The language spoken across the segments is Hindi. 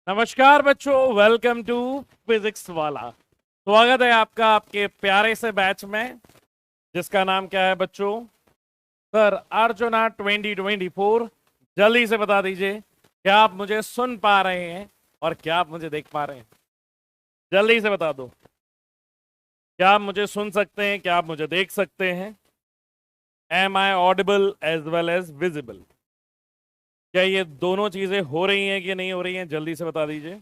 नमस्कार बच्चों, वेलकम टू फिजिक्स वाला। स्वागत है आपका आपके प्यारे से बैच में, जिसका नाम क्या है बच्चों? सर अर्जुना 2024। जल्दी से बता दीजिए, क्या आप मुझे सुन पा रहे हैं और क्या आप मुझे देख पा रहे हैं? जल्दी से बता दो, क्या आप मुझे सुन सकते हैं, क्या आप मुझे देख सकते हैं? Am I audible as well as visible? क्या ये दोनों चीजें हो रही हैं कि नहीं हो रही हैं? जल्दी से बता दीजिए।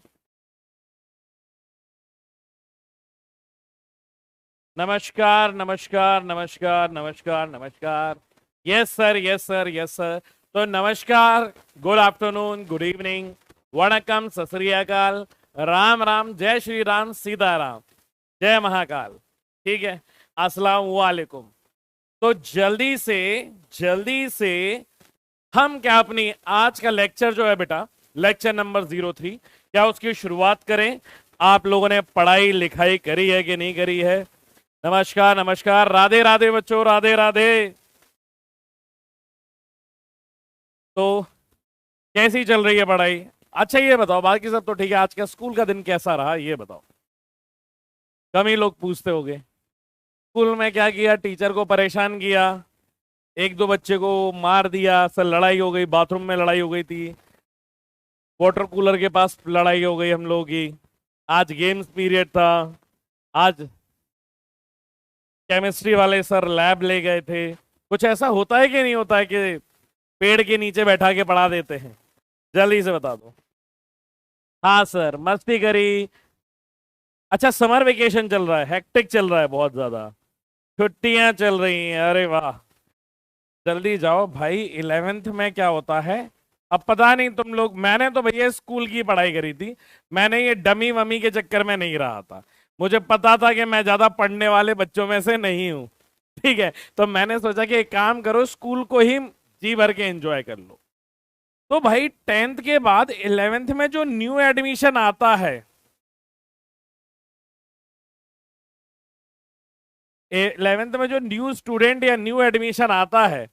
नमस्कार नमस्कार नमस्कार नमस्कार नमस्कार। Yes sir, yes sir, yes sir. तो नमस्कार, गुड आफ्टरनून, गुड इवनिंग, वणकम, सत श्री अकाल, राम राम, जय श्री राम, सीताराम, जय महाकाल। ठीक है, अस्सलाम वालेकुम। तो जल्दी से हम क्या अपनी आज का लेक्चर जो है बेटा, लेक्चर नंबर 03, क्या उसकी शुरुआत करें? आप लोगों ने पढ़ाई लिखाई करी है कि नहीं करी है? नमस्कार नमस्कार, राधे राधे बच्चों, राधे राधे। तो कैसी चल रही है पढ़ाई? अच्छा ये बताओ, बाकी सब तो ठीक है, आज का स्कूल का दिन कैसा रहा ये बताओ। कम ही लोग पूछते होंगे स्कूल में क्या किया, टीचर को परेशान किया, एक दो बच्चे को मार दिया, सर लड़ाई हो गई, बाथरूम में लड़ाई हो गई थी, वाटर कूलर के पास लड़ाई हो गई हम लोगों की, आज गेम्स पीरियड था, आज केमिस्ट्री वाले सर लैब ले गए थे। कुछ ऐसा होता है कि नहीं होता है कि पेड़ के नीचे बैठा के पढ़ा देते हैं? जल्दी से बता दो। हाँ सर, मस्ती करी। अच्छा, समर वेकेशन चल रहा है, हेक्टिक चल रहा है, बहुत ज्यादा छुट्टियां चल रही हैं, अरे वाह। जल्दी जाओ भाई, 11th में क्या होता है अब पता नहीं तुम लोग। मैंने तो भैया स्कूल की पढ़ाई करी थी, मैंने ये डमी वमी के चक्कर में नहीं रहा था। मुझे पता था कि मैं ज्यादा पढ़ने वाले बच्चों में से नहीं हूं। ठीक है, तो मैंने सोचा कि एक काम करो, स्कूल को ही जी भर के एंजॉय कर लो। तो भाई 10th के बाद 11th में जो न्यू एडमिशन आता है, 11th में जो न्यू स्टूडेंट या न्यू एडमिशन आता है,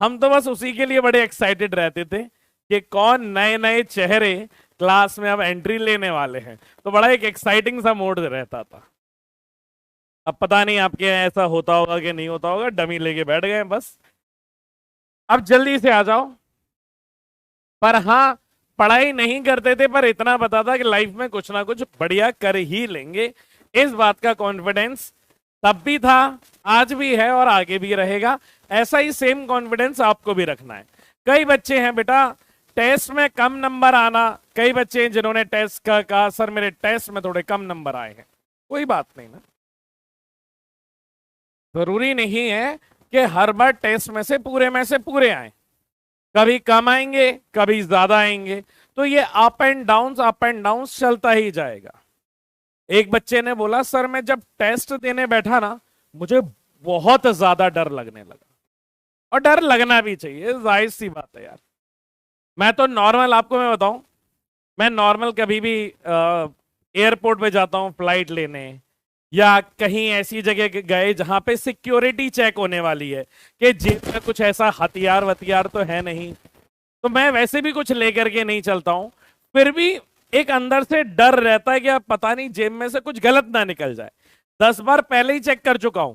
हम तो बस उसी के लिए बड़े एक्साइटेड रहते थे कि कौन नए नए चेहरे क्लास में अब एंट्री लेने वाले हैं। तो बड़ा एक एक्साइटिंग सा मोड रहता था। अब पता नहीं आपके यहाँ ऐसा होता होगा कि नहीं होता होगा, डमी लेके बैठ गए बस। अब जल्दी से आ जाओ। पर हाँ, पढ़ाई नहीं करते थे, पर इतना पता था कि लाइफ में कुछ ना कुछ बढ़िया कर ही लेंगे। इस बात का कॉन्फिडेंस तब भी था, आज भी है और आगे भी रहेगा। ऐसा ही सेम कॉन्फिडेंस आपको भी रखना है। कई बच्चे हैं बेटा टेस्ट में कम नंबर आना, कई बच्चे हैं जिन्होंने टेस्ट का कहा सर मेरे टेस्ट में थोड़े कम नंबर आए हैं। कोई बात नहीं ना, जरूरी नहीं है कि हर बार टेस्ट में से पूरे आए। कभी कम आएंगे, कभी ज्यादा आएंगे, तो ये अप एंड डाउन्स चलता ही जाएगा। एक बच्चे ने बोला सर मैं जब टेस्ट देने बैठा ना, मुझे बहुत ज्यादा डर लगने लगा। और डर लगना भी चाहिए, जाहिर सी बात है यार। मैं तो नॉर्मल, आपको मैं बताऊं, मैं नॉर्मल कभी भी एयरपोर्ट पे जाता हूं फ्लाइट लेने, या कहीं ऐसी जगह गए जहां पे सिक्योरिटी चेक होने वाली है कि जेब में कुछ ऐसा हथियार वथियार तो है नहीं, तो मैं वैसे भी कुछ लेकर के नहीं चलता हूं। फिर भी एक अंदर से डर रहता है कि अब पता नहीं जेब में से कुछ गलत ना निकल जाए। 10 बार पहले ही चेक कर चुका हूं,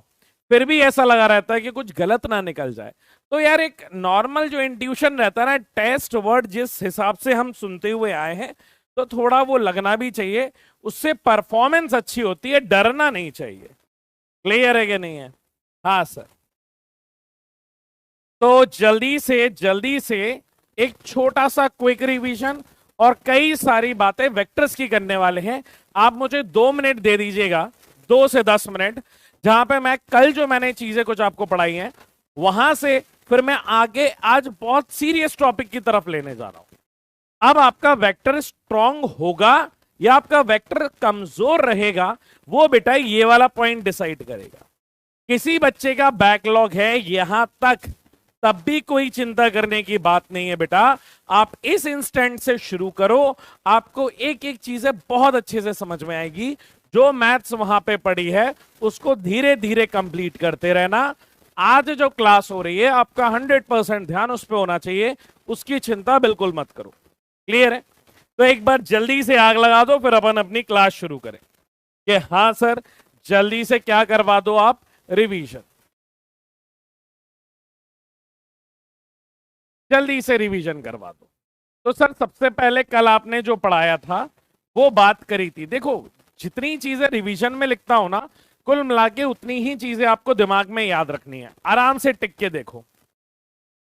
फिर भी ऐसा लगा रहता है कि कुछ गलत ना निकल जाए। तो यार एक नॉर्मल जो इंट्यूशन रहता है ना, टेस्ट वर्ड जिस हिसाब से हम सुनते हुए आए हैं, तो थोड़ा वो लगना भी चाहिए, उससे परफॉर्मेंस अच्छी होती है, डरना नहीं चाहिए। क्लियर है कि नहीं है? हाँ सर। तो जल्दी से एक छोटा सा क्विक रिवीजन और कई सारी बातें वेक्टर्स की करने वाले हैं। आप मुझे 2 मिनट दे दीजिएगा, 2 से 10 मिनट, जहां पे मैं कल जो मैंने चीजें कुछ आपको पढ़ाई हैं वहां से फिर मैं आगे आज बहुत सीरियस टॉपिक की तरफ लेने जा रहा हूं। अब आपका वेक्टर स्ट्रांग होगा या आपका वेक्टर कमजोर रहेगा, वो बेटा ये वाला पॉइंट डिसाइड करेगा। किसी बच्चे का बैकलॉग है यहां तक, तब भी कोई चिंता करने की बात नहीं है बेटा। आप इस इंस्टेंट से शुरू करो, आपको एक एक चीजें बहुत अच्छे से समझ में आएगी। जो मैथ्स वहां पे पढ़ी है उसको धीरे धीरे कंप्लीट करते रहना। आज जो क्लास हो रही है आपका 100% ध्यान उस पर होना चाहिए, उसकी चिंता बिल्कुल मत करो। क्लियर है? तो एक बार जल्दी से आग लगा दो, फिर अपन अपनी क्लास शुरू करें कि हाँ सर जल्दी से क्या करवा दो आप, रिवीजन। जल्दी से रिवीजन करवा दो। तो सर सबसे पहले कल आपने जो पढ़ाया था वो बात करी थी। देखो जितनी चीजें रिवीजन में लिखता हूं ना, कुल मिला के उतनी ही चीजें आपको दिमाग में याद रखनी है। आराम से टिक के देखो।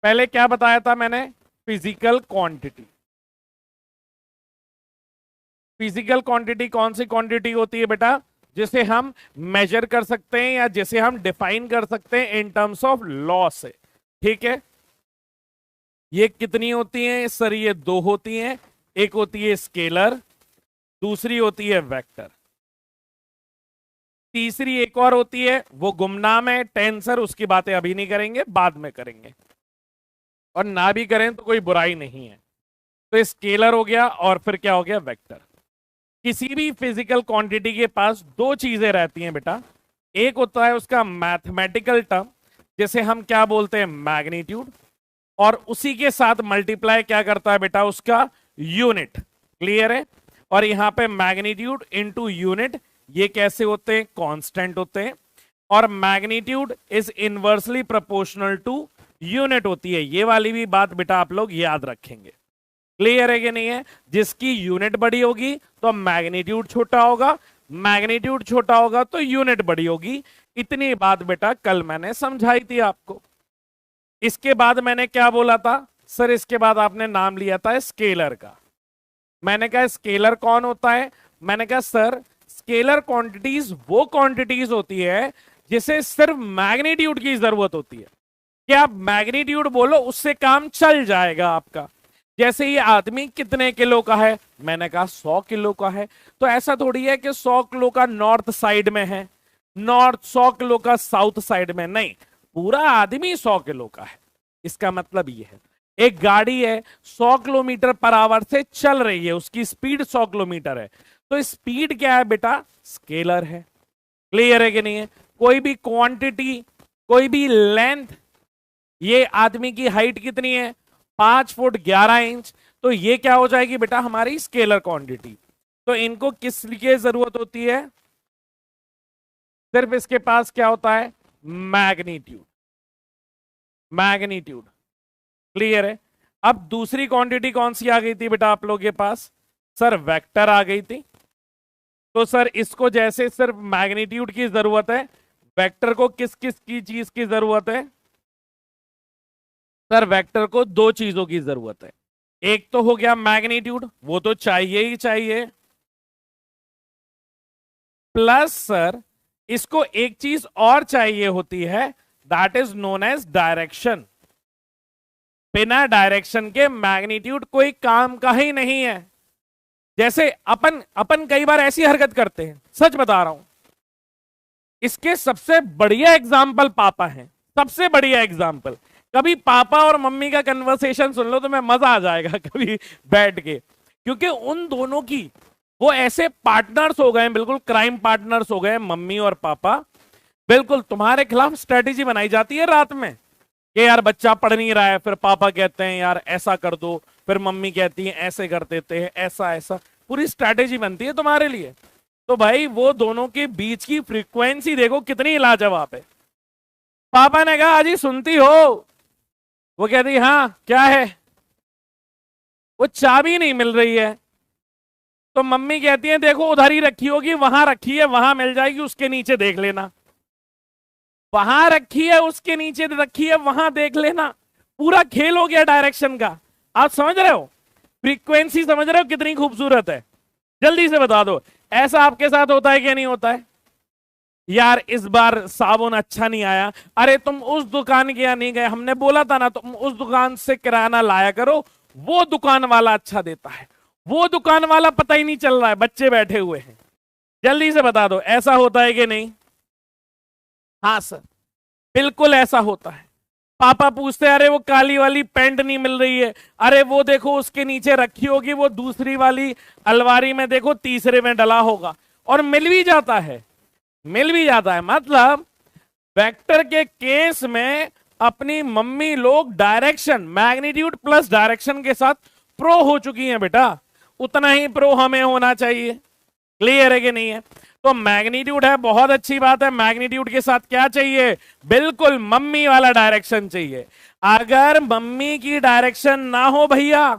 पहले क्या बताया था मैंने, फिजिकल क्वांटिटी। फिजिकल क्वांटिटी कौन सी क्वांटिटी होती है बेटा, जिसे हम मेजर कर सकते हैं या जिसे हम डिफाइन कर सकते हैं इन टर्म्स ऑफ लॉ से। ठीक है, ये कितनी होती हैं सर, ये दो होती हैं। एक होती है स्केलर, दूसरी होती है वेक्टर। तीसरी एक और होती है, वो गुमनाम है, टेंसर। उसकी बातें अभी नहीं करेंगे, बाद में करेंगे, और ना भी करें तो कोई बुराई नहीं है। तो स्केलर हो गया और फिर क्या हो गया, वेक्टर। किसी भी फिजिकल क्वांटिटी के पास दो चीजें रहती हैं बेटा। एक होता है उसका मैथमेटिकल टर्म, जिसे हम क्या बोलते हैं, मैग्नीट्यूड, और उसी के साथ मल्टीप्लाई क्या करता है बेटा, उसका यूनिट। क्लियर है। और यहां पे मैग्नीट्यूड इनटू यूनिट, ये कैसे होते हैं, कांस्टेंट होते हैं। और magnitude is inversely proportional to unit होती है। ये वाली भी बात बेटा आप लोग याद रखेंगे। क्लियर है कि नहीं है। जिसकी यूनिट बड़ी होगी तो मैग्नीट्यूड छोटा होगा, मैग्नीट्यूड छोटा होगा तो यूनिट बड़ी होगी। इतनी बात बेटा कल मैंने समझाई थी आपको। इसके बाद मैंने क्या बोला था सर, इसके बाद आपने नाम लिया था स्केलर का। मैंने कहा स्केलर कौन होता है, मैंने कहा सर स्केलर क्वांटिटीज वो क्वांटिटीज होती है जिसे सिर्फ मैग्नीट्यूड की जरूरत होती है कि आप मैग्नीट्यूड बोलो उससे काम चल जाएगा आपका। जैसे ये आदमी कितने किलो का है, मैंने कहा 100 किलो का है। तो ऐसा थोड़ी है कि 100 किलो का नॉर्थ साइड में है, 100 किलो का साउथ साइड में, नहीं, पूरा आदमी 100 किलो का है। इसका मतलब ये है एक गाड़ी है 100 किलोमीटर पर आवर से चल रही है, उसकी स्पीड 100 किलोमीटर है, तो स्पीड क्या है बेटा, स्केलर है। क्लियर है कि नहीं है। कोई भी क्वांटिटी, कोई भी लेंथ, ये आदमी की हाइट कितनी है, 5 फुट 11 इंच, तो ये क्या हो जाएगी बेटा, हमारी स्केलर क्वांटिटी। तो इनको किस लिए जरूरत होती है, सिर्फ इसके पास क्या होता है, मैग्नीट्यूड। मैग्नीट्यूड क्लियर है। अब दूसरी क्वांटिटी कौन सी आ गई थी बेटा आप लोग के पास, सर वेक्टर आ गई थी। तो सर इसको जैसे सिर्फ मैग्नीट्यूड की जरूरत है, वेक्टर को किस किस की चीज की जरूरत है, सर वेक्टर को दो चीजों की जरूरत है। एक तो हो गया मैग्नीट्यूड, वो तो चाहिए ही चाहिए, प्लस सर इसको एक चीज और चाहिए होती है, that is known as direction. बिना डायरेक्शन के मैग्नीट्यूड कोई काम का ही नहीं है। जैसे अपन अपन कई बार ऐसी हरकत करते हैं, सच बता रहा हूं, इसके सबसे बढ़िया एग्जाम्पल पापा हैं, सबसे बढ़िया एग्जाम्पल। कभी पापा और मम्मी का कन्वर्सेशन सुन लो तो मैं मजा आ जाएगा कभी बैठ के, क्योंकि उन दोनों की वो ऐसे पार्टनर्स हो गए, बिल्कुल क्राइम पार्टनर्स हो गए, मम्मी और पापा। बिल्कुल तुम्हारे खिलाफ स्ट्रेटेजी बनाई जाती है रात में कि यार बच्चा पढ़ नहीं रहा है, फिर पापा कहते हैं यार ऐसा कर दो, फिर मम्मी कहती है ऐसे कर देते हैं, ऐसा ऐसा पूरी स्ट्रैटेजी बनती है तुम्हारे लिए। तो भाई वो दोनों के बीच की फ्रीक्वेंसी देखो कितनी लाजवाब है। पापा ने कहा अजी सुनती हो, वो कहती हाँ क्या है, वो चाबी नहीं मिल रही है। तो मम्मी कहती है देखो उधर ही रखी होगी, वहां रखी है, वहां मिल जाएगी, उसके नीचे देख लेना। वहां रखी है, उसके नीचे रखी है, वहां देख लेना। पूरा खेल हो गया डायरेक्शन का। आप समझ रहे हो, फ्रीक्वेंसी समझ रहे हो कितनी खूबसूरत है। जल्दी से बता दो ऐसा आपके साथ होता है क्या नहीं होता है। यार इस बार साबुन अच्छा नहीं आया, अरे तुम उस दुकान के यहाँ नहीं गए, हमने बोला था ना तुम उस दुकान से किराना लाया करो, वो दुकान वाला अच्छा देता है। वो दुकान वाला पता ही नहीं चल रहा है, बच्चे बैठे हुए हैं। जल्दी से बता दो ऐसा होता है कि नहीं। हाँ सर बिल्कुल ऐसा होता है। पापा पूछते हैं अरे वो काली वाली पैंट नहीं मिल रही है, अरे वो देखो उसके नीचे रखी होगी, वो दूसरी वाली अलमारी में देखो तीसरे में डला होगा, और मिल भी जाता है, मिल भी जाता है। मतलब वेक्टर के केस में अपनी मम्मी लोग डायरेक्शन, मैग्नीट्यूड प्लस डायरेक्शन के साथ प्रो हो चुकी हैं बेटा। उतना ही प्रो हमें होना चाहिए। क्लियर है कि नहीं है? तो मैग्नीट्यूड है, बहुत अच्छी बात है। मैग्नीट्यूड के साथ क्या चाहिए? बिल्कुल मम्मी वाला डायरेक्शन चाहिए। अगर मम्मी की डायरेक्शन ना हो भैया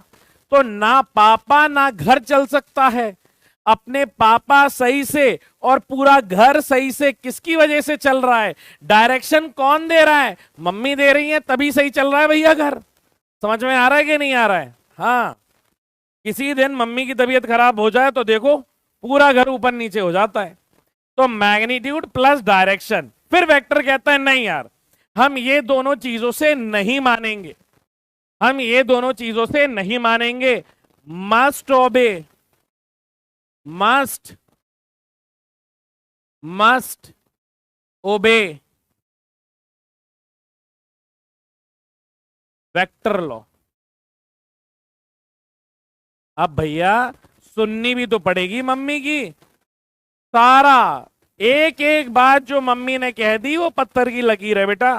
तो ना पापा ना घर चल सकता है। अपने पापा सही से और पूरा घर सही से किसकी वजह से चल रहा है? डायरेक्शन कौन दे रहा है? मम्मी दे रही है, तभी सही चल रहा है भैया घर। समझ में आ रहा है कि नहीं आ रहा है? हाँ, किसी दिन मम्मी की तबीयत खराब हो जाए तो देखो पूरा घर ऊपर नीचे हो जाता है। तो मैग्नीट्यूड प्लस डायरेक्शन। फिर वेक्टर कहता है नहीं यार, हम ये दोनों चीजों से नहीं मानेंगे, हम ये दोनों चीजों से नहीं मानेंगे। मस्ट ओबे, मस्ट मस्ट ओबे वेक्टर लॉ। अब भैया सुननी भी तो पड़ेगी मम्मी की। सारा एक एक बात जो मम्मी ने कह दी वो पत्थर की लकीर है बेटा।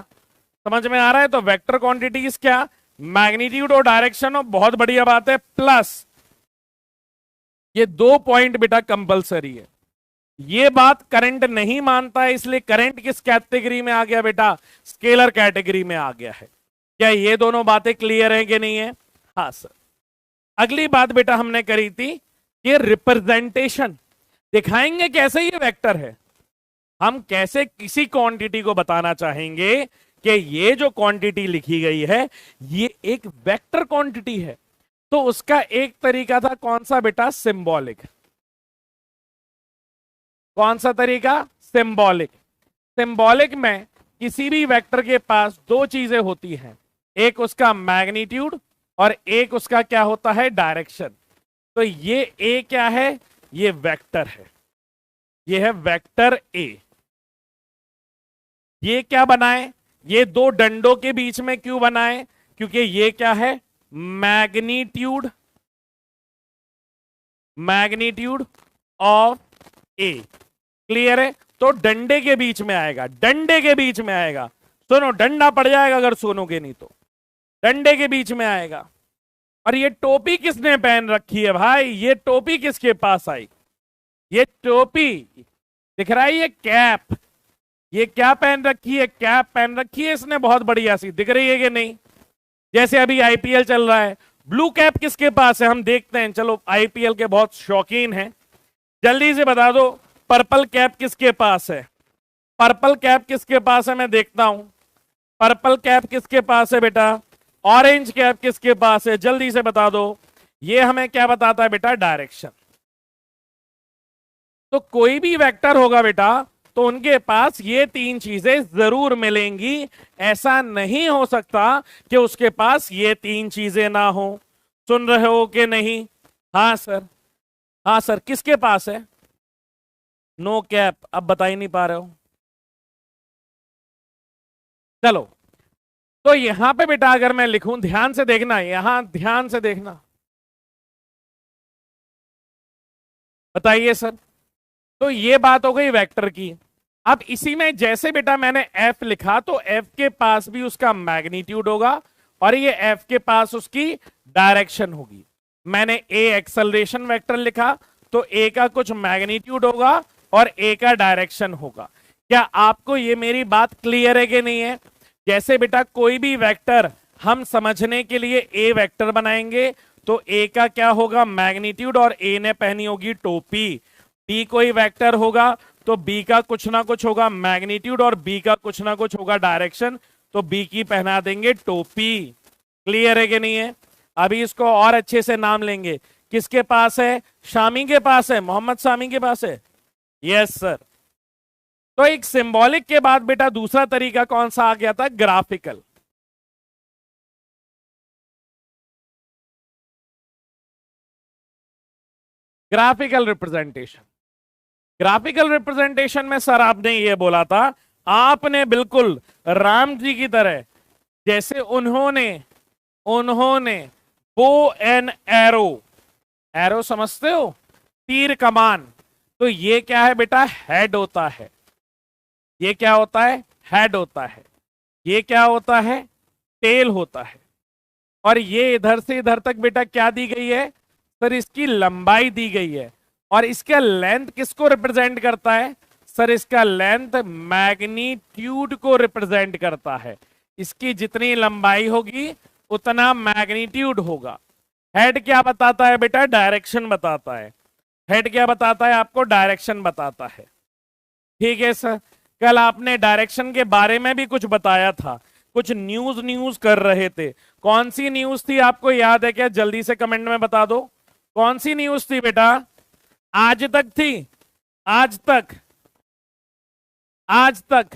समझ में आ रहा है? तो वेक्टर क्वांटिटीज क्या? मैग्नीट्यूड और डायरेक्शन। और बहुत बढ़िया बात है, प्लस ये 2 पॉइंट बेटा कंपलसरी है। ये बात करंट नहीं मानता है, इसलिए करंट किस कैटेगरी में आ गया बेटा? स्केलर कैटेगरी में आ गया है। क्या ये दोनों बातें क्लियर है कि नहीं है? हाँ सर। अगली बात बेटा हमने करी थी कि रिप्रेजेंटेशन दिखाएंगे कैसे ये वेक्टर है। हम कैसे किसी क्वांटिटी को बताना चाहेंगे कि ये जो क्वांटिटी लिखी गई है ये एक वेक्टर क्वांटिटी है। तो उसका एक तरीका था कौन सा बेटा? सिंबॉलिक। कौन सा तरीका? सिंबॉलिक। सिंबॉलिक में किसी भी वेक्टर के पास 2 चीजें होती हैं, एक उसका मैग्नीट्यूड और एक उसका क्या होता है? डायरेक्शन। तो ये ए क्या है? ये वेक्टर है, ये है वेक्टर ए। ये क्या बनाए? ये 2 डंडों के बीच में क्यों बनाए? क्योंकि ये क्या है? Magnitude, magnitude of A. Clear है? तो डंडे के बीच में आएगा, डंडे के बीच में आएगा। सुनो, डंडा पड़ जाएगा अगर सुनोगे नहीं तो। डंडे के बीच में आएगा। और ये टोपी किसने पहन रखी है भाई? ये टोपी किसके पास आई? ये टोपी दिख रहा है, ये कैप। ये क्या पहन रखी है? कैप पहन रखी है इसने, बहुत बढ़िया सी। दिख रही है कि नहीं? जैसे अभी आईपीएल चल रहा है, ब्लू कैप किसके पास है? हम देखते हैं। चलो, आईपीएल के बहुत शौकीन हैं, जल्दी से बता दो पर्पल कैप किसके पास है? पर्पल कैप किसके पास है? मैं देखता हूं। पर्पल कैप किसके पास है बेटा? ऑरेंज कैप किसके पास है? जल्दी से बता दो। ये हमें क्या बताता है बेटा? डायरेक्शन। तो कोई भी वेक्टर होगा बेटा तो उनके पास ये 3 चीजें जरूर मिलेंगी। ऐसा नहीं हो सकता कि उसके पास ये 3 चीजें ना हो। सुन रहे हो कि नहीं? हाँ सर, हाँ सर। किसके पास है? No cap. अब बता ही नहीं पा रहे हो। चलो, तो यहां पे बेटा अगर मैं लिखूं, ध्यान से देखना, यहां ध्यान से देखना। बताइए सर। तो ये बात हो गई वेक्टर की। अब इसी में जैसे बेटा मैंने एफ लिखा तो एफ के पास भी उसका मैग्नीट्यूड होगा और ये एफ के पास उसकी डायरेक्शन होगी। मैंने ए एक्सेलरेशन वेक्टर लिखा तो ए का कुछ मैग्नीट्यूड होगा और ए का डायरेक्शन होगा। क्या आपको ये मेरी बात क्लियर है कि नहीं है? जैसे बेटा कोई भी वेक्टर हम समझने के लिए ए वेक्टर बनाएंगे तो ए का क्या होगा? मैग्नीट्यूड, और ए ने पहनी होगी टोपी। बी कोई वेक्टर होगा तो बी का कुछ ना कुछ होगा मैग्नीट्यूड और बी का कुछ ना कुछ होगा डायरेक्शन, तो बी की पहना देंगे टोपी। क्लियर है कि नहीं है? अभी इसको और अच्छे से नाम लेंगे। किसके पास है? शामी के पास है, मोहम्मद शामी के पास है। Yes sir. तो एक सिंबॉलिक के बाद बेटा दूसरा तरीका कौन सा आ गया था? Graphical. Graphical representation. Graphical representation में सर आपने ये बोला था, आपने बिल्कुल राम जी की तरह, जैसे उन्होंने उन्होंने बो एंड एरो, एरो समझते हो? तीर कमान। तो ये क्या है बेटा? हेड होता है। ये क्या होता है? हेड होता है। ये क्या होता है? टेल होता है। और ये इधर से इधर तक बेटा क्या दी गई है? सर इसकी लंबाई दी गई है, और इसका लेंथ किसको रिप्रेजेंट करता है? सर इसका लेंथ मैग्नीट्यूड को रिप्रेजेंट करता है। इसकी जितनी लंबाई होगी उतना मैग्नीट्यूड होगा। हेड क्या बताता है बेटा? डायरेक्शन बताता है। हेड क्या बताता है आपको? डायरेक्शन बताता है। ठीक है सर, कल आपने डायरेक्शन के बारे में भी कुछ बताया था, कुछ न्यूज कर रहे थे। कौन सी न्यूज थी आपको याद है क्या? जल्दी से कमेंट में बता दो, कौन सी न्यूज थी बेटा? आज तक थी? आज तक, आज तक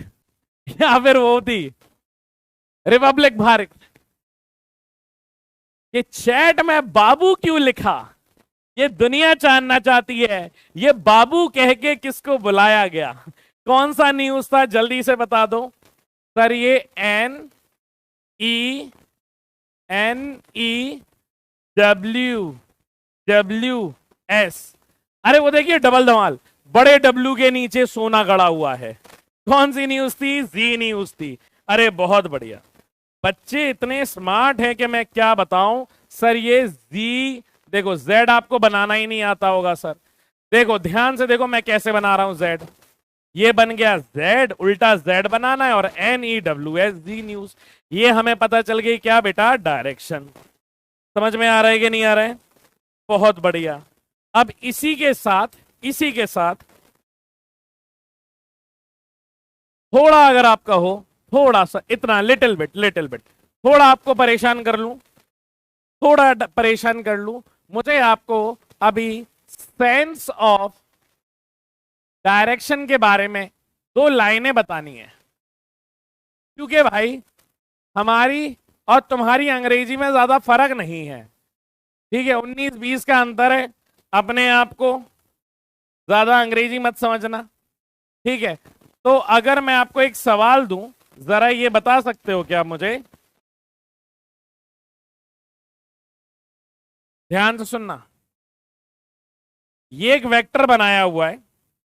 या फिर वो थी रिपब्लिक भारत? ये चैट में बाबू क्यों लिखा, ये दुनिया जानना चाहती है, ये बाबू कह के किसको बुलाया गया? कौन सा न्यूज था? जल्दी से बता दो सर। ये NEWS, अरे वो देखिए डबल धमाल, बड़े डब्ल्यू के नीचे सोना गड़ा हुआ है। कौन सी न्यूज थी? जी न्यूज थी। अरे बहुत बढ़िया, बच्चे इतने स्मार्ट हैं कि मैं क्या बताऊं सर। ये जी देखो, जेड आपको बनाना ही नहीं आता होगा सर। देखो ध्यान से देखो मैं कैसे बना रहा हूं जेड। ये बन गया जेड, उल्टा जेड बनाना है, और NEWS जी न्यूज। ये हमें पता चल गई क्या बेटा? डायरेक्शन। समझ में आ रहा है कि नहीं आ रहा है? बहुत बढ़िया। अब इसी के साथ थोड़ा अगर आपका हो, थोड़ा सा, इतना लिटिल बिट थोड़ा आपको परेशान कर लूं, थोड़ा परेशान कर लूं। मुझे आपको अभी सेंस ऑफ डायरेक्शन के बारे में 2 लाइनें बतानी है, क्योंकि भाई हमारी और तुम्हारी अंग्रेजी में ज्यादा फर्क नहीं है। ठीक है, 19-20 का अंतर है। अपने आप को ज्यादा अंग्रेजी मत समझना। ठीक है, तो अगर मैं आपको एक सवाल दूं, जरा ये बता सकते हो क्या मुझे? ध्यान से सुनना। ये एक वेक्टर बनाया हुआ है,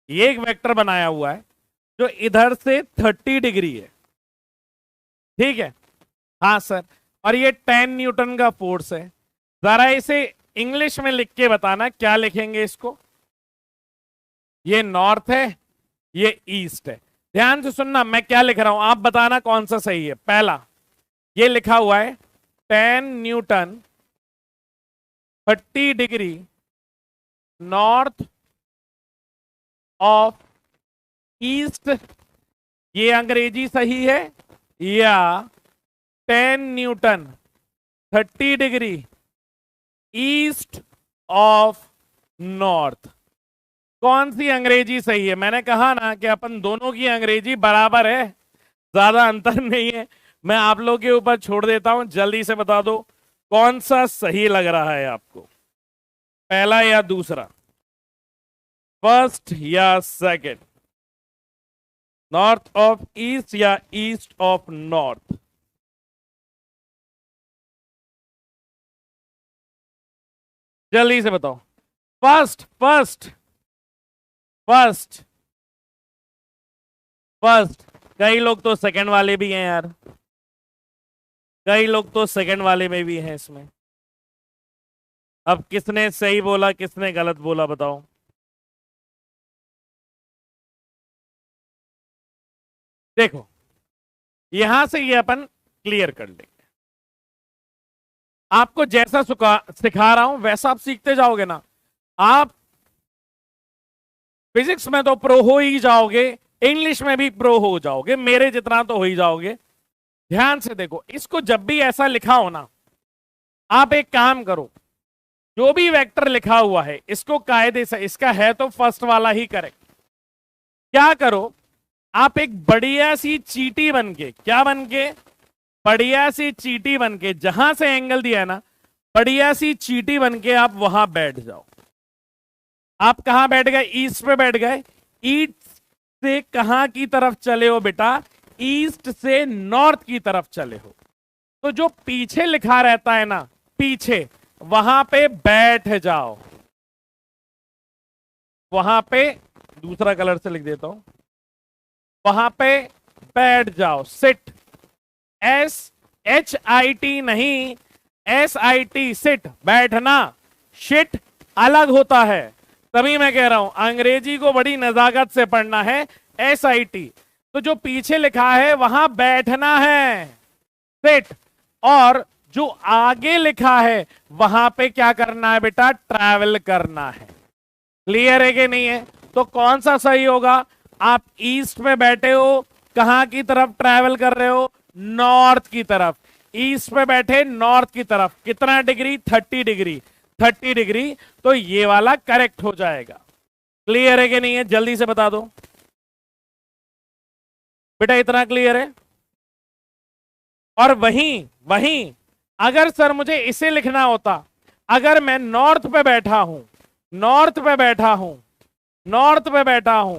ये एक वेक्टर बनाया हुआ है जो इधर से 30 डिग्री है। ठीक है, हाँ सर, और ये 10 न्यूटन का फोर्स है। जरा इसे इंग्लिश में लिख के बताना, क्या लिखेंगे इसको? ये नॉर्थ है, ये ईस्ट है। ध्यान से सुनना मैं क्या लिख रहा हूं, आप बताना कौन सा सही है। पहला ये लिखा हुआ है 10 Newton 30 degree north of east, ये अंग्रेजी सही है, या 10 Newton 30 degree east of north? कौन सी अंग्रेजी सही है? मैंने कहा ना कि अपन दोनों की अंग्रेजी बराबर है, ज्यादा अंतर नहीं है। मैं आप लोगों के ऊपर छोड़ देता हूं, जल्दी से बता दो कौन सा सही लग रहा है आपको, पहला या दूसरा, फर्स्ट या सेकंड, नॉर्थ ऑफ ईस्ट या ईस्ट ऑफ नॉर्थ? जल्दी से बताओ। First first first first. कई लोग तो सेकंड वाले भी हैं यार, कई लोग तो सेकंड वाले में भी हैं इसमें। अब किसने सही बोला, किसने गलत बोला, बताओ। देखो यहां से ये अपन क्लियर कर लेंगे। आपको जैसा सिखा रहा हूं वैसा आप सीखते जाओगे ना। आप फिजिक्स में तो प्रो हो ही जाओगे, इंग्लिश में भी प्रो हो जाओगे, मेरे जितना तो हो ही जाओगे। ध्यान से देखो, इसको जब भी ऐसा लिखा हो ना, आप एक काम करो, जो भी वेक्टर लिखा हुआ है इसको कायदे से, इसका है तो फर्स्ट वाला ही करेक्ट, क्या करो आप एक बढ़िया सी चीटी बनके, क्या बनके? बढ़िया सी चीटी बनके, जहां से एंगल दिया है ना, बढ़िया सी चीटी बनके आप वहां बैठ जाओ। आप कहां बैठ गए? ईस्ट पे बैठ गए। ईस्ट से कहां की तरफ चले हो बेटा? ईस्ट से नॉर्थ की तरफ चले हो। तो जो पीछे लिखा रहता है ना, पीछे, वहां पे बैठ जाओ। वहां पे दूसरा कलर से लिख देता हूं, वहां पे बैठ जाओ। सिट, SHIT नहीं, SIT, सिट, बैठना। शिट अलग होता है। तभी मैं कह रहा हूं अंग्रेजी को बड़ी नजाकत से पढ़ना है। SIT, तो जो पीछे लिखा है वहां बैठना है, सिट, और जो आगे लिखा है वहां पे क्या करना है बेटा, ट्रैवल करना है। क्लियर है कि नहीं है? तो कौन सा सही होगा? आप ईस्ट में बैठे हो, कहां की तरफ ट्रैवल कर रहे हो? नॉर्थ की तरफ। ईस्ट में बैठे नॉर्थ की तरफ, कितना डिग्री? 30 डिग्री। 30 डिग्री, तो ये वाला करेक्ट हो जाएगा। क्लियर है कि नहीं है? जल्दी से बता दो बेटा, इतना क्लियर है? और वहीं अगर सर मुझे इसे लिखना होता, अगर मैं नॉर्थ पे बैठा हूं, नॉर्थ पे बैठा हूं, नॉर्थ पे बैठा हूं,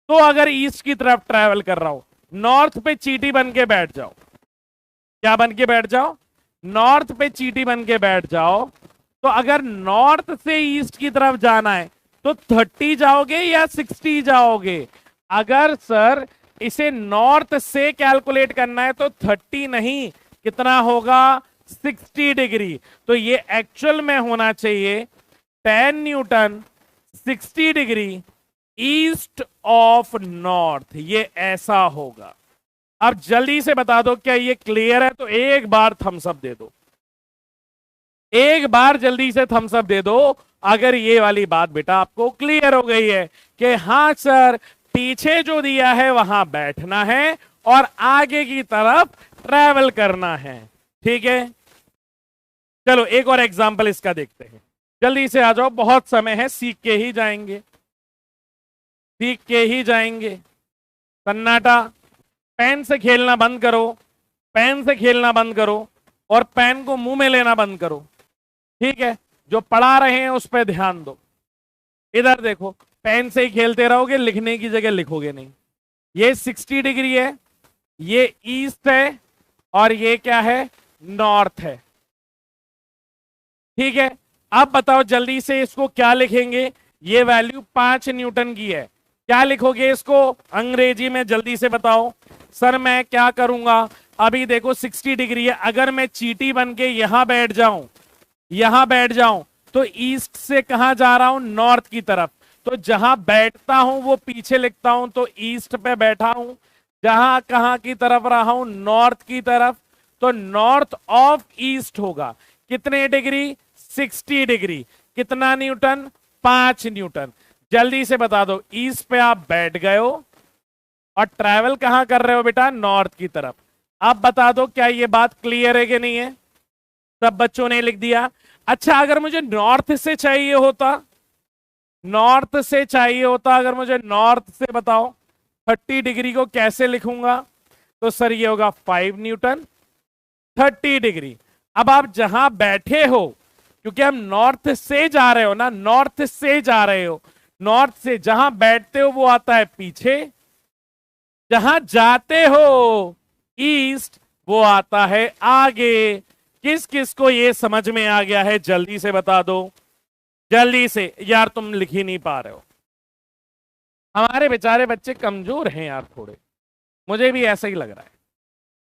तो अगर ईस्ट की तरफ ट्रैवल कर रहा हूं, नॉर्थ पे चींटी बन के बैठ जाओ। क्या बन के बैठ जाओ? नॉर्थ पे चींटी बन के बैठ जाओ। तो अगर नॉर्थ से ईस्ट की तरफ जाना है तो 30 जाओगे या 60 जाओगे? अगर सर इसे नॉर्थ से कैलकुलेट करना है तो 30 नहीं, कितना होगा? 60 डिग्री। तो ये एक्चुअल में होना चाहिए 10 Newton 60 degree east of north, ये ऐसा होगा। अब जल्दी से बता दो क्या ये क्लियर है? तो एक बार थम्स अप दे दो, एक बार जल्दी से थम्स अप दे दो अगर ये वाली बात बेटा आपको क्लियर हो गई है कि हाँ सर पीछे जो दिया है वहां बैठना है और आगे की तरफ ट्रैवल करना है। ठीक है, चलो एक और एग्जांपल इसका देखते हैं। जल्दी से आ जाओ, बहुत समय है, सीख के ही जाएंगे, सीख के ही जाएंगे। सन्नाटा, पेन से खेलना बंद करो, पेन से खेलना बंद करो और पेन को मुंह में लेना बंद करो। ठीक है, जो पढ़ा रहे हैं उस पर ध्यान दो। इधर देखो, पेन से ही खेलते रहोगे, लिखने की जगह लिखोगे नहीं। ये 60 डिग्री है, ये ईस्ट है और ये क्या है? नॉर्थ है। ठीक है, अब बताओ जल्दी से इसको क्या लिखेंगे? ये वैल्यू 5 न्यूटन की है, क्या लिखोगे इसको अंग्रेजी में? जल्दी से बताओ। सर मैं क्या करूंगा? अभी देखो 60 डिग्री है, अगर मैं चींटी बन के यहां बैठ जाऊं, यहां बैठ जाऊं, तो ईस्ट से कहां जा रहा हूं? नॉर्थ की तरफ। तो जहां बैठता हूं वो पीछे लिखता हूं, तो ईस्ट पे बैठा हूं। जहां कहां की तरफ रहा हूं? नॉर्थ की तरफ। तो नॉर्थ ऑफ ईस्ट होगा कितने डिग्री? 60 डिग्री। कितना न्यूटन? 5 न्यूटन। जल्दी से बता दो, ईस्ट पे आप बैठ गए हो और ट्रैवल कहां कर रहे हो बेटा? नॉर्थ की तरफ। अब बता दो क्या ये बात क्लियर है कि नहीं है? सब बच्चों ने लिख दिया। अच्छा, अगर मुझे नॉर्थ से चाहिए होता, नॉर्थ से चाहिए होता, अगर मुझे नॉर्थ से बताओ 30 डिग्री को कैसे लिखूंगा? तो सर ये होगा 5 न्यूटन 30 डिग्री। अब आप जहां बैठे हो, क्योंकि हम नॉर्थ से जा रहे हो ना, नॉर्थ से जा रहे हो, नॉर्थ से जहां बैठते हो वो आता है पीछे, जहां जाते हो ईस्ट वो आता है आगे। किस किस को ये समझ में आ गया है? जल्दी से बता दो, जल्दी से। यार तुम लिख ही नहीं पा रहे हो, हमारे बेचारे बच्चे कमजोर हैं यार थोड़े, मुझे भी ऐसा ही लग रहा है।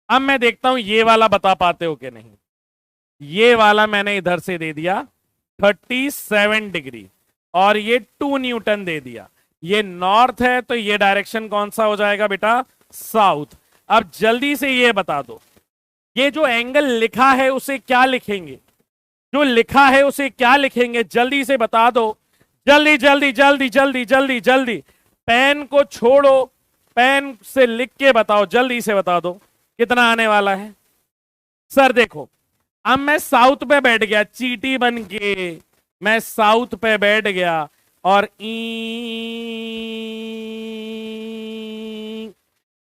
अब मैं देखता हूं ये वाला बता पाते हो कि नहीं। ये वाला मैंने इधर से दे दिया 37 डिग्री और ये 2 न्यूटन दे दिया। ये नॉर्थ है तो ये डायरेक्शन कौन सा हो जाएगा बेटा? साउथ। अब जल्दी से ये बता दो, ये जो एंगल लिखा है उसे क्या लिखेंगे? जो लिखा है उसे क्या लिखेंगे? जल्दी से बता दो, जल्दी जल्दी जल्दी जल्दी जल्दी जल्दी। पेन को छोड़ो, पेन से लिख के बताओ, जल्दी से बता दो कितना आने वाला है। सर देखो, अब मैं साउथ पे बैठ गया चींटी बन के, मैं साउथ पे बैठ गया और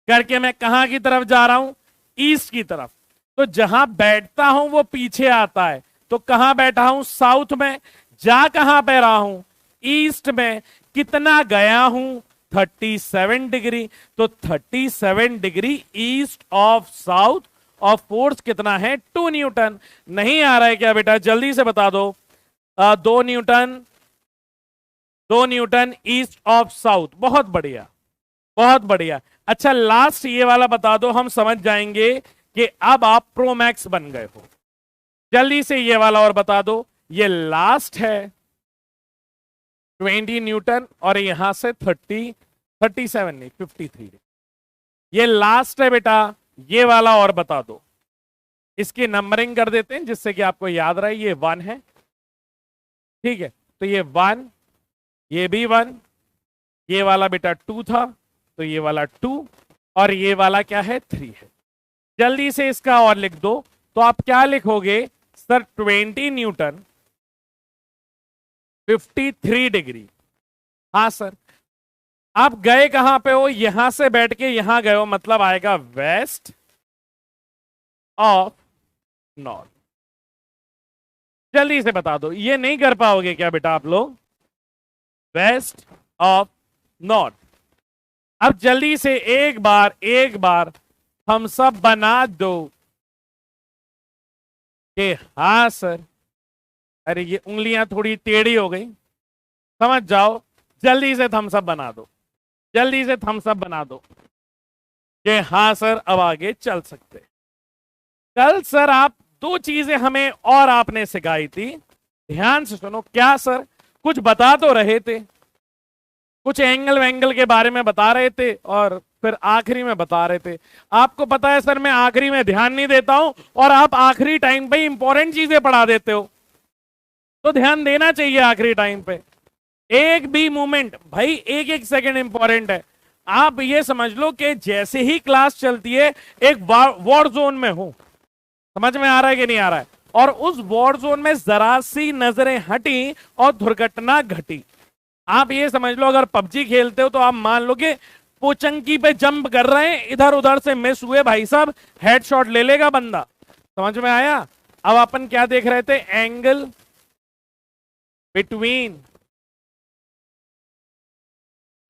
करके मैं कहां की तरफ जा रहा हूं? ईस्ट की तरफ। तो जहां बैठता हूं वो पीछे आता है, तो कहां बैठा हूं? साउथ में। जा कहां पे रहा हूं? ईस्ट में। कितना गया हूं? 37 डिग्री। तो 37 डिग्री ईस्ट ऑफ साउथ, और फोर्स कितना है? 2 न्यूटन। नहीं आ रहा है क्या बेटा? जल्दी से बता दो। 2 Newton, 2 Newton east of south. बहुत बढ़िया, बहुत बढ़िया। अच्छा लास्ट ये वाला बता दो, हम समझ जाएंगे कि अब आप प्रो मैक्स बन गए हो। जल्दी से ये वाला और बता दो, ये लास्ट है 20 न्यूटन और यहां से 37 नहीं 53, ये लास्ट है बेटा। ये वाला और बता दो, इसकी नंबरिंग कर देते हैं जिससे कि आपको याद रहे। ये 1 है, ठीक है, तो ये 1, ये भी 1, ये वाला बेटा 2 था तो ये वाला 2, और ये वाला क्या है 3 है। जल्दी से इसका और लिख दो, तो आप क्या लिखोगे सर 20 न्यूटन 53 डिग्री। हाँ सर, आप गए कहां पे हो, यहां से बैठ के यहां गए हो, मतलब आएगा वेस्ट ऑफ नॉर्थ। जल्दी से बता दो, ये नहीं कर पाओगे क्या बेटा आप लोग, वेस्ट ऑफ नॉर्थ। अब जल्दी से एक बार हम सब बना दो कि हाँ सर, अरे ये उंगलियां थोड़ी टेढ़ी हो गई, समझ जाओ। जल्दी से थम्स अप बना दो, जल्दी से थम्स अप बना दो कि हाँ सर अब आगे चल सकते। कल सर आप 2 चीजें हमें और आपने सिखाई थी, ध्यान से सुनो। क्या सर, कुछ बता तो रहे थे, कुछ एंगल वेंगल के बारे में बता रहे थे और फिर आखिरी में बता रहे थे। आपको पता है सर मैं आखिरी में ध्यान नहीं देता हूं और आप आखिरी टाइम पे इंपॉर्टेंट चीजें पढ़ा देते हो, तो ध्यान देना चाहिए आखिरी टाइम पे। एक भी मोमेंट भाई, एक सेकंड इंपॉर्टेंट है। आप ये समझ लो कि जैसे ही क्लास चलती है एक वॉर जोन में हो, समझ में आ रहा है कि नहीं आ रहा है, और उस वॉर जोन में जरा सी नजरें हटी और दुर्घटना घटी। आप ये समझ लो अगर पबजी खेलते हो तो आप मान लो कि पोचंकी पे जंप कर रहे हैं, इधर उधर से मिस हुए भाई साहब, हेडशॉट ले लेगा बंदा। समझ में आया। अब अपन क्या देख रहे थे, एंगल बिटवीन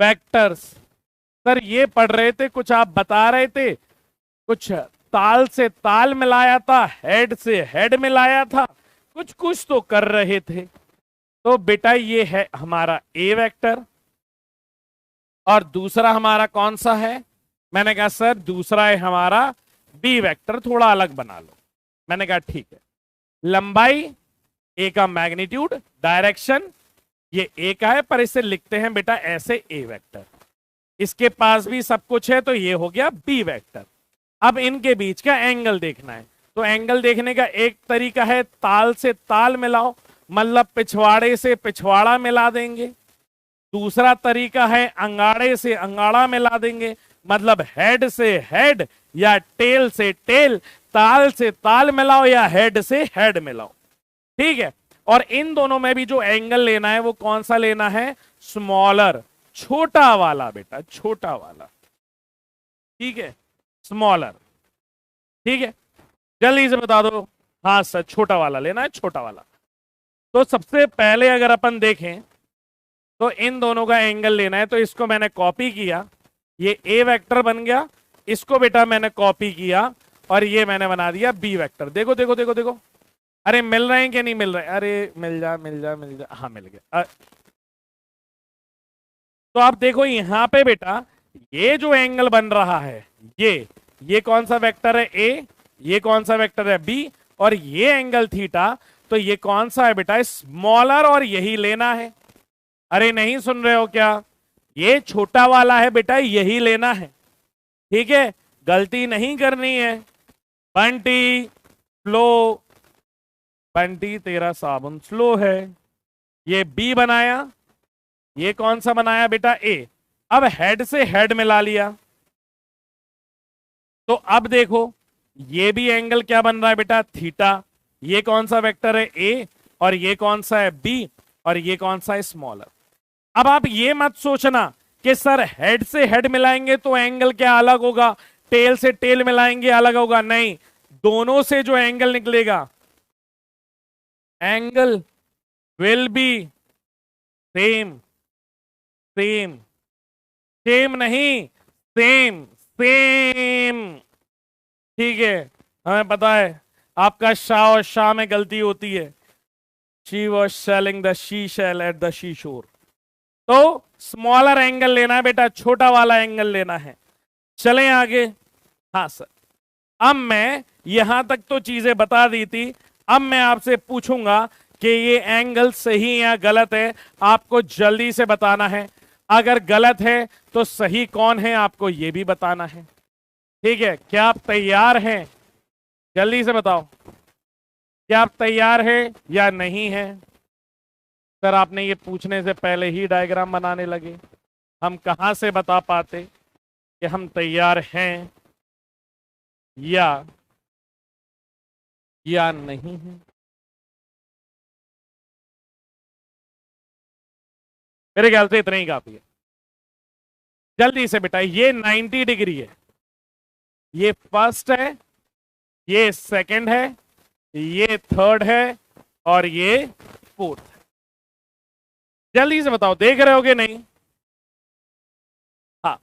वेक्टर्स। सर ये पढ़ रहे थे, कुछ आप बता रहे थे, कुछ ताल से ताल मिलाया था, हेड से हेड मिलाया था, कुछ कुछ तो कर रहे थे। तो बेटा ये है हमारा ए वेक्टर और दूसरा हमारा कौन सा है, मैंने कहा सर दूसरा है हमारा बी वेक्टर, थोड़ा अलग बना लो। मैंने कहा ठीक है, लंबाई ए का मैग्नीट्यूड, डायरेक्शन ये ए का है, पर इसे लिखते हैं बेटा ऐसे ए वेक्टर। इसके पास भी सब कुछ है तो ये हो गया बी वेक्टर। अब इनके बीच का एंगल देखना है, तो एंगल देखने का एक तरीका है ताल से ताल मिलाओ, मतलब पिछवाड़े से पिछवाड़ा मिला देंगे। दूसरा तरीका है अंगाड़े से अंगाड़ा मिला देंगे, मतलब हेड से हेड या टेल से टेल, ताल से ताल मिलाओ या हेड से हेड मिलाओ, ठीक है। और इन दोनों में भी जो एंगल लेना है वो कौन सा लेना है, स्मॉलर, छोटा वाला बेटा, छोटा वाला, ठीक है, स्मॉलर, ठीक है। जल्दी से बता दो, हाँ सर छोटा वाला लेना है, छोटा वाला। तो सबसे पहले अगर अपन देखें तो इन दोनों का एंगल लेना है, तो इसको मैंने कॉपी किया, ये ए वेक्टर बन गया, इसको बेटा मैंने कॉपी किया और ये मैंने बना दिया बी वेक्टर। देखो देखो देखो देखो, अरे मिल रहे हैं कि नहीं मिल रहे, अरे मिल जा मिल जा मिल जा, हाँ मिल गया। तो आप देखो यहां पे बेटा ये जो एंगल बन रहा है, ये कौन सा वेक्टर है ए, ये कौन सा वेक्टर है बी, और ये एंगल थीटा, तो ये कौन सा है बेटा, स्मॉलर, और यही लेना है। अरे नहीं सुन रहे हो क्या, ये छोटा वाला है बेटा, यही लेना है, ठीक है, गलती नहीं करनी है। बंटी स्लो, बंटी तेरा साबुन स्लो है। ये बी बनाया, ये कौन सा बनाया बेटा ए। अब हेड से हेड मिला लिया, तो अब देखो ये भी एंगल क्या बन रहा है बेटा, थीटा। ये कौन सा वेक्टर है ए, और ये कौन सा है बी, और ये कौन सा है स्मॉलर। अब आप ये मत सोचना कि सर हेड से हेड मिलाएंगे तो एंगल क्या अलग होगा, टेल से टेल मिलाएंगे अलग होगा, नहीं, दोनों से जो एंगल निकलेगा angle will be same, same, same नहीं, सेम सेम, ठीक है। हमें पता है आपका शाह और शाह में गलती होती है। She was selling the she shell at the she shore. तो स्मॉलर एंगल लेना है बेटा, छोटा वाला एंगल लेना है। चलें आगे। हाँ सर, अब मैं यहां तक तो चीजें बता दी थी, अब मैं आपसे पूछूंगा कि ये एंगल सही या गलत है, आपको जल्दी से बताना है। अगर गलत है तो सही कौन है आपको ये भी बताना है। ठीक है, क्या आप तैयार हैं? जल्दी से बताओ, क्या आप तैयार हैं या नहीं हैं? सर आपने ये पूछने से पहले ही डायग्राम बनाने लगे, हम कहां से बता पाते कि हम तैयार हैं या नहीं हैं? मेरे ख्याल से इतना ही काफी है। जल्दी से बेटा, ये 90 डिग्री है, ये फर्स्ट है, ये सेकंड है, ये थर्ड है और ये फोर्थ है। जल्दी से बताओ, देख रहे होगे नहीं? हाँ,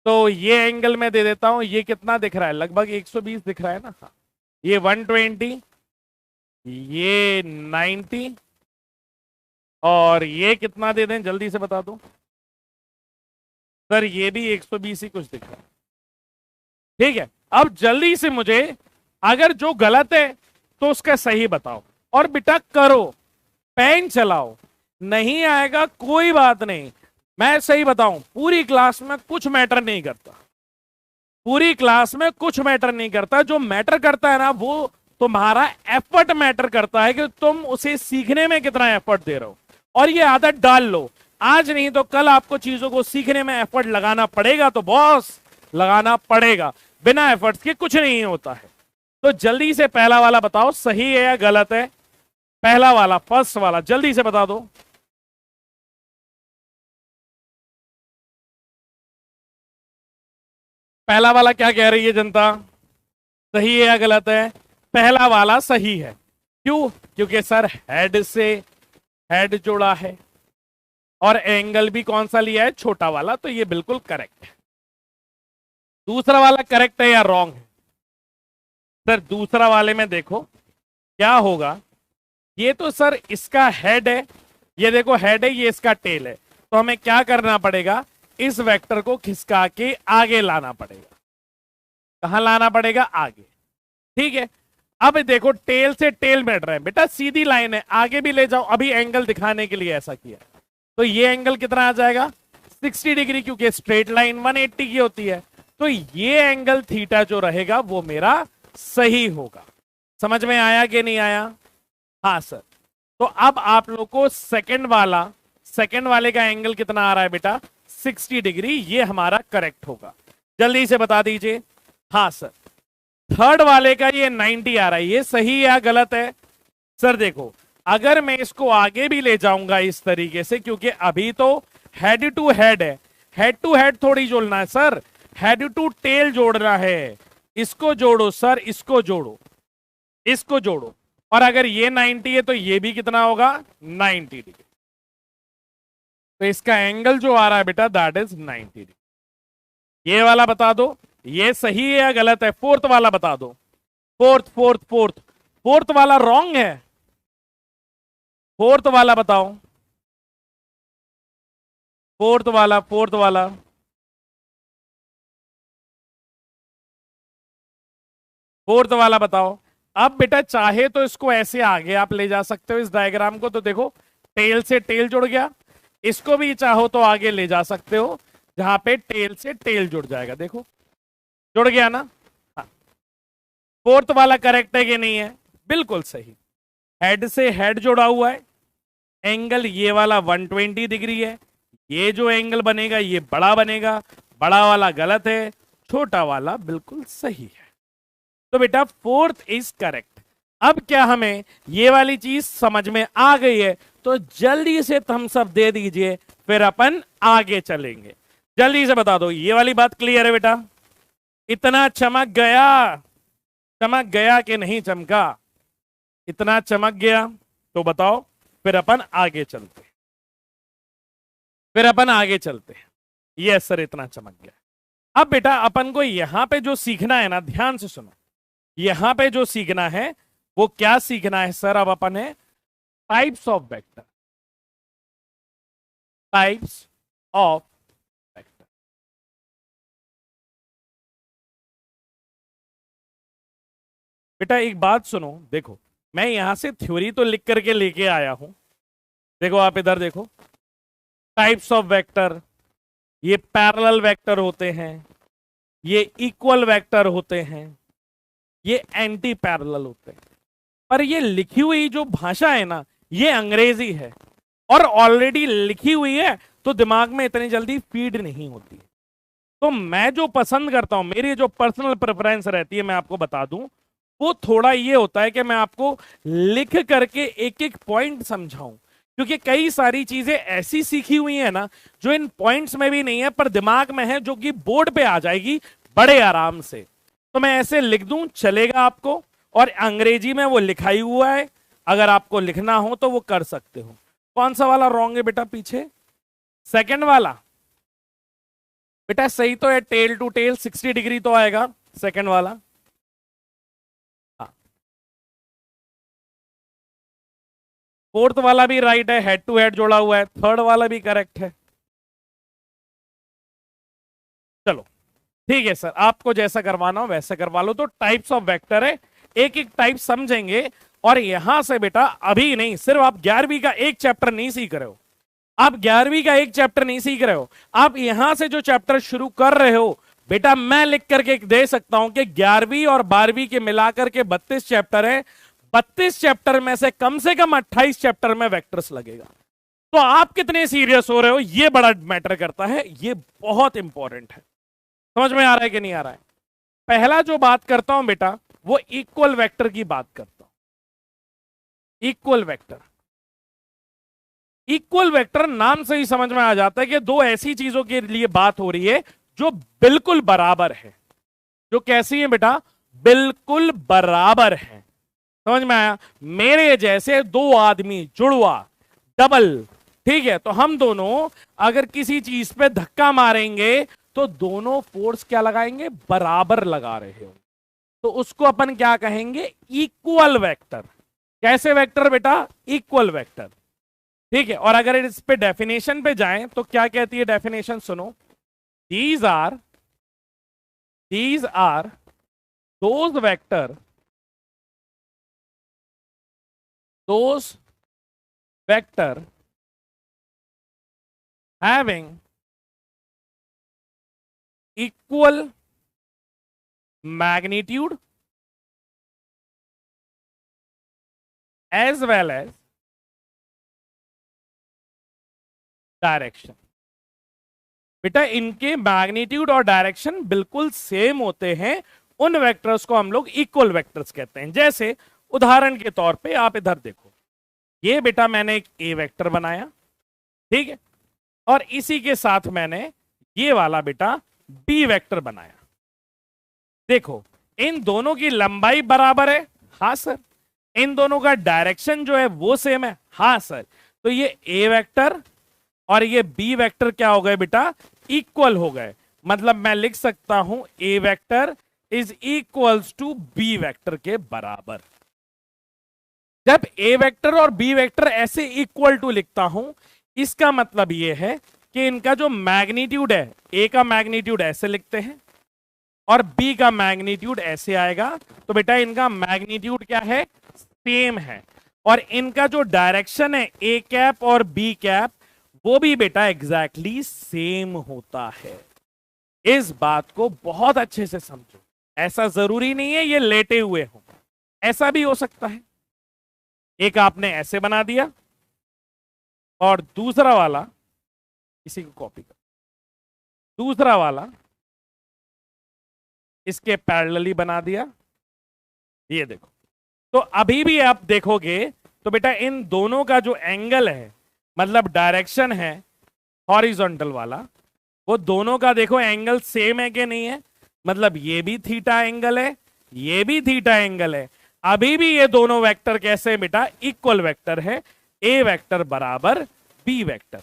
तो ये एंगल मैं दे देता हूं, ये कितना दिख रहा है? लगभग 120 दिख रहा है ना? हाँ, ये 120, ये 90 और ये कितना दे दें? जल्दी से बता दो सर, ये भी 120 ही कुछ दिख रहा है। ठीक है, अब जल्दी से मुझे अगर जो गलत है तो उसका सही बताओ, और बेटा करो, पेन चलाओ। नहीं आएगा कोई बात नहीं, मैं सही बताऊं, पूरी क्लास में कुछ मैटर नहीं करता, पूरी क्लास में कुछ मैटर नहीं करता। जो मैटर करता है ना, वो तुम्हारा एफर्ट मैटर करता है कि तुम उसे सीखने में कितना एफर्ट दे रहे हो। और ये आदत डाल लो, आज नहीं तो कल आपको चीजों को सीखने में एफर्ट लगाना पड़ेगा, तो बॉस लगाना पड़ेगा, बिना एफर्ट्स के कुछ नहीं होता है। तो जल्दी से पहला वाला बताओ, सही है या गलत है? पहला वाला, फर्स्ट वाला, जल्दी से बता दो। पहला वाला क्या कह रही है जनता? सही है या गलत है? पहला वाला सही है। क्यों? क्योंकि सर हेड से हेड जोड़ा है और एंगल भी कौन सा लिया है? छोटा वाला, तो ये बिल्कुल करेक्ट है। दूसरा वाला करेक्ट है या रॉन्ग है? सर दूसरा वाले में देखो क्या होगा, ये तो सर इसका हेड है, ये देखो हेड है, ये इसका टेल है, तो हमें क्या करना पड़ेगा? इस वेक्टर को खिसका के आगे लाना पड़ेगा। कहां लाना पड़ेगा? आगे। ठीक है, अब देखो टेल से टेल बैठ रहा है बेटा, सीधी लाइन है, आगे भी ले जाओ, अभी एंगल दिखाने के लिए ऐसा किया। तो ये एंगल कितना आ जाएगा? 60 डिग्री, क्योंकि स्ट्रेट लाइन 180 की होती है। तो ये एंगल थीटा जो रहेगा वो मेरा सही होगा। समझ में आया कि नहीं आया? हाँ सर। तो अब आप लोग को सेकंड वाले का एंगल कितना आ रहा है बेटा? 60 डिग्री, ये हमारा करेक्ट होगा। जल्दी से बता दीजिए। हाँ सर। थर्ड वाले का ये 90 आ रहा है, ये सही या गलत है? सर देखो, अगर मैं इसको आगे भी ले जाऊंगा इस तरीके से, क्योंकि अभी तो हेड टू हेड है, हेड टू हेड थोड़ी जोड़ना है सर, हेड टू टेल जोड़ना है। इसको जोड़ो सर, इसको जोड़ो, इसको जोड़ो, और अगर ये 90 है तो ये भी कितना होगा? 90 डिग्री। तो इसका एंगल जो आ रहा है बेटा, दैट इज 90 डिग्री। ये वाला बता दो, ये सही है या गलत है? फोर्थ वाला बता दो। फोर्थ वाला रॉन्ग है। फोर्थ वाला बताओ, फोर्थ वाला फोर्थ वाला बताओ। अब बेटा चाहे तो इसको ऐसे आगे आप ले जा सकते हो इस डायग्राम को, तो देखो टेल से टेल जुड़ गया, इसको भी चाहो तो आगे ले जा सकते हो जहां पे टेल से टेल जुड़ जाएगा, देखो जुड़ गया ना? हाँ। फोर्थ वाला करेक्ट है कि नहीं है? बिल्कुल सही। हेड से हेड जुड़ा हुआ है, एंगल ये वाला 120 डिग्री है, ये जो एंगल बनेगा ये बड़ा बनेगा, बड़ा वाला गलत है, छोटा वाला बिल्कुल सही है। तो बेटा फोर्थ इज करेक्ट। अब क्या हमें ये वाली चीज समझ में आ गई है? तो जल्दी से थम्स अप दे दीजिए, फिर अपन आगे चलेंगे। जल्दी से बता दो, ये वाली बात क्लियर है बेटा? इतना चमक गया कि नहीं चमका? इतना चमक गया तो बताओ, फिर अपन आगे चलते, यस सर इतना चमक गया। अब बेटा अपन को यहां पे जो सीखना है ना, ध्यान से सुनो, यहां पे जो सीखना है वो क्या सीखना है सर? अब अपन है types of vector, types of vector. बेटा एक बात सुनो, देखो मैं यहां से थ्योरी तो लिख करके लेके आया हूं। देखो आप इधर देखो, टाइप्स ऑफ वेक्टर, ये पैरेलल वेक्टर होते हैं, ये इक्वल वेक्टर होते हैं, ये एंटी पैरेलल होते हैं। पर ये लिखी हुई जो भाषा है ना, ये अंग्रेजी है, और ऑलरेडी लिखी हुई है, तो दिमाग में इतनी जल्दी फीड नहीं होती। तो मैं जो पसंद करता हूं, मेरी जो पर्सनल प्रेफरेंस रहती है, मैं आपको बता दूं, वो थोड़ा ये होता है कि मैं आपको लिख करके एक एक पॉइंट समझाऊं, क्योंकि कई सारी चीजें ऐसी सीखी हुई है ना जो इन पॉइंट्स में भी नहीं है पर दिमाग में है, जो कि बोर्ड पे आ जाएगी बड़े आराम से। तो मैं ऐसे लिख दूं, चलेगा आपको, और अंग्रेजी में वो लिखाई हुआ है, अगर आपको लिखना हो तो वो कर सकते हो। कौन सा वाला रॉन्ग है बेटा पीछे? सेकंड वाला बेटा सही तो है, टेल टू टेल 60 डिग्री तो आएगा सेकंड वाला। हाँ, फोर्थ वाला भी राइट है, हेड टू हेड जोड़ा हुआ है, थर्ड वाला भी करेक्ट है। चलो ठीक है सर, आपको जैसा करवाना हो वैसा करवा लो। तो टाइप्स ऑफ वेक्टर है, एक एक टाइप समझेंगे। और यहां से बेटा अभी नहीं, सिर्फ आप 11वीं का एक चैप्टर नहीं सीख रहे हो, आप 11वीं का एक चैप्टर नहीं सीख रहे हो, आप यहां से जो चैप्टर शुरू कर रहे हो बेटा, मैं लिख करके दे सकता हूं कि 11वीं और 12वीं के मिलाकर के 32 चैप्टर है। 32 चैप्टर में से कम 28 चैप्टर में वेक्टर्स लगेगा। तो आप कितने सीरियस हो रहे हो, ये बड़ा मैटर करता है, ये बहुत इंपॉर्टेंट है। समझ में आ रहा है कि नहीं आ रहा है? पहला जो बात करता हूं बेटा, वो इक्वल वेक्टर की बात करता हूं। इक्वल वेक्टर, इक्वल वेक्टर नाम से ही समझ में आ जाता है कि दो ऐसी चीजों के लिए बात हो रही है जो बिल्कुल बराबर है। जो कैसी है बेटा? बिल्कुल बराबर है। समझ में आया? मेरे जैसे दो आदमी, जुड़वा, डबल, ठीक है, तो हम दोनों अगर किसी चीज पे धक्का मारेंगे तो दोनों फोर्स क्या लगाएंगे? बराबर लगा रहे हो, तो उसको अपन क्या कहेंगे? Equal vector. कैसे वेक्टर बेटा? Equal vector. ठीक है, और अगर इस पे डेफिनेशन पे जाएं तो क्या कहती है डेफिनेशन? सुनो, these are those vector having equal magnitude as well as direction. बेटा इनके मैग्नीट्यूड और डायरेक्शन बिल्कुल सेम होते हैं, उन वेक्टर्स को हम लोग इक्वल वेक्टर्स कहते हैं। जैसे उदाहरण के तौर पे आप इधर देखो, ये बेटा मैंने एक ए वेक्टर बनाया, ठीक है, और इसी के साथ मैंने ये वाला बेटा बी वेक्टर बनाया। देखो इन दोनों की लंबाई बराबर है, हाँ सर। इन दोनों का डायरेक्शन जो है वो सेम है, हाँ सर। तो ये ए वेक्टर और ये बी वेक्टर क्या हो गए बेटा? इक्वल हो गए। मतलब मैं लिख सकता हूं A vector is equals to B vector के बराबर। जब ए वेक्टर और बी वेक्टर ऐसे इक्वल टू लिखता हूं, इसका मतलब यह है कि इनका जो मैग्नीट्यूड है, ए का मैग्नीट्यूड ऐसे लिखते हैं और बी का मैग्नीट्यूड ऐसे आएगा, तो बेटा इनका मैग्नीट्यूड क्या है? सेम है। और इनका जो डायरेक्शन है ए कैप और बी कैप, वो भी बेटा एग्जैक्टली सेम होता है। इस बात को बहुत अच्छे से समझो। ऐसा जरूरी नहीं है ये लेटे हुए हो, ऐसा भी हो सकता है। एक आपने ऐसे बना दिया और दूसरा वाला, इसी को कॉपी कर, दूसरा वाला इसके पैरेलली बना दिया, ये देखो। तो अभी भी आप देखोगे तो बेटा इन दोनों का जो एंगल है, मतलब डायरेक्शन है हॉरिजॉन्टल वाला, वो दोनों का देखो एंगल सेम है कि नहीं है? मतलब ये भी थीटा एंगल है, ये भी थीटा एंगल है। अभी भी ये दोनों वेक्टर कैसे है बेटा? इक्वल वेक्टर है। ए वेक्टर बराबर बी वेक्टर।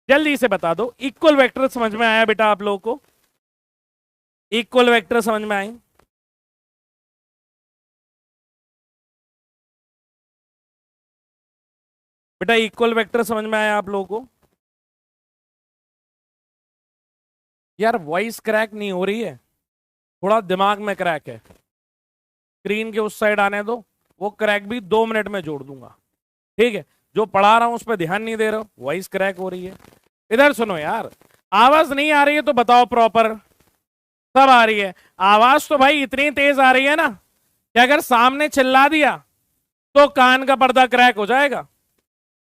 जल्दी से बता दो, इक्वल वेक्टर समझ में आया बेटा आप लोगों को? इक्वल वेक्टर समझ में आई? बेटा इक्वल वेक्टर समझ में आया आप लोगों को? यार वॉइस क्रैक नहीं हो रही है, थोड़ा दिमाग में क्रैक है। स्क्रीन के उस साइड आने दो। वो क्रैक भी 2 मिनट में जोड़ दूंगा। ठीक है, जो पढ़ा रहा हूं उस पर ध्यान नहीं दे रहे हो, वॉइस क्रैक हो रही है। इधर सुनो यार, आवाज नहीं आ रही है तो बताओ प्रॉपर। सब आ रही है आवाज तो भाई, इतनी तेज आ रही है ना कि अगर सामने चिल्ला दिया तो कान का पर्दा क्रैक हो जाएगा।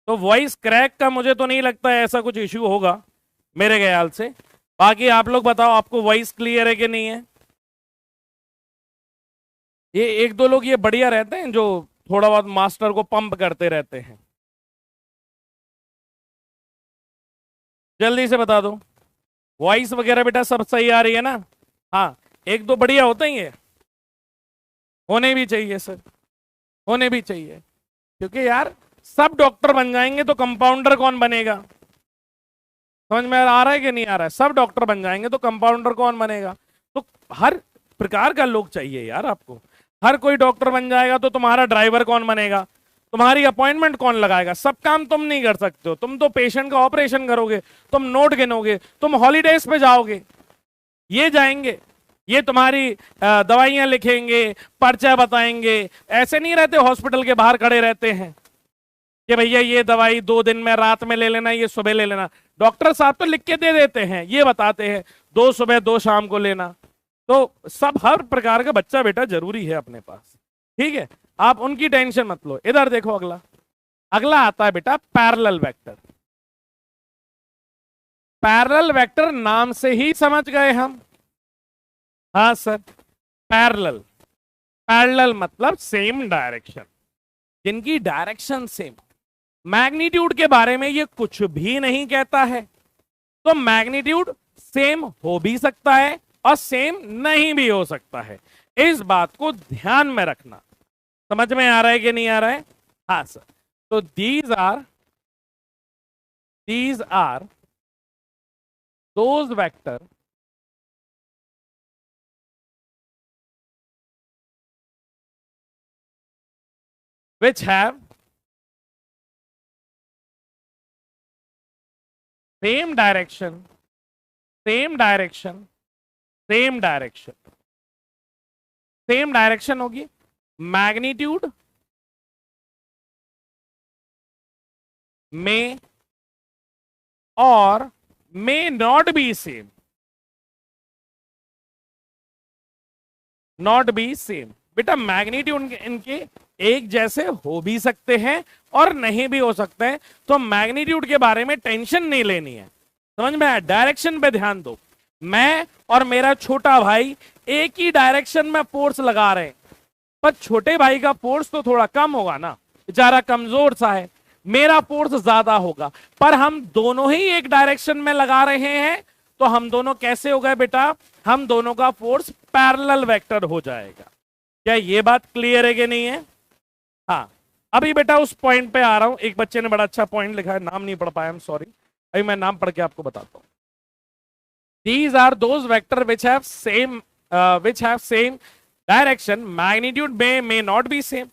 तो वॉइस क्रैक का मुझे तो नहीं लगता है ऐसा कुछ इश्यू होगा मेरे ख्याल से। बाकी आप लोग बताओ, आपको वॉइस क्लियर है कि नहीं है। ये एक दो लोग ये बढ़िया रहते हैं जो थोड़ा बहुत मास्टर को पंप करते रहते हैं। जल्दी से बता दो, वॉइस वगैरह बेटा सब सही आ रही है ना। हाँ, एक दो बढ़िया होते हैं ये, होने भी चाहिए सर, होने भी चाहिए। क्योंकि यार सब डॉक्टर बन जाएंगे तो कंपाउंडर कौन बनेगा। समझ में आ रहा है कि नहीं आ रहा है। सब डॉक्टर बन जाएंगे तो कंपाउंडर कौन बनेगा। तो हर प्रकार का लोग चाहिए यार आपको। हर कोई डॉक्टर बन जाएगा तो तुम्हारा ड्राइवर कौन बनेगा, तुम्हारी अपॉइंटमेंट कौन लगाएगा। सब काम तुम नहीं कर सकते हो। तुम तो पेशेंट का ऑपरेशन करोगे, तुम नोट गिनोगे, तुम हॉलीडेज पे जाओगे, ये जाएंगे, ये तुम्हारी दवाइयां लिखेंगे, पर्चा बताएंगे। ऐसे नहीं रहते, हॉस्पिटल के बाहर खड़े रहते हैं कि भैया ये दवाई 2 दिन में, रात में ले लेना, ये सुबह ले लेना। डॉक्टर साहब तो लिख के दे देते हैं, ये बताते हैं 2 सुबह 2 शाम को लेना। तो सब हर प्रकार का बच्चा बेटा जरूरी है अपने पास। ठीक है, आप उनकी टेंशन मत लो। इधर देखो, अगला अगला आता है बेटा पैरेलल वेक्टर। पैरेलल वेक्टर नाम से ही समझ गए हम। हाँ सर, पैरेलल, पैरेलल मतलब सेम डायरेक्शन, जिनकी डायरेक्शन सेम। मैग्नीट्यूड के बारे में ये कुछ भी नहीं कहता है। तो मैग्नीट्यूड सेम हो भी सकता है और सेम नहीं भी हो सकता है। इस बात को ध्यान में रखना। समझ में आ रहा है कि नहीं आ रहा है। हाँ सर, तो these are those vector which have same direction, same direction, same direction, same direction होगी। मैग्नीट्यूड में और may not be same, not be same। बेटा मैग्नीट्यूड इनके एक जैसे हो भी सकते हैं और नहीं भी हो सकते हैं। तो मैग्नीट्यूड के बारे में टेंशन नहीं लेनी है। समझ में आया। डायरेक्शन पे ध्यान दो। मैं और मेरा छोटा भाई एक ही डायरेक्शन में फोर्स लगा रहे हैं, पर छोटे भाई का फोर्स तो थोड़ा कम होगा ना, बेचारा कमजोर सा है। मेरा फोर्स ज्यादा होगा, पर हम दोनों ही एक डायरेक्शन में लगा रहे हैं। तो हम दोनों कैसे हो गए बेटा, हम दोनों का फोर्स पैरेलल वेक्टर हो जाएगा। क्या ये बात क्लियर है कि नहीं है। हाँ, अभी बेटा उस पॉइंट पे आ रहा हूं। एक बच्चे ने बड़ा अच्छा पॉइंट लिखा है, नाम नहीं पढ़ पाया, आई एम सॉरी। अभी मैं नाम पढ़ के आपको बताता हूं। These are those vector which have same direction, magnitude may not be same।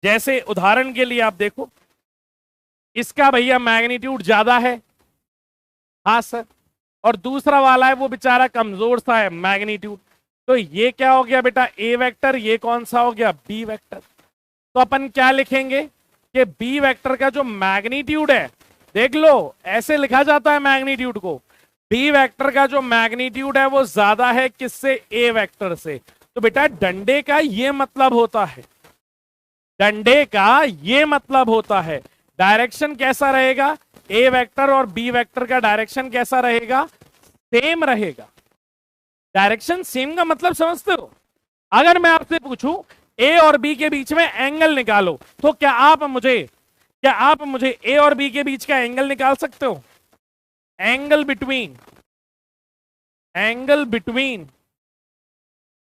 जैसे उदाहरण के लिए आप देखो, इसका भैया मैग्नीट्यूड ज्यादा है, हाँ सर, और दूसरा वाला है वो बेचारा कमजोर सा है मैग्नीट्यूड। तो ये क्या हो गया बेटा, ए वेक्टर। ये कौन सा हो गया, बी वेक्टर। तो अपन क्या लिखेंगे कि बी वेक्टर का जो मैग्नीट्यूड है, देख लो ऐसे लिखा जाता है मैग्नीट्यूड को। बी वेक्टर का जो मैग्नीट्यूड है वो ज्यादा है किससे, ए वेक्टर से। तो बेटा डंडे का ये मतलब होता है, डंडे का ये मतलब होता है। डायरेक्शन कैसा रहेगा, ए वेक्टर और बी वेक्टर का डायरेक्शन कैसा रहेगा, सेम रहेगा। डायरेक्शन सेम का मतलब समझते हो। अगर मैं आपसे पूछूं ए और बी के बीच में एंगल निकालो, तो क्या आप मुझे ए और बी के बीच का एंगल निकाल सकते हो। Angle between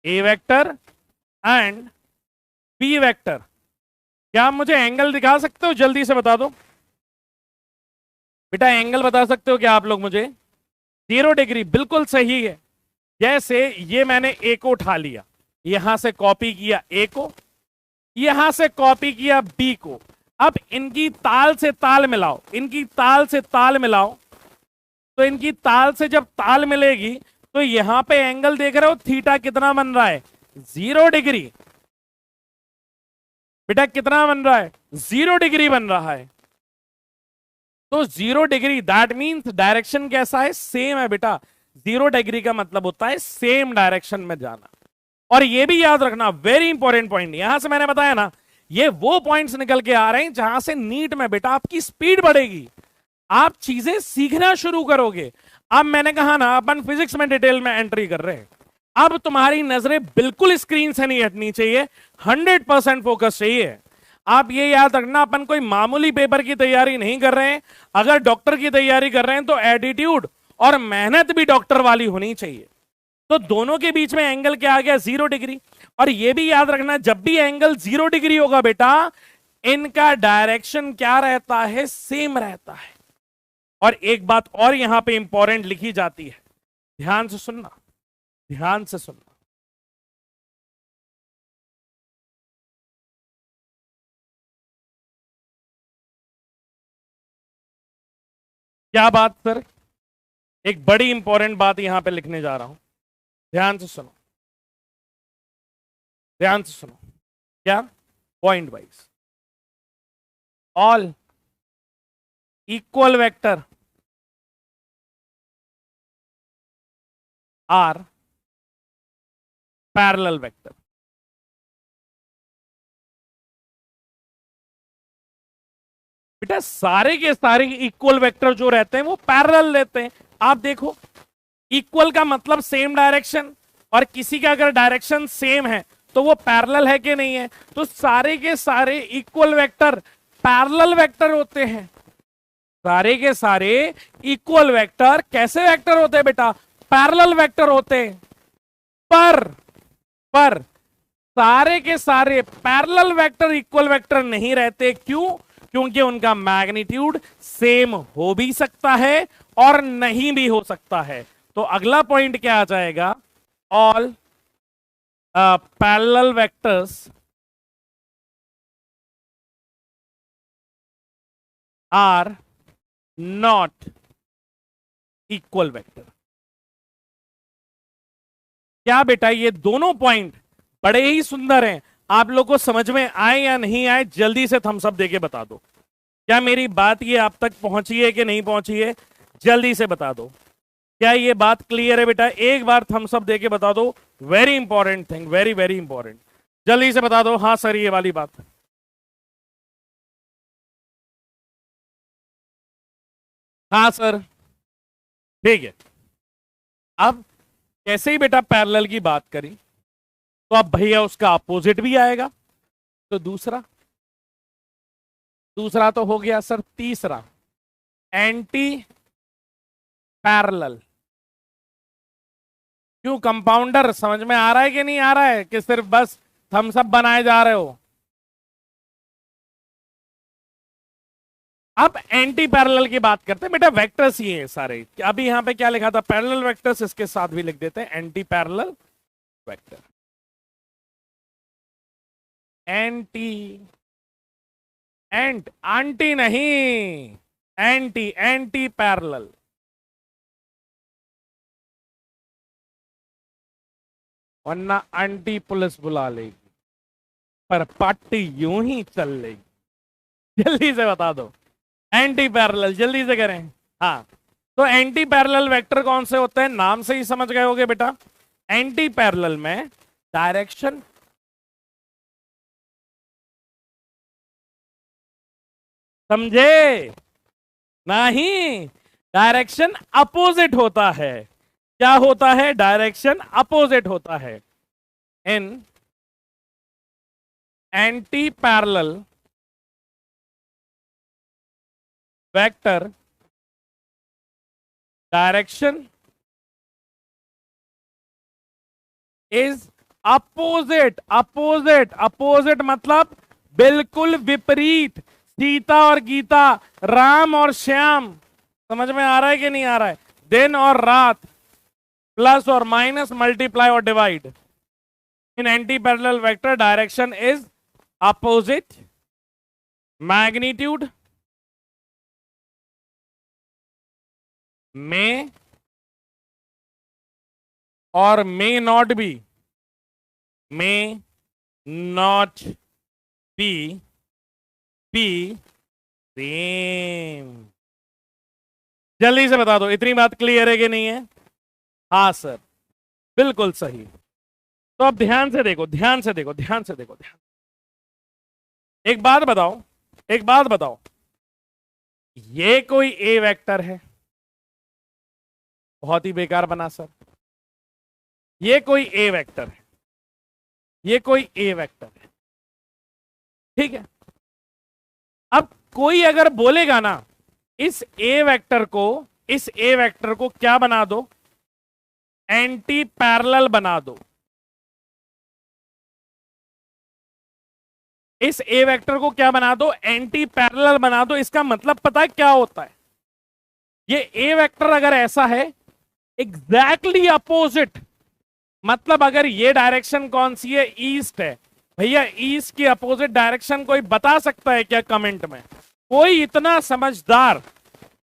A vector and B vector, क्या आप मुझे एंगल दिखा सकते हो, जल्दी से बता दो बेटा। एंगल बता सकते हो क्या आप लोग मुझे। 0 डिग्री, बिल्कुल सही है। जैसे ये मैंने ए को उठा लिया, यहां से कॉपी किया ए को, यहां से कॉपी किया बी को। अब इनकी ताल से ताल मिलाओ, इनकी ताल से ताल मिलाओ। तो इनकी ताल से जब ताल मिलेगी तो यहां पे एंगल देख रहे हो, थीटा कितना बन रहा है, 0 डिग्री। बेटा कितना बन रहा है? 0 डिग्री बन रहा है। तो 0 डिग्री दैट मींस डायरेक्शन कैसा है? सेम है बेटा। 0 डिग्री का मतलब होता है सेम डायरेक्शन में जाना। और ये भी याद रखना, वेरी इंपॉर्टेंट पॉइंट, यहां से मैंने बताया ना, ये वो पॉइंट्स निकल के आ रहे हैं जहां से नीट में बेटा आपकी स्पीड बढ़ेगी, आप चीजें सीखना शुरू करोगे। अब मैंने कहा ना, अपन फिजिक्स में डिटेल में एंट्री कर रहे हैं। अब तुम्हारी नजरें बिल्कुल स्क्रीन से नहीं हटनी चाहिए, 100% फोकस चाहिए। आप ये याद रखना, अपन कोई मामूली पेपर की तैयारी नहीं कर रहे हैं। अगर डॉक्टर की तैयारी कर रहे हैं तो एटीट्यूड और मेहनत भी डॉक्टर वाली होनी चाहिए। तो दोनों के बीच में एंगल क्या आ गया? 0 डिग्री। और ये भी याद रखना, जब भी एंगल 0 डिग्री होगा बेटा, इनका डायरेक्शन क्या रहता है? सेम रहता है। और एक बात और यहां पे इंपॉर्टेंट लिखी जाती है, ध्यान से सुनना, ध्यान से सुनना। क्या बात सर? एक बड़ी इंपॉर्टेंट बात यहां पे लिखने जा रहा हूं, ध्यान से सुनो, ध्यान से सुनो। क्या? Point wise all equal vector are parallel vector. बेटा सारे के सारे इक्वल वेक्टर जो रहते हैं वो पैरेलल रहते हैं। आप देखो, इक्वल का मतलब सेम डायरेक्शन, और किसी का अगर डायरेक्शन सेम है तो वो पैरेलल है कि नहीं है? तो सारे के सारे इक्वल वेक्टर पैरेलल वेक्टर होते हैं। सारे के सारे इक्वल वेक्टर कैसे वेक्टर होते हैं बेटा? पैरेलल वेक्टर होते हैं। पर सारे के सारे पैरेलल वेक्टर इक्वल वेक्टर नहीं रहते। क्यों? क्योंकि उनका मैग्नीट्यूड सेम हो भी सकता है और नहीं भी हो सकता है। तो अगला पॉइंट क्या आ जाएगा? All parallel vectors are not equal vector. क्या बेटा ये दोनों पॉइंट बड़े ही सुंदर हैं, आप लोग को समझ में आए या नहीं आए? जल्दी से थम्स अप देके बता दो। क्या मेरी बात ये आप तक पहुंची है कि नहीं पहुंची है? जल्दी से बता दो। क्या ये बात क्लियर है बेटा? एक बार थम्स अप देके बता दो। Very important thing, very very important. जल्दी से बता दो हाँ सर ये वाली बात। हाँ सर, ठीक है। अब कैसे ही बेटा पैरेलल की बात करी तो अब भैया उसका अपोजिट भी आएगा। तो दूसरा तो हो गया सर। तीसरा एंटी पैरेलल। क्यों कंपाउंडर, समझ में आ रहा है कि नहीं आ रहा है, कि सिर्फ बस थम्स अप बनाए जा रहे हो? अब एंटी पैरेलल की बात करते हैं बेटा। वेक्टर्स ही हैं सारे। अभी यहां पे क्या लिखा था? पैरेलल वेक्टर्स, इसके साथ भी लिख देते हैं anti parallel vector. Anti aunty नहीं, एंटी पैरेलल। वरना आंटी पुलिस बुला लेगी, पर पार्टी यूं ही चल लेगी। जल्दी से बता दो एंटी पैरेलल, जल्दी से करें। हाँ, तो एंटी पैरेलल वेक्टर कौन से होते हैं? नाम से ही समझ गए होगे बेटा। एंटी पैरेलल में डायरेक्शन समझे नहीं, डायरेक्शन अपोजिट होता है। क्या होता है? डायरेक्शन अपोजिट होता है। In anti parallel vector direction is opposite. Opposite मतलब बिल्कुल विपरीत। सीता और गीता, राम और श्याम, समझ में आ रहा है कि नहीं आ रहा है? दिन और रात, प्लस और माइनस, मल्टीप्लाई और divide. In anti parallel vector direction is opposite, magnitude में और may not P P same. जल्दी से बता दो, इतनी बात क्लियर है कि नहीं है? हाँ सर, बिल्कुल सही। तो अब ध्यान से देखो, ध्यान से देखो, ध्यान से देखो, ध्यान। एक बात बताओ, एक बात बताओ, ये कोई ए वेक्टर है? बहुत ही बेकार बना सर। ये कोई ए वेक्टर है, ये कोई ए वेक्टर है, ठीक है। अब कोई अगर बोलेगा ना, इस ए वेक्टर को, इस ए वेक्टर को क्या बना दो? एंटी पैरेलल बना दो। इस ए वेक्टर को क्या बना दो? एंटी पैरेलल बना दो। इसका मतलब पता है क्या होता है? ये ए वेक्टर अगर ऐसा है, एग्जैक्टली अपोजिट, मतलब अगर ये डायरेक्शन कौन सी है? ईस्ट है। भैया ईस्ट की अपोजिट डायरेक्शन कोई बता सकता है क्या कमेंट में? कोई इतना समझदार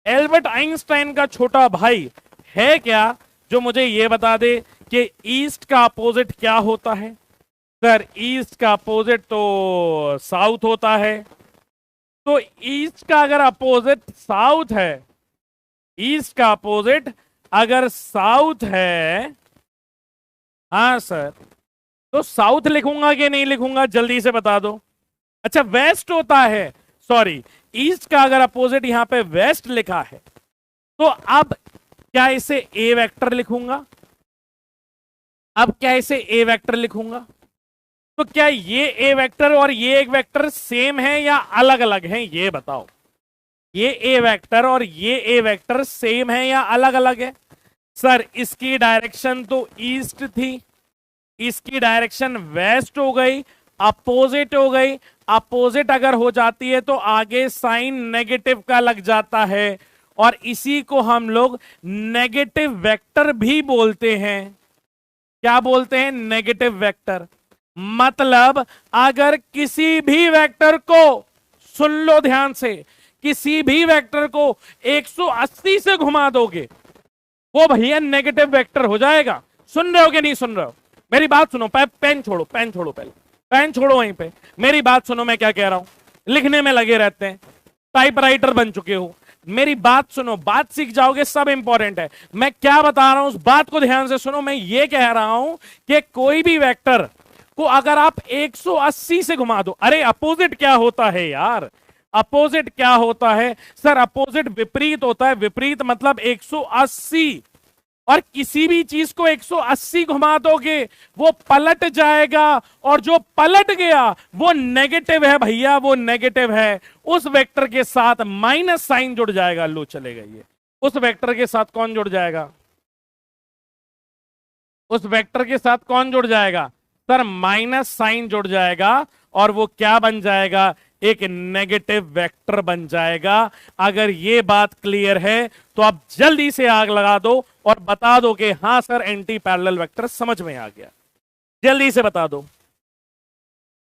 एल्बर्ट आइंस्टाइन का छोटा भाई है क्या जो मुझे ये बता दे कि ईस्ट का अपोजिट क्या होता है? सर ईस्ट का अपोजिट तो साउथ होता है। तो ईस्ट का अगर अपोजिट साउथ है, ईस्ट का अपोजिट अगर साउथ है, हाँ सर, तो साउथ लिखूंगा कि नहीं लिखूंगा? जल्दी से बता दो। अच्छा वेस्ट होता है, सॉरी, ईस्ट का अगर अपोजिट यहां पे वेस्ट लिखा है, तो अब क्या इसे ए वेक्टर लिखूंगा? अब क्या इसे ए वेक्टर लिखूंगा? तो क्या ये ए वेक्टर और ये एक वेक्टर सेम है या अलग अलग हैं? ये बताओ, ये ए वेक्टर और ये ए वेक्टर सेम है या अलग अलग है? सर इसकी डायरेक्शन तो ईस्ट थी, इसकी डायरेक्शन वेस्ट हो गई, अपोजिट हो गई। अपोजिट अगर हो जाती है तो आगे साइन नेगेटिव का लग जाता है, और इसी को हम लोग नेगेटिव वेक्टर भी बोलते हैं। क्या बोलते हैं? Negative vector. मतलब अगर किसी भी वेक्टर को, सुन लो ध्यान से, किसी भी वेक्टर को 180 से घुमा दोगे, वो भैया नेगेटिव वेक्टर हो जाएगा। सुन रहे हो कि नहीं सुन रहे हो? मेरी बात सुनो, पेन छोड़ो, पेन छोड़ो, पहले पेन छोड़ो वहीं पे, मेरी बात सुनो मैं क्या कह रहा हूं। लिखने में लगे रहते हैं, टाइपराइटर बन चुके हो। मेरी बात सुनो, बात सीख जाओगे, सब इंपॉर्टेंट है। मैं क्या बता रहा हूं उस बात को ध्यान से सुनो। मैं ये कह रहा हूं कि कोई भी वेक्टर को अगर आप 180 से घुमा दो, अरे अपोजिट क्या होता है यार? अपोजिट क्या होता है सर? अपोजिट विपरीत होता है। विपरीत मतलब 180, और किसी भी चीज को 180 घुमा दोगे वो पलट जाएगा, और जो पलट गया वो नेगेटिव है भैया, वो नेगेटिव है। उस वेक्टर के साथ माइनस साइन जुड़ जाएगा। लो चलेगा ये, उस वेक्टर के साथ कौन जुड़ जाएगा? उस वेक्टर के साथ कौन जुड़ जाएगा? सर माइनस साइन जुड़ जाएगा, और वो क्या बन जाएगा? एक नेगेटिव वेक्टर बन जाएगा। अगर ये बात क्लियर है तो आप जल्दी से आग लगा दो और बता दो कि हां सर एंटी पैरेलल वेक्टर समझ में आ गया। जल्दी से बता दो,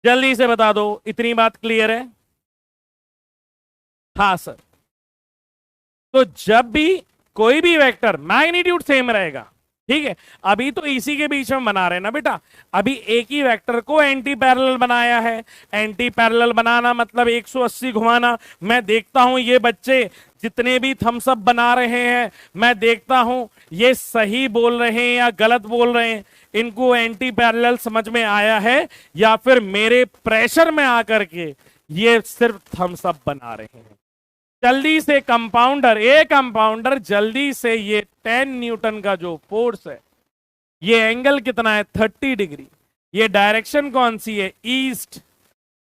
जल्दी से बता दो, इतनी बात क्लियर है? हाँ सर। तो जब भी कोई भी वेक्टर, मैग्नीट्यूड सेम रहेगा, ठीक है। अभी तो इसी के बीच में बना रहे हैं ना बेटा, अभी एक ही वेक्टर को एंटी पैरेलल बनाया है। एंटी पैरेलल बनाना मतलब 180 घुमाना। मैं देखता हूं ये बच्चे जितने भी थम्स अप बना रहे हैं, मैं देखता हूं ये सही बोल रहे हैं या गलत बोल रहे हैं। इनको एंटी पैरेलल समझ में आया है या फिर मेरे प्रेशर में आकर के ये सिर्फ थम्स अप बना रहे हैं? जल्दी से कंपाउंडर, ए कंपाउंडर, जल्दी से ये 10 न्यूटन का जो फोर्स है, ये एंगल कितना है? 30 डिग्री। ये डायरेक्शन कौन सी है? East,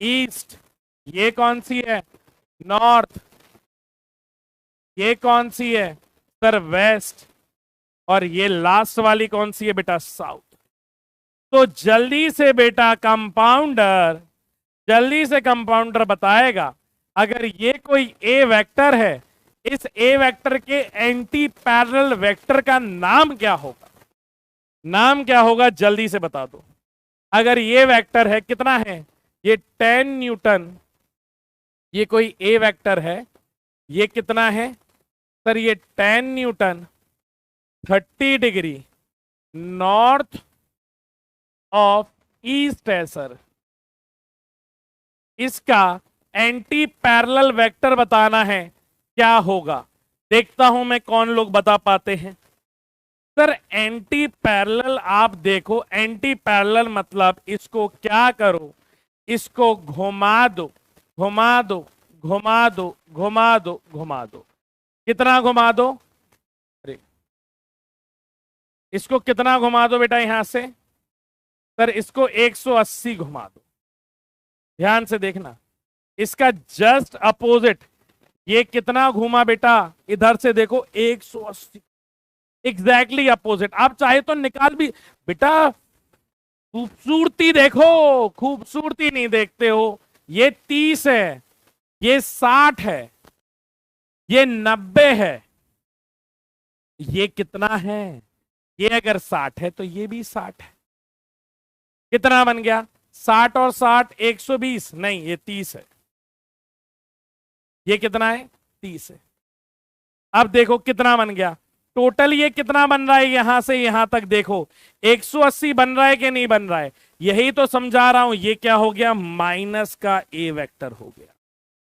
east. ये कौन सी है? नॉर्थ। ये कौन सी है सर? वेस्ट। और ये लास्ट वाली कौन सी है बेटा? साउथ। तो जल्दी से बेटा कंपाउंडर, जल्दी से कंपाउंडर बताएगा अगर ये कोई ए वेक्टर है, इस ए वेक्टर के एंटी पैरेलल वेक्टर का नाम क्या होगा? नाम क्या होगा? जल्दी से बता दो। अगर ये वेक्टर है, कितना है ये? 10 न्यूटन। ये कोई ए वेक्टर है, ये कितना है सर? ये 10 Newton, 30 degree, north of east है सर। इसका एंटी पैरेलल वेक्टर बताना है, क्या होगा? देखता हूं मैं कौन लोग बता पाते हैं। सर एंटी पैरेलल, आप देखो एंटी पैरेलल मतलब इसको क्या करो, इसको घुमा दो, घुमा दो, घुमा दो, घुमा दो, घुमा दो। कितना घुमा दो? अरे इसको कितना घुमा दो बेटा यहां से? सर इसको 180 घुमा दो। ध्यान से देखना, इसका जस्ट अपोजिट ये कितना घूमा बेटा? इधर से देखो 180, एग्जैक्टली अपोजिट। आप चाहे तो निकाल भी बेटा, खूबसूरती देखो, खूबसूरती नहीं देखते हो। ये 30 है, ये 60 है, ये 90 है, ये कितना है? ये अगर 60 है तो ये भी 60 है। कितना बन गया? 60 और 60 120, नहीं ये 30 है। ये कितना है? 30 है। अब देखो कितना बन गया टोटल, ये कितना बन रहा है यहां से यहां तक? देखो 180 बन रहा है कि नहीं बन रहा है? यही तो समझा रहा हूं। ये क्या हो गया? माइनस का ए वेक्टर हो गया।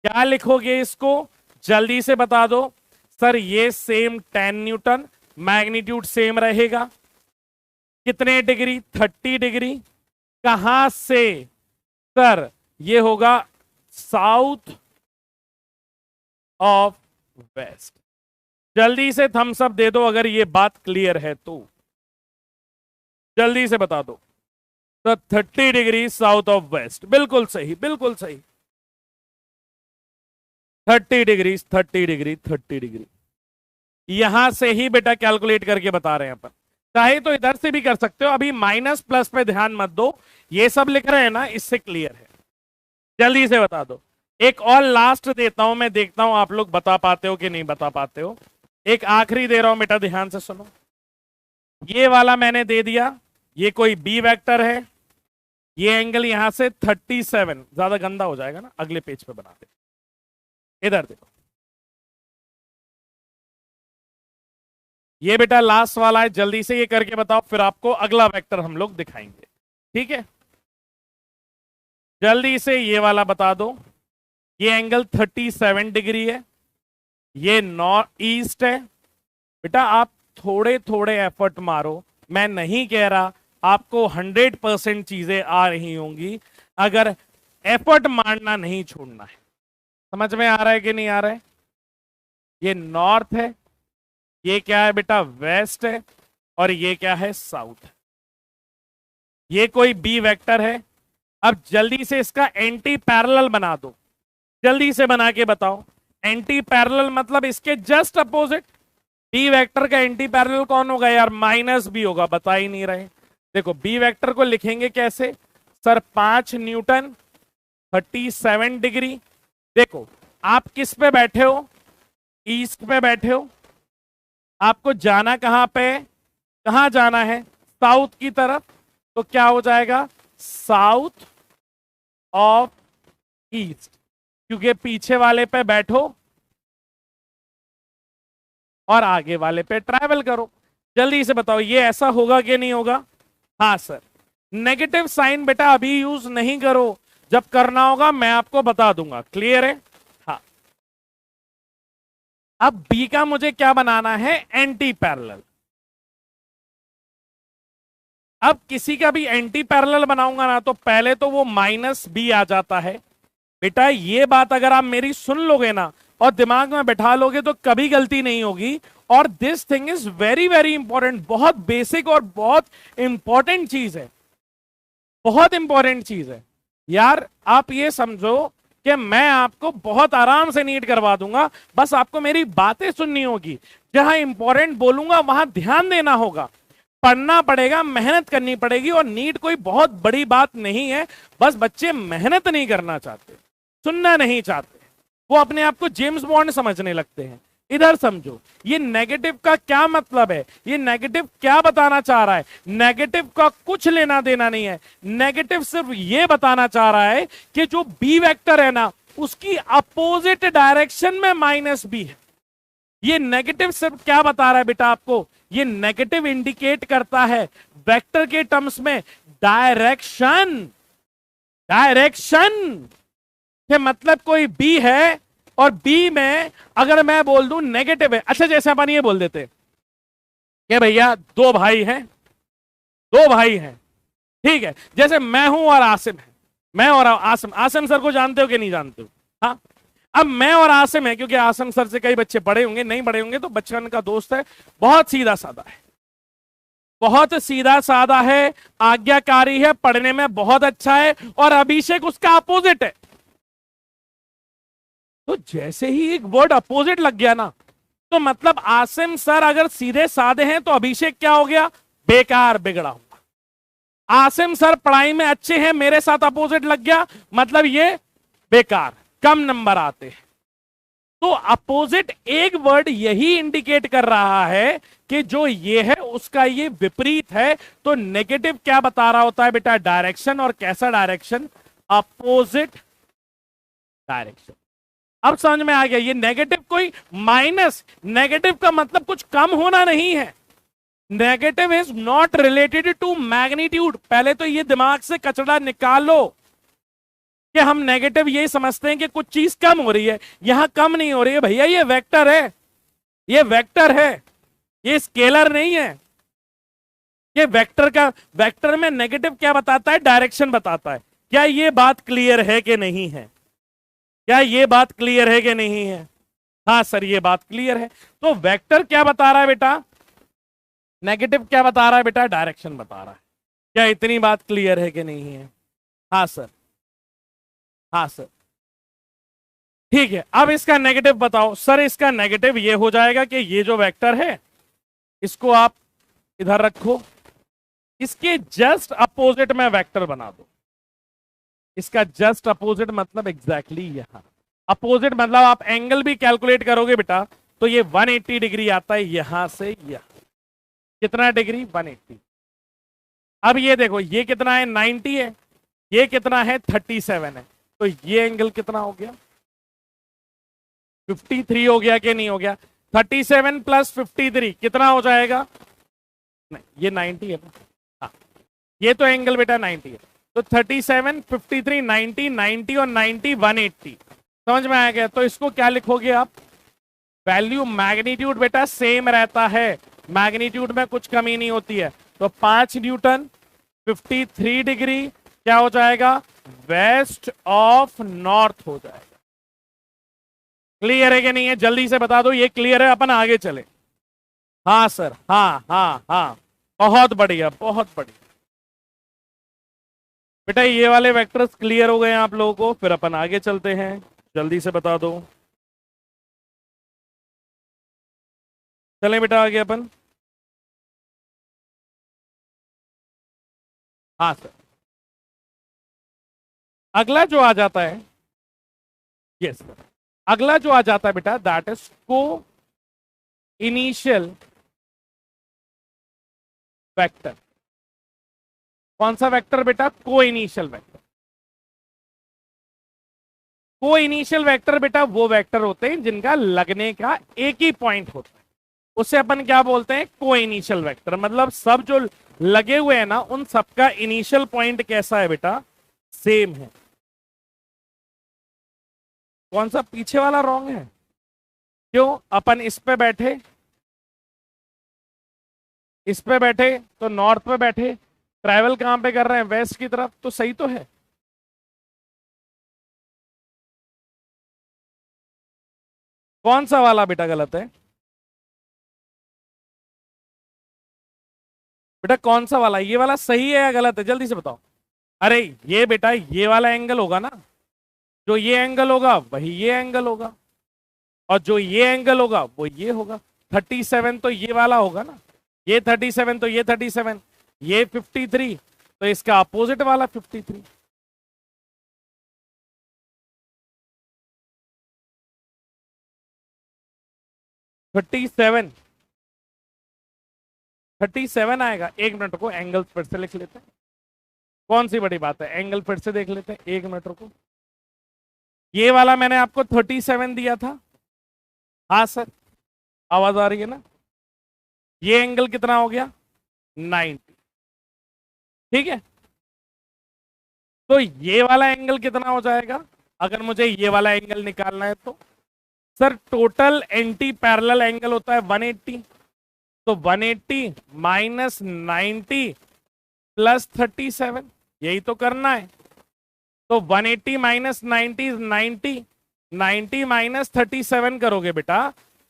क्या लिखोगे इसको? जल्दी से बता दो। सर ये सेम 10 न्यूटन, मैग्नीट्यूड सेम रहेगा। कितने डिग्री? 30 डिग्री। कहां से? सर ये होगा साउथ ऑफ वेस्ट। जल्दी से थम्स अप दे दो अगर ये बात क्लियर है तो, जल्दी से बता दो। तो 30 डिग्री साउथ ऑफ वेस्ट, बिल्कुल सही, बिल्कुल सही। 30 डिग्री, 30 डिग्री, 30 डिग्री। यहां से ही बेटा कैलकुलेट करके बता रहे हैं अपन। चाहे तो इधर से भी कर सकते हो, अभी माइनस प्लस पे ध्यान मत दो। ये सब लिख रहे हैं ना, इससे क्लियर है। जल्दी से बता दो। एक और लास्ट देता हूं, मैं देखता हूं आप लोग बता पाते हो कि नहीं बता पाते हो। एक आखिरी दे रहा हूं बेटा, ध्यान से सुनो। ये वाला मैंने दे दिया, ये कोई बी वेक्टर है। ये एंगल यहां से 37, ज्यादा गंदा हो जाएगा ना, अगले पेज पे बनाते। इधर देखो, ये बेटा लास्ट वाला है। जल्दी से ये करके बताओ, फिर आपको अगला वेक्टर हम लोग दिखाएंगे, ठीक है? जल्दी से ये वाला बता दो। ये एंगल 37 डिग्री है, ये नॉर्थ ईस्ट है। बेटा आप थोड़े थोड़े एफर्ट मारो, मैं नहीं कह रहा आपको 100% चीजें आ रही होंगी, अगर एफर्ट मारना नहीं छोड़ना है। समझ में आ रहा है कि नहीं आ रहा है? ये नॉर्थ है, ये क्या है बेटा? वेस्ट है, और ये क्या है? साउथ है। ये कोई बी वेक्टर है। अब जल्दी से इसका एंटी पैरेलल बना दो, जल्दी से बना के बताओ। एंटी पैरेलल मतलब इसके जस्ट अपोजिट। बी वेक्टर का एंटी पैरेलल कौन होगा यार? माइनस बी होगा, बता ही नहीं रहे। देखो बी वेक्टर को लिखेंगे कैसे? Sir 5 Newton 37 degree. देखो आप किस पे बैठे हो? ईस्ट पे बैठे हो। आपको जाना कहां पे? कहां जाना है? साउथ की तरफ। तो क्या हो जाएगा? साउथ ऑफ ईस्ट, क्योंकि पीछे वाले पे बैठो और आगे वाले पे ट्रैवल करो। जल्दी से बताओ ये ऐसा होगा कि नहीं होगा? हाँ सर। नेगेटिव साइन बेटा अभी यूज नहीं करो, जब करना होगा मैं आपको बता दूंगा। क्लियर है? हाँ। अब बी का मुझे क्या बनाना है? Anti parallel. अब किसी का भी एंटी पैरेलल बनाऊंगा ना, तो पहले तो वो माइनस बी आ जाता है। बेटा ये बात अगर आप मेरी सुन लोगे ना और दिमाग में बैठा लोगे तो कभी गलती नहीं होगी। और this thing is very very important, बहुत बेसिक और बहुत इंपॉर्टेंट चीज है, बहुत इंपॉर्टेंट चीज है यार। आप ये समझो कि मैं आपको बहुत आराम से नीट करवा दूंगा, बस आपको मेरी बातें सुननी होगी। जहां इंपॉर्टेंट बोलूंगा वहां ध्यान देना होगा, पढ़ना पड़ेगा, मेहनत करनी पड़ेगी। और नीट कोई बहुत बड़ी बात नहीं है, बस बच्चे मेहनत नहीं करना चाहते, सुनना नहीं चाहते, वो अपने आप को जेम्स बॉन्ड समझने लगते हैं। इधर समझो, ये नेगेटिव का क्या मतलब है? ये नेगेटिव क्या बताना चाह रहा है? नेगेटिव का कुछ लेना देना नहीं है। नेगेटिव सिर्फ ये बताना चाह रहा है कि जो बी वेक्टर है ना, उसकी अपोजिट डायरेक्शन में माइनस बी है। ये नेगेटिव सिर्फ क्या बता रहा है बेटा आपको? ये नेगेटिव इंडिकेट करता है वेक्टर के टर्म्स में डायरेक्शन। डायरेक्शन कि मतलब कोई बी है और बी में अगर मैं बोल दूं नेगेटिव है, अच्छा जैसे अपन ये बोल देते कि भैया दो भाई हैं, दो भाई हैं, ठीक है, जैसे मैं हूं और आसिम है, मैं और आसिम, आसिम सर को जानते हो कि नहीं जानते हो? हाँ, अब मैं और आसिम है, क्योंकि आसिम सर से कई बच्चे पढ़े होंगे, नहीं पढ़े होंगे तो बचपन का दोस्त है, बहुत सीधा साधा है, बहुत सीधा साधा है, आज्ञाकारी है, पढ़ने में बहुत अच्छा है, और अभिषेक उसका अपोजिट है। तो जैसे ही एक वर्ड अपोजिट लग गया ना, तो मतलब आसिम सर अगर सीधे साधे हैं तो अभिषेक क्या हो गया? बेकार, बिगड़ा हुआ। आसिम सर पढ़ाई में अच्छे हैं, मेरे साथ अपोजिट लग गया, मतलब ये बेकार, कम नंबर आते हैं। तो अपोजिट एक वर्ड यही इंडिकेट कर रहा है कि जो ये है उसका ये विपरीत है। तो नेगेटिव क्या बता रहा होता है बेटा? डायरेक्शन। और कैसा डायरेक्शन? Opposite direction. अब समझ में आ गया? ये नेगेटिव कोई माइनस, नेगेटिव का मतलब कुछ कम होना नहीं है। Negative is not related to magnitude. पहले तो ये दिमाग से कचरा निकाल लो कि हम नेगेटिव यही समझते हैं कि कुछ चीज कम हो रही है। यहां कम नहीं हो रही है भैया, ये वेक्टर है, ये वेक्टर है, ये स्केलर नहीं है। ये वेक्टर का, वेक्टर में नेगेटिव क्या बताता है? डायरेक्शन बताता है। क्या ये बात क्लियर है कि नहीं है? क्या ये बात क्लियर है कि नहीं है? हाँ सर, ये बात क्लियर है। तो वेक्टर क्या बता रहा है बेटा? नेगेटिव क्या बता रहा है बेटा? डायरेक्शन बता रहा है। क्या इतनी बात क्लियर है कि नहीं है? हाँ सर, हाँ सर, ठीक है। अब इसका नेगेटिव बताओ। सर इसका नेगेटिव ये हो जाएगा कि ये जो वेक्टर है इसको आप इधर रखो, इसके जस्ट अपोजिट में वेक्टर बना दो। इसका जस्ट अपोजिट मतलब एग्जैक्टली यहां अपोजिट, मतलब आप एंगल भी कैलकुलेट करोगे बेटा तो ये 180 डिग्री आता है यहां से यहां। कितना डिग्री? 180। अब ये देखो, ये कितना है? 90 है, ये कितना है? 37 है। तो ये एंगल कितना हो गया? 53 हो गया कि नहीं हो गया? 37 प्लस 53 कितना हो जाएगा? नहीं, ये 90 है ना? हाँ, ये तो एंगल बेटा 90 है। तो 37, 53, 90, 90 और 90, 180। समझ में आ गया? तो इसको क्या लिखोगे आप? वैल्यू मैग्नीट्यूड बेटा सेम रहता है, मैग्नीट्यूड में कुछ कमी नहीं होती है। तो 5 न्यूटन 53 डिग्री क्या हो जाएगा? वेस्ट ऑफ नॉर्थ हो जाएगा। क्लियर है कि नहीं है? जल्दी से बता दो। ये क्लियर है, अपन आगे चले। हाँ सर, हाँ हाँ हाँ, बहुत बढ़िया, बहुत बढ़िया बेटा। ये वाले वेक्टर्स क्लियर हो गए आप लोगों को? फिर अपन आगे चलते हैं, जल्दी से बता दो। चलें बेटा आगे अपन। हाँ सर, अगला जो आ जाता है, यस सर, अगला जो आ जाता है बेटा दैट इज को इनिशियल वेक्टर। कौन सा वेक्टर बेटा? को इनिशियल वेक्टर। को इनिशियल वेक्टर बेटा वो वेक्टर होते हैं जिनका लगने का एक ही पॉइंट होता है, उसे अपन क्या बोलते हैं? को इनिशियल वेक्टर। मतलब सब जो लगे हुए हैं ना, उन सबका इनिशियल पॉइंट कैसा है बेटा? सेम है। कौन सा पीछे वाला रॉन्ग है? क्यों? अपन इस पे बैठे, इस पे बैठे तो नॉर्थ पे बैठे, ट्रैवल कहां पे कर रहे हैं? वेस्ट की तरफ, तो सही तो है। कौन सा वाला बेटा गलत है? बेटा कौन सा वाला? ये वाला सही है या गलत है? जल्दी से बताओ। अरे ये बेटा, ये वाला एंगल होगा ना, जो ये एंगल होगा वही ये एंगल होगा, और जो ये एंगल होगा वो ये होगा। 37 तो ये वाला होगा ना, ये 37 तो ये 37, ये 53 तो इसका अपोजिट वाला 53। थर्टी सेवन 37 आएगा। एक मिनट को एंगल फिर से लिख लेते हैं। कौन सी बड़ी बात है, एंगल फिर से देख लेते हैं, एक मिनट को। ये वाला मैंने आपको 37 दिया था, हाँ सर, आवाज आ रही है ना? ये एंगल कितना हो गया? 90। ठीक है, तो ये वाला एंगल कितना हो जाएगा? अगर मुझे ये वाला एंगल निकालना है तो sir total anti parallel angle होता है 180, तो 180 माइनस 90 प्लस 37, यही तो करना है। तो 180 माइनस 90 90, 90 माइनस 37 करोगे बेटा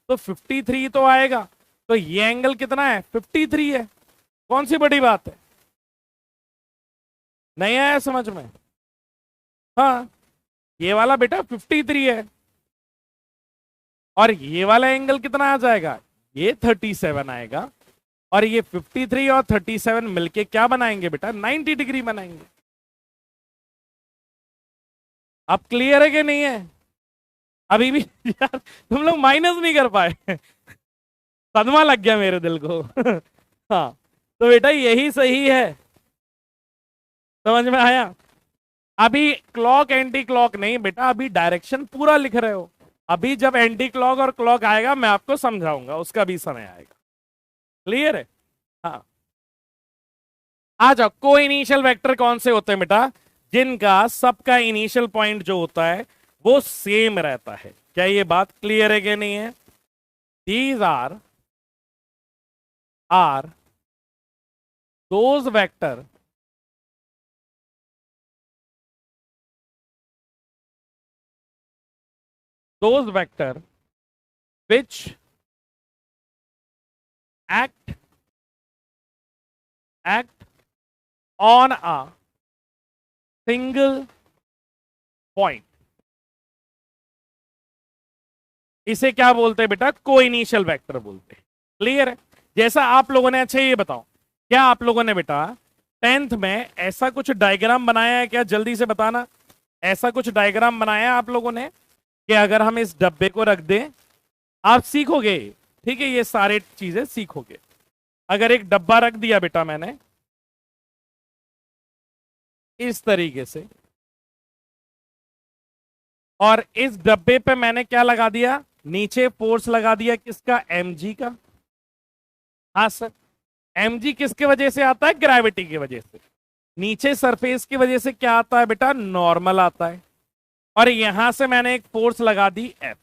तो 53 तो आएगा। तो ये एंगल कितना है? 53 है। कौन सी बड़ी बात है? नहीं आया समझ में? हाँ, ये वाला बेटा 53 है और ये वाला एंगल कितना आ जाएगा? ये 37 आएगा और ये 53 और 37 मिलके क्या बनाएंगे बेटा? 90 डिग्री बनाएंगे। अब क्लियर है कि नहीं है? अभी भी यार तुम लोग माइनस नहीं कर पाए सदमा लग गया मेरे दिल को हाँ, तो बेटा यही सही है। समझ में आया? अभी क्लॉक एंटी क्लॉक नहीं बेटा, अभी डायरेक्शन पूरा लिख रहे हो। अभी जब एंटी क्लॉक और क्लॉक आएगा मैं आपको समझाऊंगा, उसका भी समय आएगा। क्लियर है? हाँ, आ जाओ। को इनिशियल वेक्टर कौन से होते हैं बेटा? जिनका सबका इनिशियल पॉइंट जो होता है वो सेम रहता है। क्या ये बात क्लियर है कि नहीं है? These are those vector which act on a single point। इसे क्या बोलते हैं बेटा? को इनिशियल वेक्टर बोलते हैं। क्लियर है? जैसा आप लोगों ने, अच्छा ये बताओ, क्या आप लोगों ने बेटा 10th में ऐसा कुछ डायग्राम बनाया है क्या? जल्दी से बताना। ऐसा कुछ डायग्राम बनाया है आप लोगों ने कि अगर हम इस डब्बे को रख दें, आप सीखोगे, ठीक है, ये सारे चीजें सीखोगे। अगर एक डब्बा रख दिया बेटा मैंने इस तरीके से, और इस डब्बे पे मैंने क्या लगा दिया? नीचे फोर्स लगा दिया, किसका? mg का। हाँ सर, mg किसके वजह से आता है? ग्रेविटी की वजह से। नीचे सरफेस की वजह से क्या आता है बेटा? नॉर्मल आता है। और यहां से मैंने एक फोर्स लगा दी F।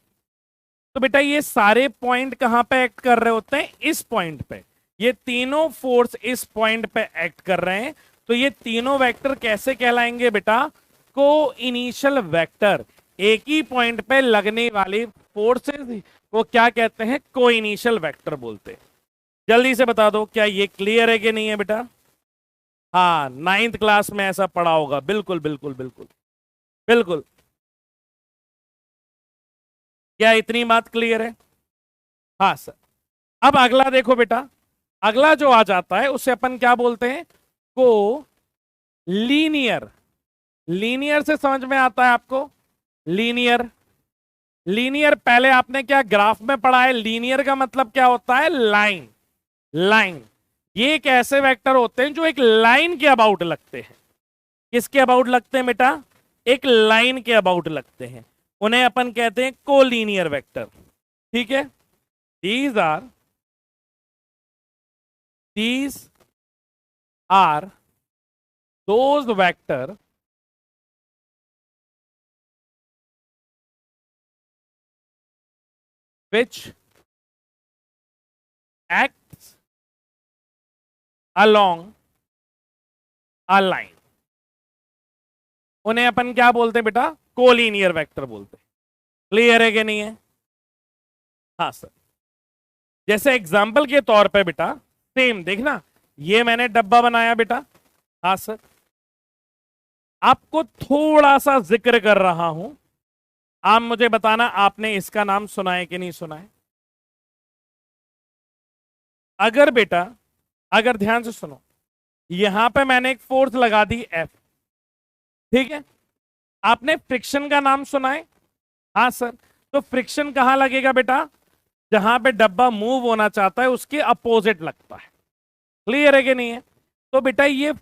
तो बेटा ये सारे पॉइंट कहां पे एक्ट कर रहे होते हैं? इस पॉइंट पे। ये तीनों फोर्स इस पॉइंट पे एक्ट कर रहे हैं। तो ये तीनों वेक्टर कैसे कहलाएंगे बेटा? को इनिशियल वेक्टर। एक ही पॉइंट पे लगने वाली फोर्सेस को क्या कहते हैं? को इनिशियल वेक्टर बोलते हैं। जल्दी से बता दो, क्या ये क्लियर है कि नहीं है बेटा? हाँ, 9th क्लास में ऐसा पढ़ा होगा। बिल्कुल बिल्कुल बिल्कुल बिल्कुल। क्या इतनी बात क्लियर है? हाँ सर। अब अगला देखो बेटा, अगला जो आ जाता है उसे अपन क्या बोलते हैं? को लीनियर। लीनियर से समझ में आता है आपको? लीनियर, लीनियर पहले आपने क्या ग्राफ में पढ़ा है? लीनियर का मतलब क्या होता है? लाइन। लाइन, ये एक ऐसे वेक्टर होते हैं जो एक लाइन के अबाउट लगते हैं। किसके अबाउट लगते हैं बेटा? एक लाइन के अबाउट लगते हैं। उन्हें अपन कहते हैं कोलीनियर वेक्टर। ठीक है? These are those vector which acts along a line। उन्हें अपन क्या बोलते हैं बेटा? कोलीनियर वेक्टर बोलते हैं। क्लियर है कि नहीं है? हाँ सर। जैसे एग्जांपल के तौर पे बेटा सेम देखना, ये मैंने डब्बा बनाया बेटा। हाँ सर, आपको थोड़ा सा जिक्र कर रहा हूं, आप मुझे बताना आपने इसका नाम सुना है कि नहीं सुना है। अगर बेटा, अगर ध्यान से सुनो, यहां पे मैंने एक फोर्स लगा दी F। ठीक है? आपने फ्रिक्शन का नाम सुना है? हाँ सर। तो फ्रिक्शन कहां लगेगा बेटा? जहां पे डब्बा मूव होना चाहता है उसके अपोजिट लगता है। क्लियर है कि नहीं है? तो बेटा ये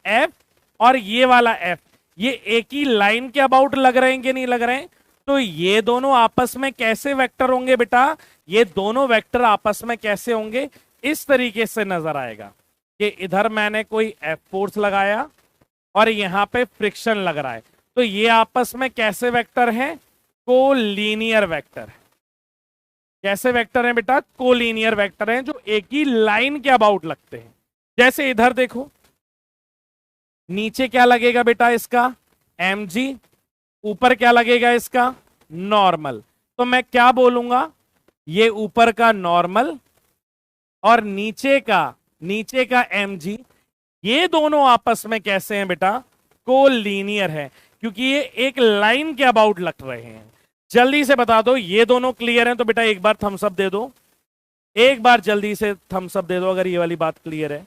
F और ये वाला F, ये एक ही लाइन के अबाउट लग रहे हैं कि नहीं लग रहे हैं? तो ये दोनों आपस में कैसे वेक्टर होंगे बेटा? ये दोनों वेक्टर आपस में कैसे होंगे? इस तरीके से नजर आएगा कि इधर मैंने कोई F फोर्स लगाया और यहां पे फ्रिक्शन लग रहा है, तो ये आपस में कैसे वेक्टर हैं? कोलीनियर वेक्टर है। कैसे वेक्टर हैं बेटा? कोलीनियर वेक्टर हैं, जो एक ही लाइन के अबाउट लगते हैं। जैसे इधर देखो, नीचे क्या लगेगा बेटा इसका? mg। ऊपर क्या लगेगा इसका? नॉर्मल। तो मैं क्या बोलूंगा? ये ऊपर का नॉर्मल और नीचे का mg, ये दोनों आपस में कैसे हैं बेटा? कोलीनियर है, क्योंकि ये एक लाइन के अबाउट लग रहे हैं। जल्दी से बता दो, ये दोनों क्लियर हैं तो बेटा एक बार थम्स अप दे दो। एक बार जल्दी से थम्स अप दे दो अगर ये वाली बात क्लियर है।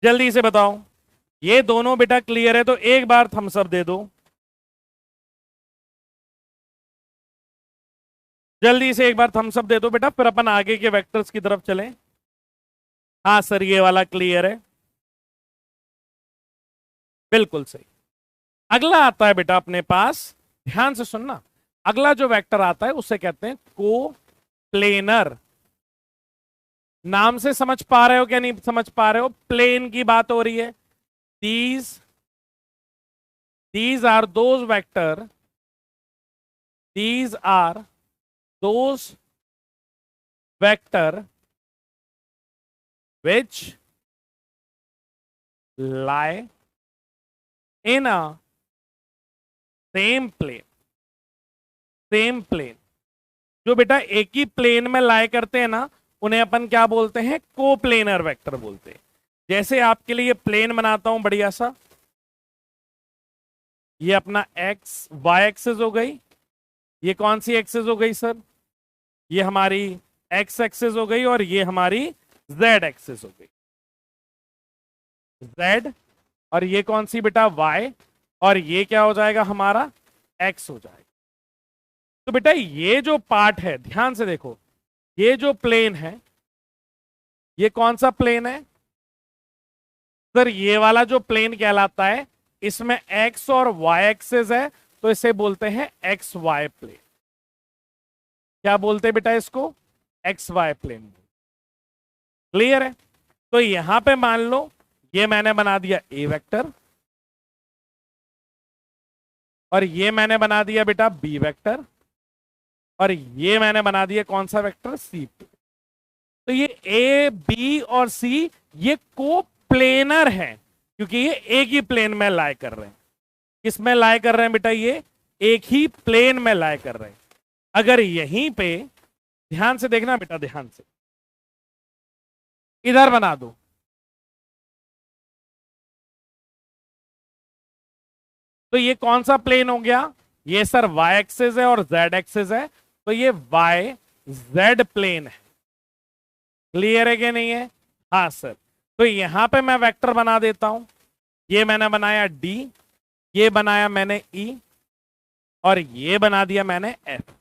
जल्दी से बताओ, ये दोनों बेटा क्लियर है तो एक बार थम्स अप दे दो। जल्दी से एक बार थम्स अप दे दो बेटा, फिर अपन आगे के वेक्टर्स की तरफ चलें। हाँ सर, ये वाला क्लियर है, बिल्कुल सही। अगला आता है बेटा अपने पास, ध्यान से सुनना। अगला जो वेक्टर आता है उसे कहते हैं कोप्लेनर। नाम से समझ पा रहे हो क्या? नहीं समझ पा रहे हो? प्लेन की बात हो रही है। these are those vector, these are those vector which lie in a same plane। Same plane, जो बेटा एक ही प्लेन में लाई करते हैं ना, उन्हें अपन क्या बोलते हैं? कोप्लेनर वेक्टर बोलते हैं। जैसे आपके लिए प्लेन बनाता हूं बढ़िया सा, ये अपना एक्स वाई एक्सेस हो गई। ये कौन सी एक्सेस हो गई सर? ये हमारी एक्स एक्सेस हो गई और ये हमारी जेड एक्सेस हो गई। जेड, और ये कौन सी बेटा? वाई, और ये क्या हो जाएगा हमारा? एक्स हो जाएगा। तो बेटा ये जो पार्ट है, ध्यान से देखो, ये जो प्लेन है, ये कौन सा प्लेन है सर? ये वाला जो प्लेन कहलाता है, इसमें एक्स और वाई एक्सेस है, तो इसे बोलते हैं एक्स वाई प्लेन। क्या बोलते हैं बेटा इसको? X Y plane. क्लियर है? तो यहां पे मान लो ये मैंने बना दिया ए वेक्टर, और ये मैंने बना दिया बेटा बी वेक्टर, और ये मैंने बना दिया कौन सा वेक्टर? सी। तो ये ए बी और सी ये कोप्लेनर है, क्योंकि ये एक ही प्लेन में लाई कर रहे हैं। किसमें लाई कर रहे हैं बेटा? ये एक ही प्लेन में लाई कर रहे हैं। अगर यहीं पे ध्यान से देखना बेटा, ध्यान से इधर बना दो, तो ये कौन सा प्लेन हो गया? ये सर वाई एक्सेस है और जेड एक्सेस है, तो ये वाई जेड प्लेन है। क्लियर है कि नहीं है? हाँ सर। तो यहां पे मैं वेक्टर बना देता हूं। ये मैंने बनाया डी, ये बनाया मैंने ई, और ये बना दिया मैंने एफ।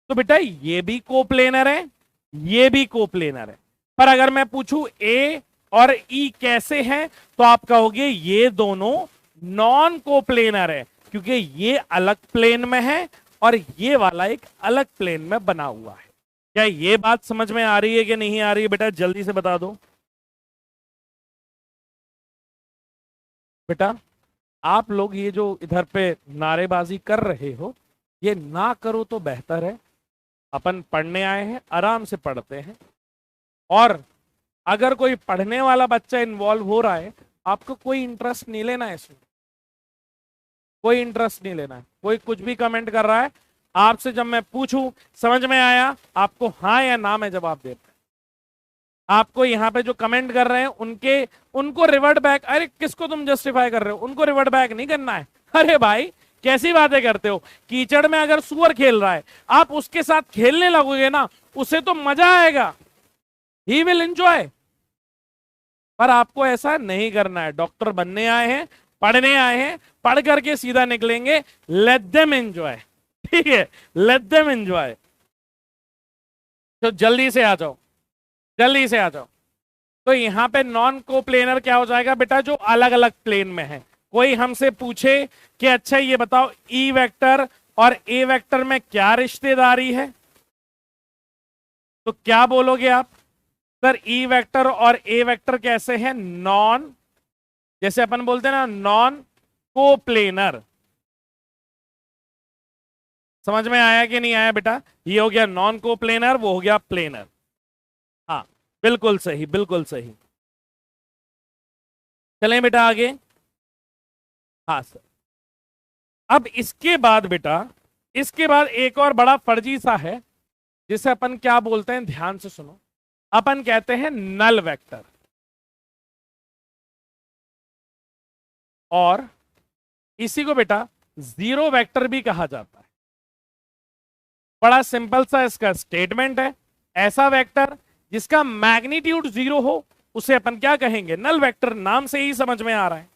तो बेटा ये भी कोप्लेनर है, ये भी कोप्लेनर है। पर अगर मैं पूछूं ए और ई कैसे हैं, तो आप कहोगे ये दोनों नॉन कोप्लेनर है, क्योंकि ये अलग प्लेन में है और ये वाला एक अलग प्लेन में बना हुआ है। क्या ये बात समझ में आ रही है कि नहीं आ रही है बेटा? जल्दी से बता दो बेटा। आप लोग ये जो इधर पे नारेबाजी कर रहे हो, ये ना करो तो बेहतर है। अपन पढ़ने आए हैं, आराम से पढ़ते हैं। और अगर कोई पढ़ने वाला बच्चा इन्वॉल्व हो रहा है, आपको कोई इंटरेस्ट नहीं लेना है इसमें, कोई इंटरेस्ट नहीं लेना है। कोई कुछ भी कमेंट कर रहा है, आपसे जब मैं पूछूं समझ में आया, आपको हाँ या ना में जवाब देना है। आपको यहाँ पे जो कमेंट कर रहे हैं उनको रिवर्ट बैक, अरे किसको तुम जस्टिफाई कर रहे हो? उनको रिवर्ट बैक नहीं करना है। अरे भाई कैसी बातें करते हो? कीचड़ में अगर सुअर खेल रहा है, आप उसके साथ खेलने लगोगे ना, उसे तो मजा आएगा, ही विल एंजॉय। पर आपको ऐसा नहीं करना है। डॉक्टर बनने आए हैं, पढ़ने आए हैं, पढ़ करके सीधा निकलेंगे। लेट देम एंजॉय, ठीक है? Let them enjoy. तो जल्दी से आ जाओ, जल्दी से आ जाओ। तो यहां पे नॉन कोप्लेनर क्या हो जाएगा बेटा? जो अलग अलग प्लेन में है। कोई हमसे पूछे कि अच्छा ये बताओ ई वेक्टर और ए वेक्टर में क्या रिश्तेदारी है, तो क्या बोलोगे आप? सर ई वेक्टर और ए वेक्टर कैसे हैं? नॉन जैसे अपन बोलते हैं ना नॉन कोप्लेनर। समझ में आया कि नहीं आया बेटा? ये हो गया नॉन कोप्लेनर, वो हो गया प्लेनर। हाँ बिल्कुल सही, बिल्कुल सही। चलें बेटा आगे। हाँ सर। अब इसके बाद बेटा, इसके बाद एक और बड़ा फर्जी सा है जिसे अपन क्या बोलते हैं, ध्यान से सुनो। अपन कहते हैं नल वेक्टर, और इसी को बेटा जीरो वेक्टर भी कहा जाता है। बड़ा सिंपल सा इसका स्टेटमेंट है। ऐसा वेक्टर जिसका मैग्नीट्यूड जीरो हो उसे अपन क्या कहेंगे, नल वेक्टर। नाम से ही समझ में आ रहा है।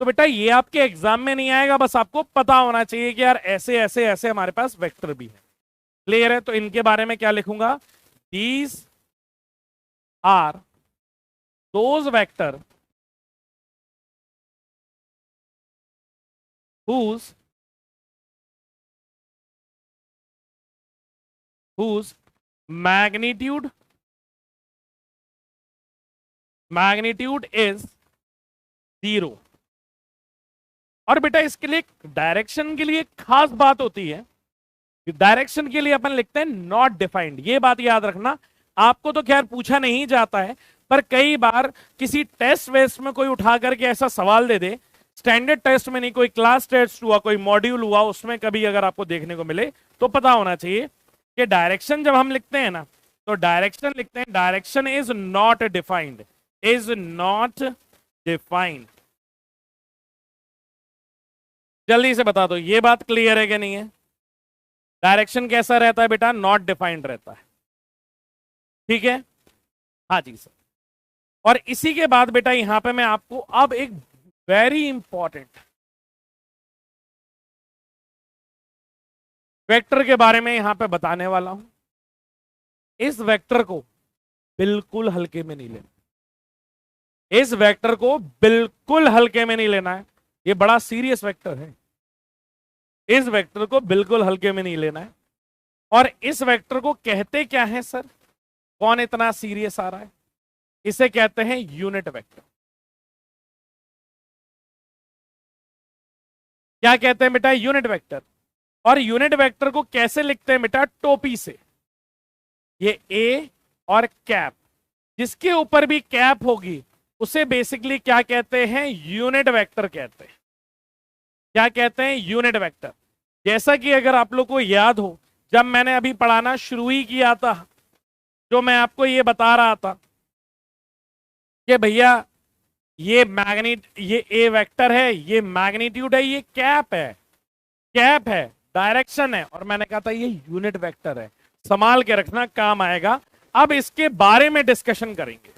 तो बेटा ये आपके एग्जाम में नहीं आएगा, बस आपको पता होना चाहिए कि यार ऐसे ऐसे ऐसे हमारे पास वेक्टर भी है। क्लियर है? तो इनके बारे में क्या लिखूंगा, these are those vector whose magnitude is zero. और बेटा इसके लिए डायरेक्शन के लिए एक खास बात होती है। डायरेक्शन के लिए अपन लिखते हैं नॉट डिफाइंड। ये बात याद रखना। आपको तो खैर पूछा नहीं जाता है, पर कई बार किसी टेस्ट वेस्ट में कोई उठा करके ऐसा सवाल दे दे, स्टैंडर्ड टेस्ट में नहीं, कोई क्लास टेस्ट हुआ, कोई मॉड्यूल हुआ, उसमें कभी अगर आपको देखने को मिले तो पता होना चाहिए कि डायरेक्शन जब हम लिखते हैं ना, तो डायरेक्शन लिखते हैं direction is not defined, is not defined. जल्दी से बता दो ये बात क्लियर है कि नहीं है? डायरेक्शन कैसा रहता है बेटा, नॉट डिफाइंड रहता है। ठीक है, हाँ जी सर। और इसी के बाद बेटा यहां पे मैं आपको अब एक वेरी इंपॉर्टेंट वेक्टर के बारे में यहां पे बताने वाला हूं। इस वेक्टर को बिल्कुल हल्के में नहीं लेना, इस वेक्टर को बिल्कुल हल्के में नहीं लेना है। ये बड़ा सीरियस वेक्टर है, इस वेक्टर को बिल्कुल हल्के में नहीं लेना है। और इस वेक्टर को कहते क्या है सर, कौन इतना सीरियस आ रहा है? इसे कहते हैं यूनिट वेक्टर। क्या कहते हैं बेटा, यूनिट वेक्टर। और यूनिट वेक्टर को कैसे लिखते हैं बेटा, टोपी से। ये ए और कैप, जिसके ऊपर भी कैप होगी उसे बेसिकली क्या कहते हैं, यूनिट वेक्टर कहते हैं। क्या कहते हैं, यूनिट वेक्टर। जैसा कि अगर आप लोग को याद हो, जब मैंने अभी पढ़ाना शुरू ही किया था, जो मैं आपको ये बता रहा था कि भैया ये ए वेक्टर है, ये मैग्नीट्यूड है, ये कैप है, कैप है, डायरेक्शन है, और मैंने कहा था ये यूनिट वेक्टर है। संभाल के रखना, काम आएगा। अब इसके बारे में डिस्कशन करेंगे,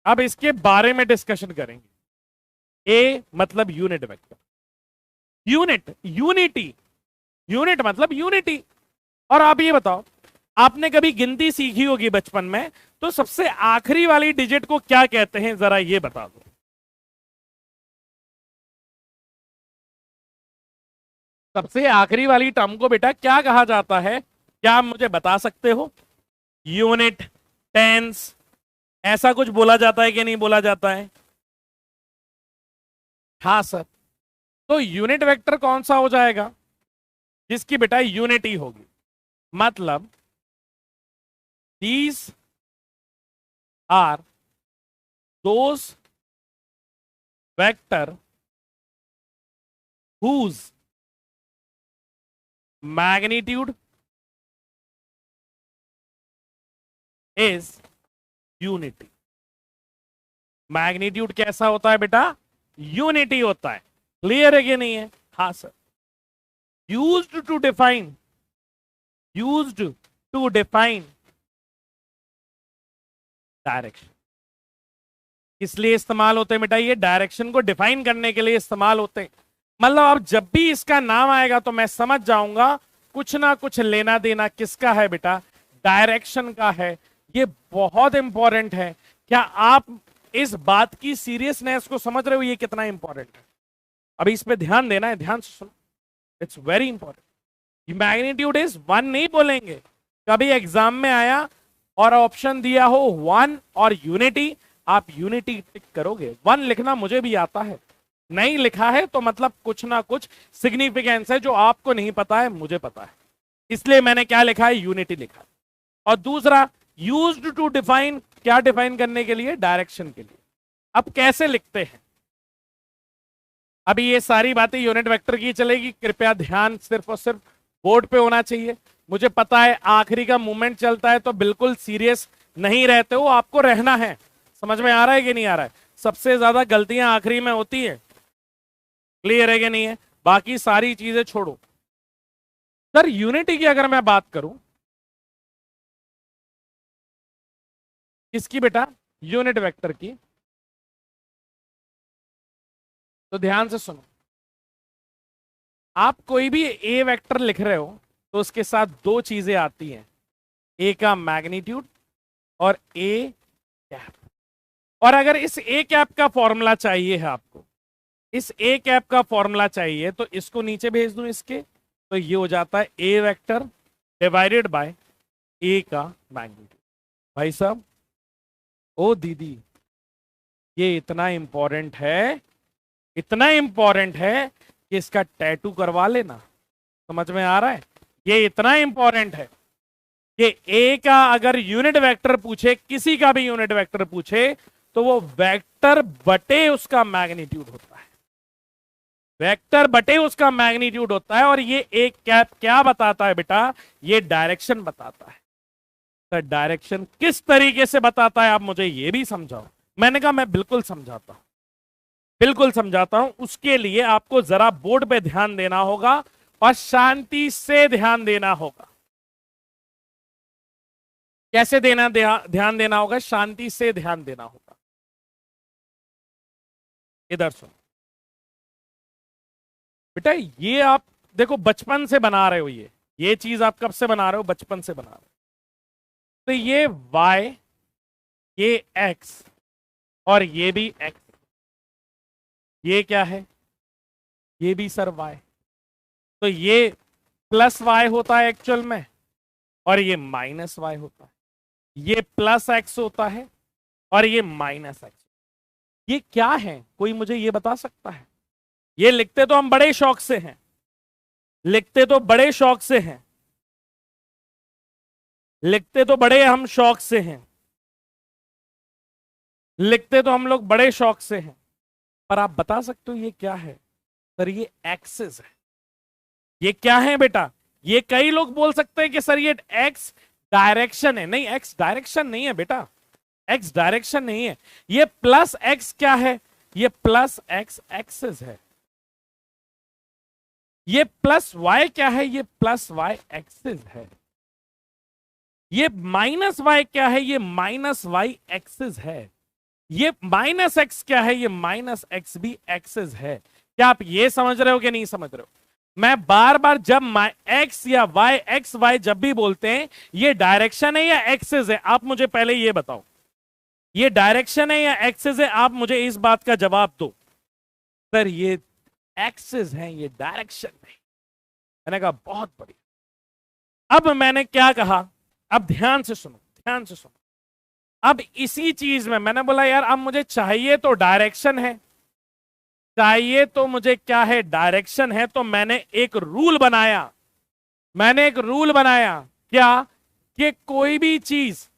अब इसके बारे में डिस्कशन करेंगे। ए मतलब unit vector, unit unity, unit मतलब यूनिटी। और आप ये बताओ, आपने कभी गिनती सीखी होगी बचपन में, तो सबसे आखिरी वाली डिजिट को क्या कहते हैं, जरा ये बता दो। सबसे आखिरी वाली टर्म को बेटा क्या कहा जाता है, क्या आप मुझे बता सकते हो? यूनिट, टेंस, ऐसा कुछ बोला जाता है कि नहीं बोला जाता है? हाँ सर। तो यूनिट वेक्टर कौन सा हो जाएगा, जिसकी बेटा यूनिटी होगी। मतलब these are those vector whose magnitude is unity। Magnitude कैसा होता है बेटा, यूनिटी होता है। क्लियर है कि नहीं है? हाँ sir. Used to define, used to define direction. इसलिए इस्तेमाल होते हैं बेटा, ये डायरेक्शन को डिफाइन करने के लिए इस्तेमाल होते हैं। मतलब अब जब भी इसका नाम आएगा तो मैं समझ जाऊंगा कुछ ना कुछ लेना देना किसका है बेटा, डायरेक्शन का है। ये बहुत इंपॉर्टेंट है। क्या आप इस बात की सीरियसनेस को समझ रहे हो, ये कितना इंपॉर्टेंट है? अभी इस पे ध्यान देना है, ध्यान से सुनो, it's very important. Magnitude is one नहीं बोलेंगे। कभी एग्जाम में आया और ऑप्शन दिया हो वन और यूनिटी, आप यूनिटी टिक करोगे। 1 लिखना मुझे भी आता है, नहीं लिखा है तो मतलब कुछ ना कुछ सिग्निफिकेंस है जो आपको नहीं पता है, मुझे पता है, इसलिए मैंने क्या लिखा है, यूनिटी लिखा है। और दूसरा यूज्ड टू डिफाइन, क्या डिफाइन करने के लिए, डायरेक्शन के लिए। अब कैसे लिखते हैं, अभी ये सारी बातें यूनिट वेक्टर की चलेगी, कृपया ध्यान सिर्फ और सिर्फ बोर्ड पे होना चाहिए। मुझे पता है आखिरी का मूवमेंट चलता है तो बिल्कुल सीरियस नहीं रहते हो, आपको रहना है। समझ में आ रहा है कि नहीं आ रहा है? सबसे ज्यादा गलतियां आखिरी में होती है, क्लियर है कि नहीं है? बाकी सारी चीजें छोड़ो। सर यूनिटी की अगर मैं बात करूं, किसकी बेटा, यूनिट वेक्टर की, तो ध्यान से सुनो। आप कोई भी ए वेक्टर लिख रहे हो तो उसके साथ दो चीजें आती हैं, ए का मैग्नीट्यूड और ए कैप। और अगर इस ए कैप का फॉर्मूला चाहिए है आपको, इस ए कैप का फॉर्मूला चाहिए तो इसको नीचे भेज दूं इसके, तो ये हो जाता है ए वेक्टर डिवाइडेड बाय ए का मैग्नीट्यूड। भाई साहब, ओ दीदी, ये इतना इंपॉर्टेंट है, इतना इंपॉर्टेंट है कि इसका टैटू करवा लेना। समझ में आ रहा है? ये इतना इंपॉर्टेंट है कि ए का अगर यूनिट वेक्टर पूछे, किसी का भी यूनिट वेक्टर पूछे, तो वो वेक्टर बटे उसका मैग्नीट्यूड होता है, वेक्टर बटे उसका मैग्नीट्यूड होता है। और ये एक कैप क्या बताता है बेटा, ये डायरेक्शन बताता है। तो डायरेक्शन किस तरीके से बताता है, आप मुझे ये भी समझाओ। मैंने कहा मैं बिल्कुल समझाता हूं, बिल्कुल समझाता हूं। उसके लिए आपको जरा बोर्ड पे ध्यान देना होगा और शांति से ध्यान देना होगा। कैसे देना, ध्यान देना होगा, शांति से ध्यान देना होगा। इधर सुनो बेटा, ये आप देखो बचपन से बना रहे हो, ये चीज आप कब से बना रहे हो, बचपन से बना रहे हो। तो ये y, ये x और ये भी x, ये क्या है, ये भी सर y। तो ये प्लस y होता है एक्चुअल में, और ये माइनस y होता है। ये प्लस x होता है और ये माइनस x। ये क्या है, कोई मुझे ये बता सकता है? ये लिखते तो हम बड़े शौक से हैं, लिखते तो बड़े शौक से हैं, लिखते तो बड़े हम शौक से हैं, लिखते तो हम लोग बड़े शौक से हैं, पर आप बता सकते हो ये क्या है? सर ये एक्सिस है। ये क्या है बेटा? ये कई लोग बोल सकते हैं कि सर ये एक्स डायरेक्शन है। नहीं, एक्स डायरेक्शन नहीं है बेटा, एक्स डायरेक्शन नहीं है। ये प्लस एक्स क्या है? ये प्लस एक्स एक्सिस है। ये प्लस वाई क्या है? ये प्लस वाई एक्सिस है। ये माइनस वाई क्या है? ये माइनस वाई एक्सिस है। ये माइनस एक्स क्या है? ये माइनस एक्स भी एक्सिस है। क्या आप ये समझ रहे हो कि नहीं समझ रहे हो? मैं बार बार जब एक्स या वाई, एक्स वाई जब भी बोलते हैं, ये डायरेक्शन है या एक्सिस है? आप मुझे पहले ये बताओ, ये डायरेक्शन है या एक्सिस है? आप मुझे इस बात का जवाब दो। सर ये एक्सिस है, ये डायरेक्शन नहीं। मैंने कहा बहुत बढ़िया। अब मैंने क्या कहा, अब ध्यान से सुनो, ध्यान से सुनो। अब इसी चीज में मैंने बोला यार अब मुझे चाहिए तो डायरेक्शन है, चाहिए तो मुझे क्या है, डायरेक्शन है। तो मैंने एक रूल बनाया, मैंने एक रूल बनाया क्या, कि कोई भी चीज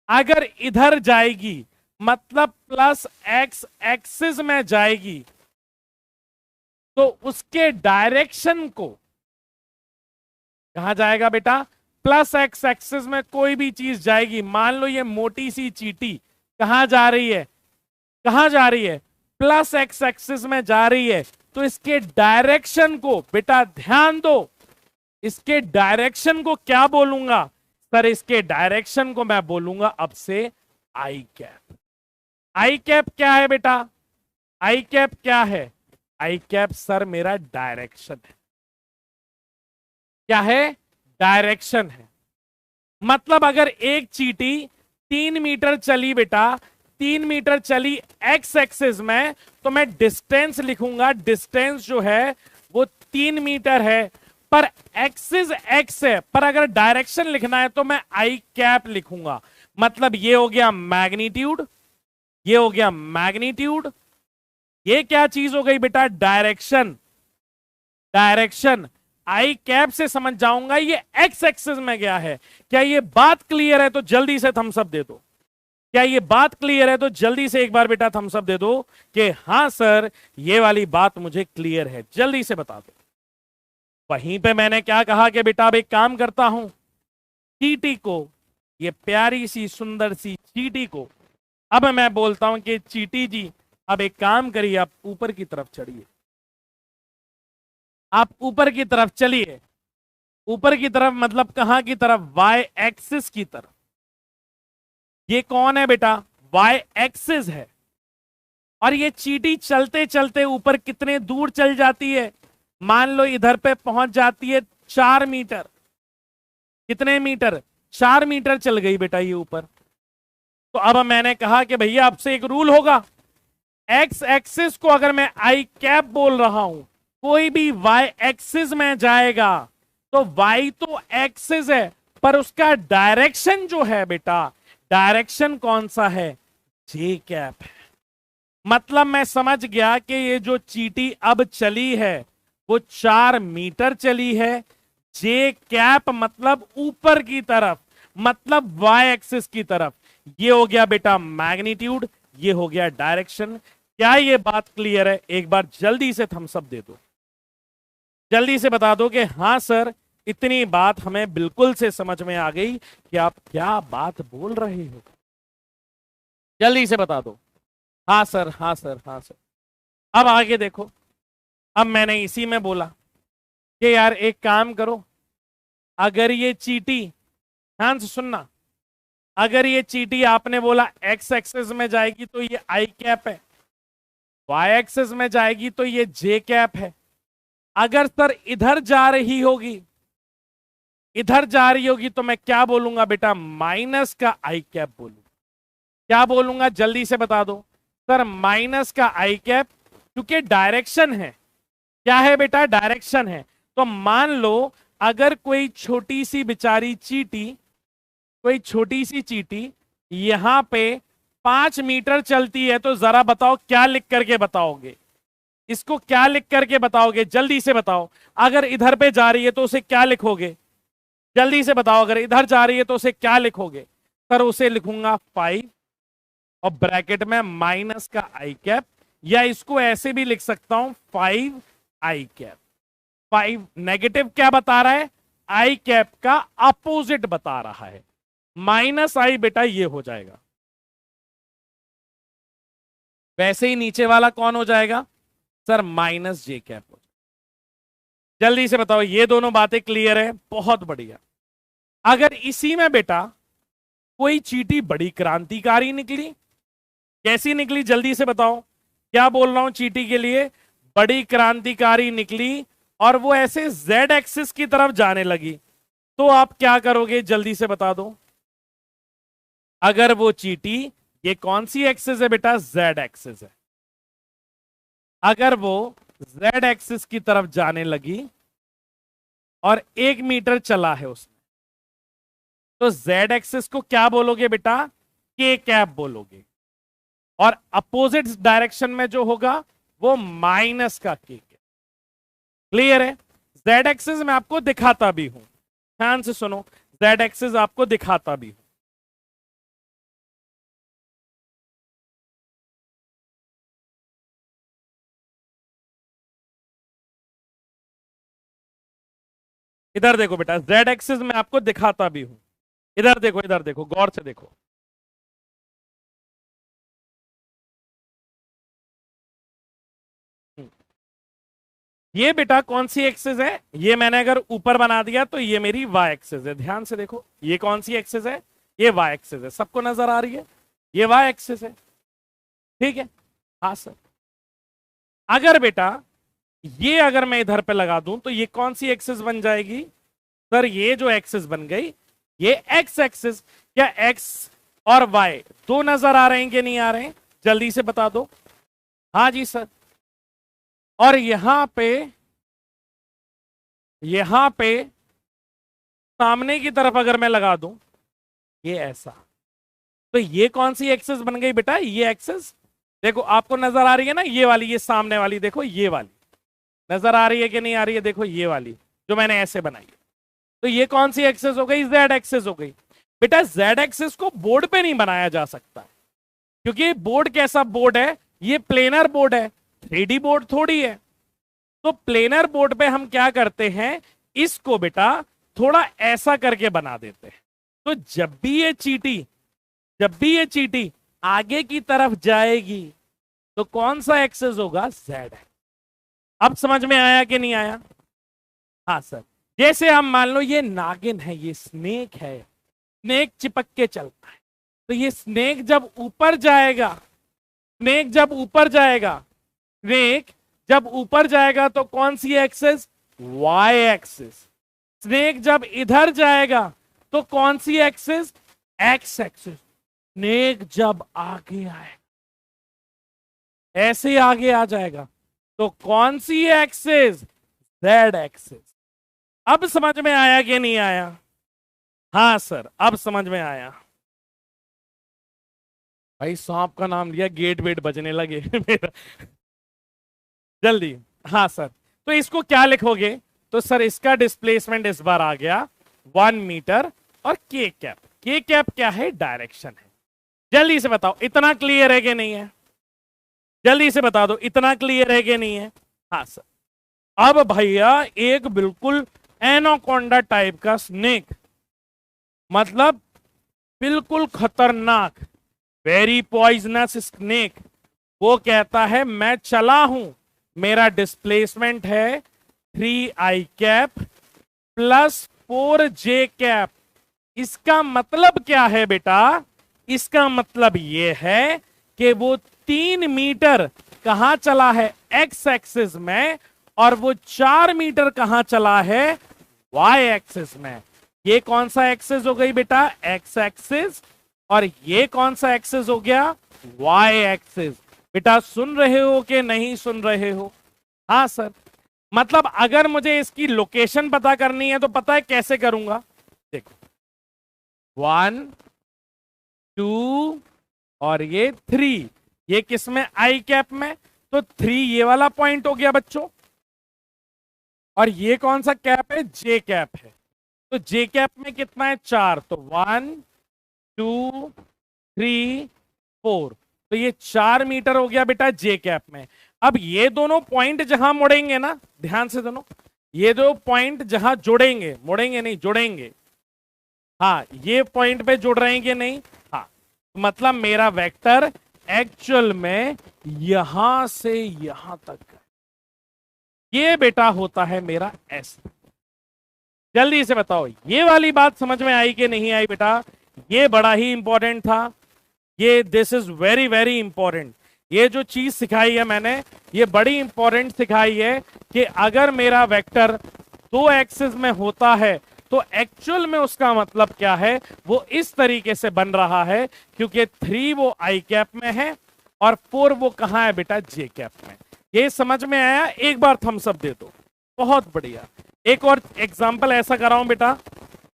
अगर इधर जाएगी, मतलब प्लस एक्स एक्सिस में जाएगी, तो उसके डायरेक्शन को कहां जाएगा बेटा, प्लस एक्स एक्सिस में कोई भी चीज जाएगी। मान लो ये मोटी सी चींटी कहां जा रही है, कहां जा रही है, प्लस एक्स एक्सिस में जा रही है। तो इसके डायरेक्शन को बेटा ध्यान दो, इसके डायरेक्शन को क्या बोलूंगा सर? इसके डायरेक्शन को मैं बोलूंगा अब से आई कैप। आई कैप क्या है बेटा? आई कैप क्या है? आई कैप सर मेरा डायरेक्शन है। क्या है? डायरेक्शन है। मतलब अगर एक चींटी 3 मीटर चली बेटा, 3 मीटर चली एक्स एक्सिस में, तो मैं डिस्टेंस लिखूंगा, डिस्टेंस जो है वो 3 मीटर है, पर एक्सिस एक्स है। पर अगर डायरेक्शन लिखना है तो मैं आई कैप लिखूंगा। मतलब ये हो गया मैग्नीट्यूड, ये हो गया मैग्नीट्यूड। ये क्या चीज हो गई बेटा? डायरेक्शन। डायरेक्शन आई कैप से समझ जाऊंगा ये एक्स एक्सिस में गया है। क्या ये बात क्लियर है? तो जल्दी से थम्स अप दे दो। क्या ये बात क्लियर है? तो जल्दी से एक बार बेटा थम्स अप दे दो कि हां सर ये वाली बात मुझे क्लियर है। जल्दी से बता दो। वहीं पे मैंने क्या कहा कि बेटा अब एक काम करता हूं, चींटी को, ये प्यारी सी सुंदर सी चींटी को अब मैं बोलता हूं कि चींटी जी अब एक काम करिए, आप ऊपर की तरफ चढ़िए। आप ऊपर की तरफ चलिए। ऊपर की तरफ मतलब कहां की तरफ? वाई एक्सिस की तरफ। ये कौन है बेटा? वाई एक्सिस है। और ये चींटी चलते चलते ऊपर कितने दूर चल जाती है? मान लो इधर पे पहुंच जाती है 4 मीटर। कितने मीटर? 4 मीटर चल गई बेटा ये ऊपर। तो अब मैंने कहा कि भैया आपसे एक रूल होगा, एक्स एक्सिस को अगर मैं आई कैप बोल रहा हूं, कोई भी वाई एक्सिस में जाएगा तो वाई तो एक्सिस है, पर उसका डायरेक्शन जो है बेटा, डायरेक्शन कौन सा है? जे कैप है। मतलब मैं समझ गया कि ये जो चींटी अब चली है वो 4 मीटर चली है। जे कैप मतलब ऊपर की तरफ, मतलब वाई एक्सिस की तरफ। ये हो गया बेटा मैग्नीट्यूड, ये हो गया डायरेक्शन। क्या ये बात क्लियर है? एक बार जल्दी से थम्स अप दे दो। जल्दी से बता दो कि हां सर इतनी बात हमें बिल्कुल से समझ में आ गई कि आप क्या बात बोल रहे हो। जल्दी से बता दो। हाँ सर, हाँ सर, हाँ सर। अब आगे देखो। अब मैंने इसी में बोला कि यार एक काम करो, अगर ये चींटी, ध्यान से सुनना, अगर ये चींटी आपने बोला एक्स एक्सिस में जाएगी तो ये आई कैप है, वाई एक्सिस में जाएगी तो ये जे कैप है। अगर सर इधर जा रही होगी, इधर जा रही होगी तो मैं क्या बोलूंगा बेटा? माइनस का आई कैप बोलूंगा। क्या बोलूंगा? जल्दी से बता दो। सर माइनस का आई कैप, क्योंकि डायरेक्शन है। क्या है बेटा? डायरेक्शन है। तो मान लो अगर कोई छोटी सी बेचारी चींटी, कोई छोटी सी चींटी यहां पे 5 मीटर चलती है, तो जरा बताओ क्या लिख करके बताओगे? इसको क्या लिख करके बताओगे? जल्दी से बताओ। अगर इधर पे जा रही है तो उसे क्या लिखोगे? जल्दी से बताओ। अगर इधर जा रही है तो उसे क्या लिखोगे? सर उसे लिखूंगा 5 और ब्रैकेट में माइनस का आई कैप, या इसको ऐसे भी लिख सकता हूं 5 आई कैप। 5 नेगेटिव क्या बता रहा है? आई कैप का अपोजिट बता रहा है। माइनस आई बेटा ये हो जाएगा। वैसे ही नीचे वाला कौन हो जाएगा? सर माइनस जे कैप हो जाएगा। जल्दी से बताओ। ये दोनों बातें क्लियर है? बहुत बढ़िया। अगर इसी में बेटा कोई चींटी बड़ी क्रांतिकारी निकली, कैसी निकली? जल्दी से बताओ। क्या बोल रहा हूं? चींटी के लिए बड़ी क्रांतिकारी निकली और वो ऐसे जेड एक्सिस की तरफ जाने लगी, तो आप क्या करोगे? जल्दी से बता दो। अगर वो चींटी, ये कौन सी एक्सिस है बेटा? जेड एक्सिस है। अगर वो जेड एक्सिस की तरफ जाने लगी और 1 मीटर चला है उसने, तो जेड एक्सिस को क्या बोलोगे बेटा? के कैप बोलोगे। और अपोजिट डायरेक्शन में जो होगा वो माइनस का के कैप। क्लियर है? जेड एक्सिस मैं आपको दिखाता भी हूं, ध्यान से सुनो। जेड एक्सिस आपको दिखाता भी हूं। इधर देखो बेटा, जेड एक्सिस में आपको दिखाता भी हूं। इधर देखो, इधर देखो, गौर से देखो। ये बेटा कौन सी एक्सिस है? ये मैंने अगर ऊपर बना दिया तो ये मेरी वाई एक्सिस है। ध्यान से देखो, ये कौन सी एक्सिस है? ये वाई एक्सिस है। सबको नजर आ रही है? ये वाई एक्सिस है। ठीक है? हाँ सर। अगर बेटा ये अगर मैं इधर पे लगा दूं तो ये कौन सी एक्सिस बन जाएगी? सर ये जो एक्सिस बन गई ये एक्स एक्सिस। क्या एक्स और वाई दो नजर आ रहे हैं कि नहीं आ रहे हैं? जल्दी से बता दो। हाँ जी सर। और यहां पे सामने की तरफ अगर मैं लगा दूं, ये ऐसा, तो ये कौन सी एक्सेस बन गई बेटा? ये एक्सेस देखो, आपको नजर आ रही है ना, ये वाली, ये सामने वाली देखो, ये वाली नजर आ रही है कि नहीं आ रही है? देखो ये वाली जो मैंने ऐसे बनाई है। तो ये कौन सी एक्सेस हो गई? जेड एक्सेस हो गई। बेटा जेड एक्सेस को बोर्ड पे नहीं बनाया जा सकता, क्योंकि बोर्ड कैसा बोर्ड है? ये प्लेनर बोर्ड है, 3D बोर्ड थोड़ी है। तो प्लेनर बोर्ड पे हम क्या करते हैं, इसको बेटा थोड़ा ऐसा करके बना देते हैं। तो जब भी ये चीटी आगे की तरफ जाएगी तो कौन सा एक्सेस होगा? जेड है। अब समझ में आया कि नहीं आया? हाँ सर। जैसे हम मान लो ये नागिन है, ये स्नेक है, स्नेक चिपक के चलता है। तो ये स्नेक जब ऊपर जाएगा, स्नेक जब ऊपर जाएगा, स्नेक जब ऊपर जाएगा तो कौन सी एक्सेस? Y axis. स्नेक जब इधर जाएगा तो कौन सी एक्सेस? X axis. स्नेक जब आगे आए, ऐसे आगे आ जाएगा तो कौन सी एक्सेस? Z access. अब समझ में आया कि नहीं आया? हाँ सर, अब समझ में आया। भाई सांप का नाम लिया, गेट वेट बजने लगे मेरा। जल्दी। हाँ सर, तो इसको क्या लिखोगे? तो सर इसका डिस्प्लेसमेंट इस बार आ गया 1 मीटर, और के कैप, के कैप क्या है? डायरेक्शन है। जल्दी से बताओ, इतना क्लियर है कि नहीं है? जल्दी से बता दो, इतना क्लियर है कि नहीं है? हाँ सर। अब भैया एक बिल्कुल एनाकोंडा टाइप का स्नेक, मतलब बिल्कुल खतरनाक, वेरी पॉइजनस स्नेक, वो कहता है मैं चला हूं, मेरा डिस्प्लेसमेंट है 3i cap plus 4j cap. इसका मतलब क्या है बेटा? इसका मतलब यह है कि वो 3 मीटर कहां चला है? एक्स एक्सिस में, और वो 4 मीटर कहां चला है? वाई एक्सिस में। ये कौन सा एक्सिस हो गई बेटा? X axis. और ये कौन सा एक्सिस हो गया? Y axis. बेटा सुन रहे हो कि नहीं सुन रहे हो? हाँ सर। मतलब अगर मुझे इसकी लोकेशन पता करनी है तो पता है कैसे करूंगा? देखो 1 2 और ये 3, ये किस में? आई कैप में। तो 3 ये वाला पॉइंट हो गया बच्चों, और ये कौन सा कैप है? जे कैप है। तो जे कैप में कितना है? 4। तो 1 2 3 4, तो ये 4 मीटर हो गया बेटा जे कैप में। अब ये दोनों पॉइंट जहां मुड़ेंगे ना, ध्यान से दोनों, ये दो पॉइंट जहां जुड़ेंगे, मुड़ेंगे नहीं, जुड़ेंगे, हाँ ये पॉइंट पे जुड़ रहे हैं कि नहीं? हाँ, मतलब मेरा वेक्टर एक्चुअल में यहां से यहां तक, ये बेटा होता है मेरा एस। जल्दी से बताओ, ये वाली बात समझ में आई कि नहीं आई बेटा? ये बड़ा ही इंपॉर्टेंट था, ये this is very very important. ये जो चीज सिखाई है मैंने, ये बड़ी इंपॉर्टेंट सिखाई है कि अगर मेरा वेक्टर 2 एक्सिस में होता है तो एक्चुअल में उसका मतलब क्या है? वो इस तरीके से बन रहा है, क्योंकि 3 वो आई कैप में है और 4 वो कहां है बेटा? जे कैप में। ये समझ में आया? एक बार थम्स अप दे दो, बहुत बढ़िया। एक और एग्जाम्पल ऐसा कराऊं बेटा,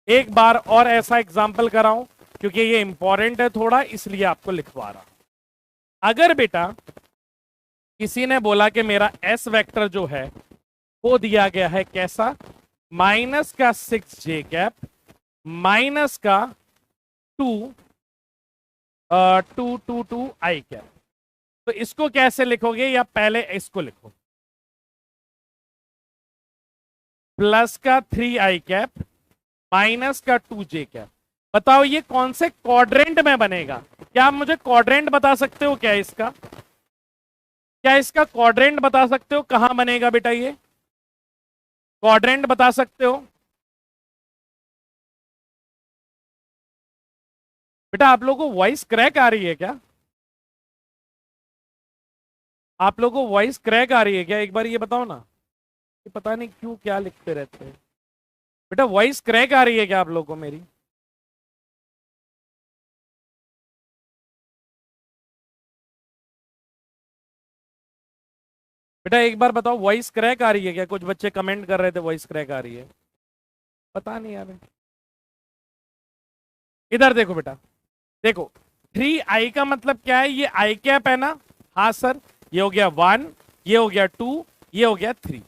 एक बार और ऐसा एग्जाम्पल कराऊं, क्योंकि ये इंपॉर्टेंट है थोड़ा, इसलिए आपको लिखवा रहा। अगर बेटा किसी ने बोला कि मेरा एस वेक्टर जो है वो दिया गया है कैसा? माइनस का 6j कैप माइनस का 2 आई कैप, तो इसको कैसे लिखोगे? या पहले इसको लिखो, प्लस का 3i कैप माइनस का 2j कैप। बताओ ये कौन से क्वाड्रेंट में बनेगा? क्या आप मुझे क्वाड्रेंट बता सकते हो? क्या इसका, क्या इसका क्वाड्रेंट बता सकते हो? कहां बनेगा बेटा? ये क्वाड्रेंट बता सकते हो बेटा? आप लोगों को वॉइस क्रैक आ रही है क्या? आप लोगों को वॉइस क्रैक आ रही है क्या? एक बार ये बताओ ना, ये पता नहीं क्यों क्या लिखते रहते हैं बेटा। वॉइस क्रैक आ रही है क्या आप लोगों को मेरी? बेटा एक बार बताओ, वॉइस क्रैक आ रही है क्या? कुछ बच्चे कमेंट कर रहे थे वॉइस क्रैक आ रही है, पता नहीं यार। इधर देखो बेटा, देखो 3i का मतलब क्या है, ये i कैप है ना, हाँ सर, ये हो गया 1, ये हो गया 2, ये हो गया 3।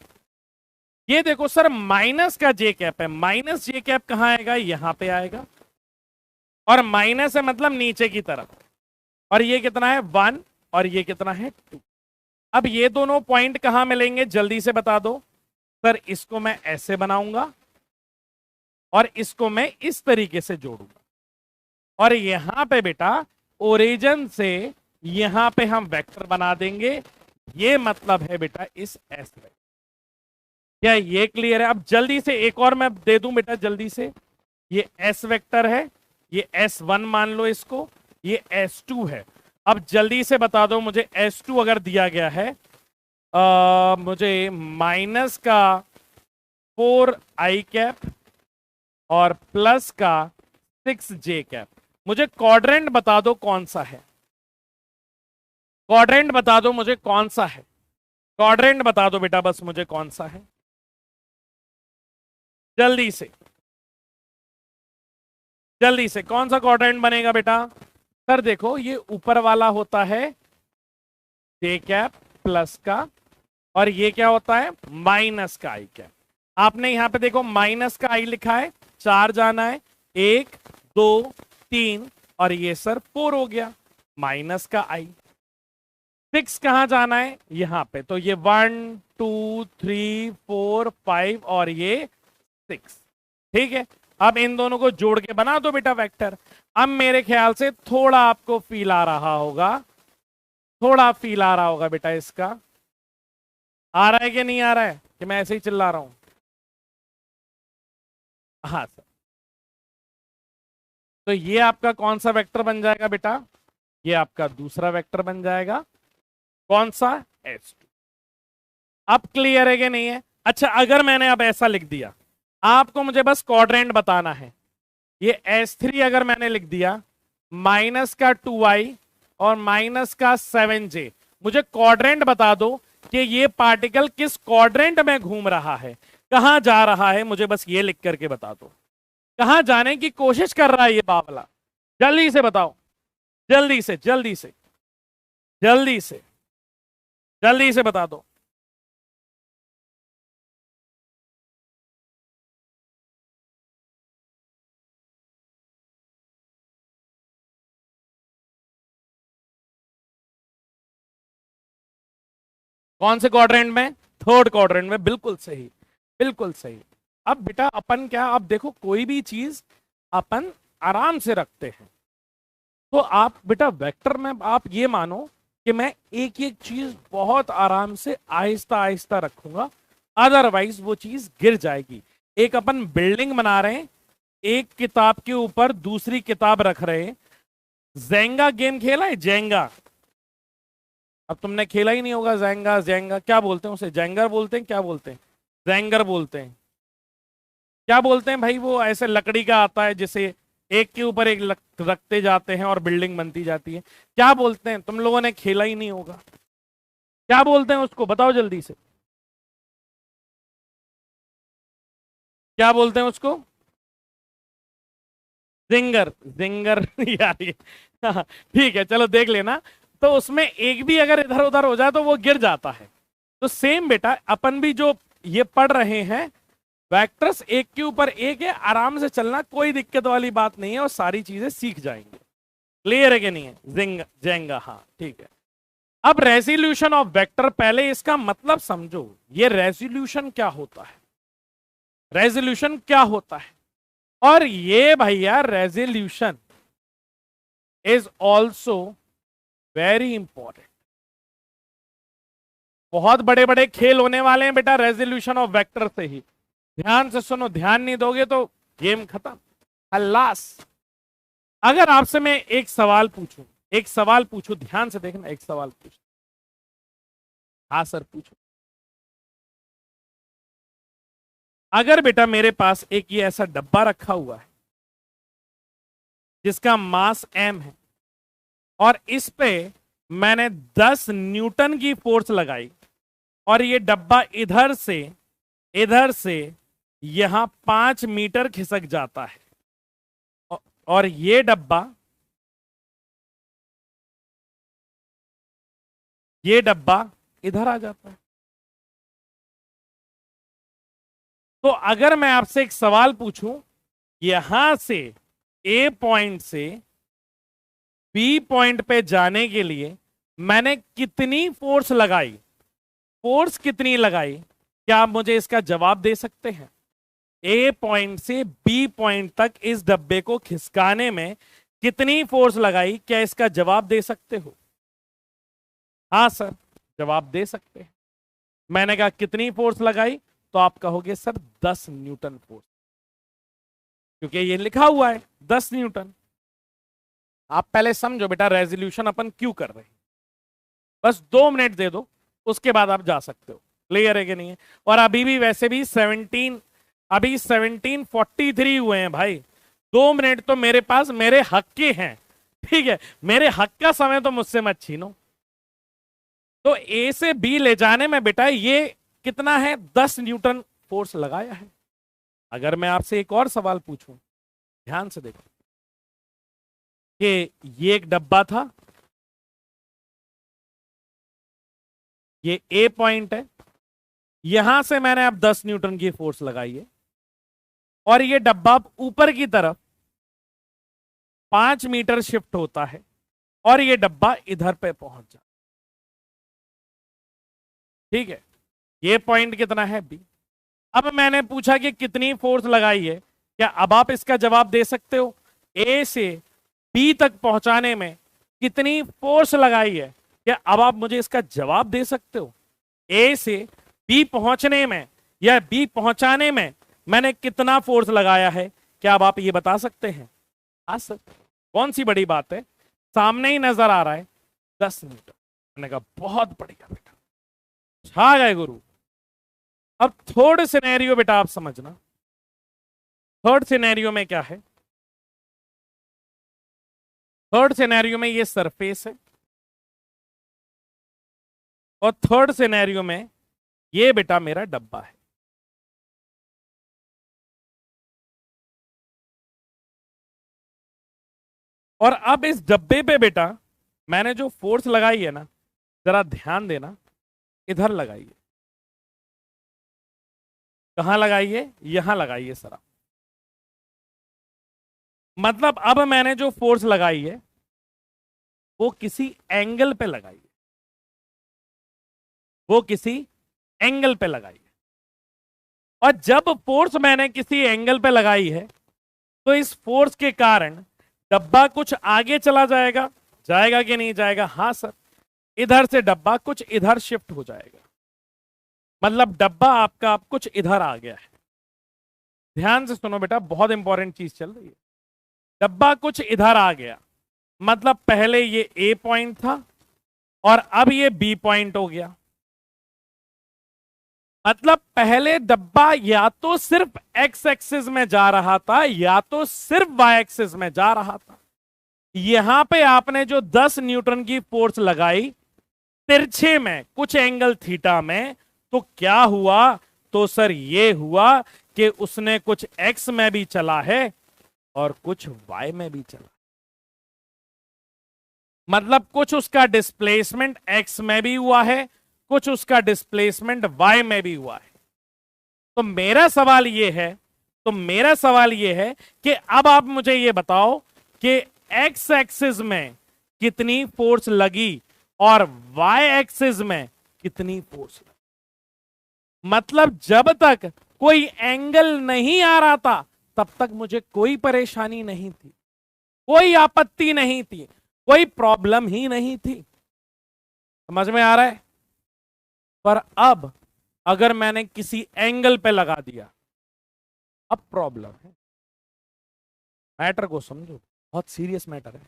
ये देखो सर माइनस का जे कैप है, माइनस जे कैप कहां आएगा, यहां पे आएगा, और माइनस है मतलब नीचे की तरफ, और ये कितना है 1, और ये कितना है 2। अब ये दोनों पॉइंट कहां मिलेंगे जल्दी से बता दो सर। इसको मैं ऐसे बनाऊंगा और इसको मैं इस तरीके से जोड़ूंगा, और यहां पे बेटा ओरिजिन से यहां पे हम वेक्टर बना देंगे। ये मतलब है बेटा इस एस वेक्टर। क्या ये क्लियर है? अब जल्दी से एक और मैं दे दूं बेटा जल्दी से। ये एस वेक्टर है, ये S1 मान लो इसको, ये S2 है। अब जल्दी से बता दो मुझे, S2 अगर दिया गया है मुझे माइनस का 4i कैप और प्लस का 6j कैप, मुझे क्वाड्रेंट बता दो कौन सा है, क्वाड्रेंट बता दो मुझे कौन सा है, क्वाड्रेंट बता दो बेटा बस मुझे कौन सा है, जल्दी से जल्दी से कौन सा क्वाड्रेंट बनेगा बेटा। सर देखो ये ऊपर वाला होता है जे कैप प्लस का, और ये क्या होता है माइनस का आई कैप। आपने यहां पे देखो माइनस का आई लिखा है, 4 जाना है, 1 2 3, और ये सर 4 हो गया माइनस का आई। 6 कहां जाना है, यहां पे, तो ये 1 2 3 4 5 और ये 6। ठीक है, अब इन दोनों को जोड़ के बना दो बेटा वेक्टर। अब मेरे ख्याल से थोड़ा आपको फील आ रहा होगा, थोड़ा फील आ रहा होगा बेटा इसका। आ रहा है कि नहीं आ रहा है, कि मैं ऐसे ही चिल्ला रहा हूं? हाँ सर। तो ये आपका कौन सा वेक्टर बन जाएगा बेटा, ये आपका दूसरा वेक्टर बन जाएगा, कौन सा S2। अब क्लियर है कि नहीं है? अच्छा अगर मैंने अब ऐसा लिख दिया, आपको मुझे बस क्वाड्रेंट बताना है। ये S3 अगर मैंने लिख दिया माइनस का 2i और माइनस का 7j, मुझे क्वाड्रेंट बता दो कि ये पार्टिकल किस क्वाड्रेंट में घूम रहा है, कहां जा रहा है, मुझे बस ये लिख करके बता दो। कहां जाने की कोशिश कर रहा है ये बावला, जल्दी से बताओ, जल्दी से जल्दी से जल्दी से जल्दी से बता दो। कौन से क्वाड्रेंट में? थर्ड क्वाड्रेंट में, बिल्कुल सही, बिल्कुल सही। अब बेटा अपन क्या, अब देखो कोई भी चीज अपन आराम से रखते हैं, तो आप बेटा वेक्टर में आप ये मानो कि मैं एक एक चीज बहुत आराम से आहिस्ता आहिस्ता रखूंगा, अदरवाइज वो चीज गिर जाएगी। एक अपन बिल्डिंग बना रहे हैं, एक किताब के ऊपर दूसरी किताब रख रहे हैं। जेंगा गेम खेला है, जेंगा? अब तुमने खेला ही नहीं होगा जेंगा, जेंगा क्या बोलते हैं उसे, जेंगर बोलते हैं, क्या बोलते हैं, जेंगर बोलते हैं, क्या बोलते हैं भाई? वो ऐसे लकड़ी का आता है जिसे एक के ऊपर एक रखते जाते हैं और बिल्डिंग बनती जाती है, क्या बोलते हैं? तुम लोगों ने खेला ही नहीं होगा, क्या बोलते हैं उसको, बताओ जल्दी से, क्या बोलते हैं उसको? जिंगर, जिंगर यार ये हाँ, ठीक है चलो देख लेना। तो उसमें एक भी अगर इधर उधर हो जाए तो वो गिर जाता है। तो सेम बेटा अपन भी जो ये पढ़ रहे हैं, वेक्टर्स एक के ऊपर एक है, आराम से चलना, कोई दिक्कत वाली बात नहीं है, और सारी चीजें सीख जाएंगे। क्लियर है कि नहीं है? जेंगा, हाँ ठीक है। अब रेजोल्यूशन ऑफ वेक्टर, पहले इसका मतलब समझो, ये रेजोल्यूशन क्या होता है, रेजोल्यूशन क्या होता है। और ये भैया resolution is also very important. बहुत बड़े बड़े खेल होने वाले हैं बेटा रेजोल्यूशन ऑफ वेक्टर से ही। ध्यान से सुनो, ध्यान नहीं दोगे तो गेम खत्म, खल्लास। अगर आपसे मैं एक सवाल पूछूं, एक सवाल पूछूं, ध्यान से देखना, एक सवाल पूछ। हाँ सर पूछो। अगर बेटा मेरे पास एक ये ऐसा डब्बा रखा हुआ है जिसका मास m है, और इस पे मैंने 10 न्यूटन की फोर्स लगाई, और ये डब्बा इधर से यहां 5 मीटर खिसक जाता है, और ये डब्बा ये डब्बा इधर आ जाता है। तो अगर मैं आपसे एक सवाल पूछूं, यहां से ए पॉइंट से बी पॉइंट पे जाने के लिए मैंने कितनी फोर्स लगाई, फोर्स कितनी लगाई, क्या आप मुझे इसका जवाब दे सकते हैं? ए पॉइंट से बी पॉइंट तक इस डब्बे को खिसकाने में कितनी फोर्स लगाई, क्या इसका जवाब दे सकते हो? हाँ सर, जवाब दे सकते हैं। मैंने कहा कितनी फोर्स लगाई, तो आप कहोगे सर 10 न्यूटन फोर्स, क्योंकि ये लिखा हुआ है 10 न्यूटन। आप पहले समझो बेटा रेजोल्यूशन अपन क्यों कर रहे हैं, बस 2 मिनट दे दो, उसके बाद आप जा सकते हो। क्लियर है कि नहीं है? और अभी भी वैसे भी 1743 हुए हैं भाई। 2 मिनट तो मेरे पास मेरे हक के हैं, ठीक है? मेरे हक का समय तो मुझसे मत छीनो। तो ए से बी ले जाने में बेटा ये कितना है, 10 न्यूटन फोर्स लगाया है। अगर मैं आपसे एक और सवाल पूछूं, ध्यान से देखो कि ये एक डब्बा था, ये ए पॉइंट है, यहां से मैंने अब 10 न्यूटन की फोर्स लगाई है, और ये डब्बा ऊपर की तरफ 5 मीटर शिफ्ट होता है, और ये डब्बा इधर पे पहुंच जाता, ठीक है? ये पॉइंट कितना है, बी। अब मैंने पूछा कि कितनी फोर्स लगाई है, क्या अब आप इसका जवाब दे सकते हो? ए से बी तक पहुंचाने में कितनी फोर्स लगाई है, क्या अब आप मुझे इसका जवाब दे सकते हो? ए से बी पहुंचने में या बी पहुंचाने में मैंने कितना फोर्स लगाया है, क्या अब आप ये बता सकते हैं? हाँ सर। कौन सी बड़ी बात है, सामने ही नजर आ रहा है 10 न्यूटन। मैंने कहा बहुत बढ़िया बेटा, छा गए गुरु। अब थर्ड सिनेरियो बेटा आप समझना, थर्ड सिनेरियो में क्या है? थर्ड सिनेरियो में ये सरफेस है, और थर्ड सिनेरियो में ये बेटा मेरा डब्बा है। और अब इस डब्बे पे बेटा मैंने जो फोर्स लगाई है ना, जरा ध्यान देना, इधर लगाइए। कहां लगाइए? यहां लगाइए सर आप। मतलब अब मैंने जो फोर्स लगाई है वो किसी एंगल पे लगाई है, वो किसी एंगल पे लगाई है। और जब फोर्स मैंने किसी एंगल पे लगाई है, तो इस फोर्स के कारण डब्बा कुछ आगे चला जाएगा, जाएगा कि नहीं जाएगा? हाँ सर। इधर से डब्बा कुछ इधर शिफ्ट हो जाएगा, मतलब डब्बा आपका अब कुछ इधर आ गया है। ध्यान से सुनो बेटा, बहुत इंपॉर्टेंट चीज चल रही है। डब्बा कुछ इधर आ गया, मतलब पहले ये ए पॉइंट था और अब ये बी पॉइंट हो गया। मतलब पहले डब्बा या तो सिर्फ एक्स एक्सिस में जा रहा था या तो सिर्फ वाई एक्सिस में जा रहा था। यहां पे आपने जो 10 न्यूटन की फोर्स लगाई तिरछे में, कुछ एंगल थीटा में, तो क्या हुआ? तो सर ये हुआ कि उसने कुछ एक्स में भी चला है और कुछ वाई में भी चला। मतलब कुछ उसका डिस्प्लेसमेंट एक्स में भी हुआ है, कुछ उसका डिस्प्लेसमेंट वाई में भी हुआ है। तो मेरा सवाल यह है कि अब आप मुझे यह बताओ कि एक्स एक्सिस में कितनी फोर्स लगी और वाई एक्सिस में कितनी फोर्स लगी। मतलब जब तक कोई एंगल नहीं आ रहा था तब तक मुझे कोई परेशानी नहीं थी, कोई आपत्ति नहीं थी, कोई प्रॉब्लम ही नहीं थी। समझ में आ रहा है? पर अब अगर मैंने किसी एंगल पे लगा दिया, अब प्रॉब्लम है। मैटर को समझो, बहुत सीरियस मैटर है।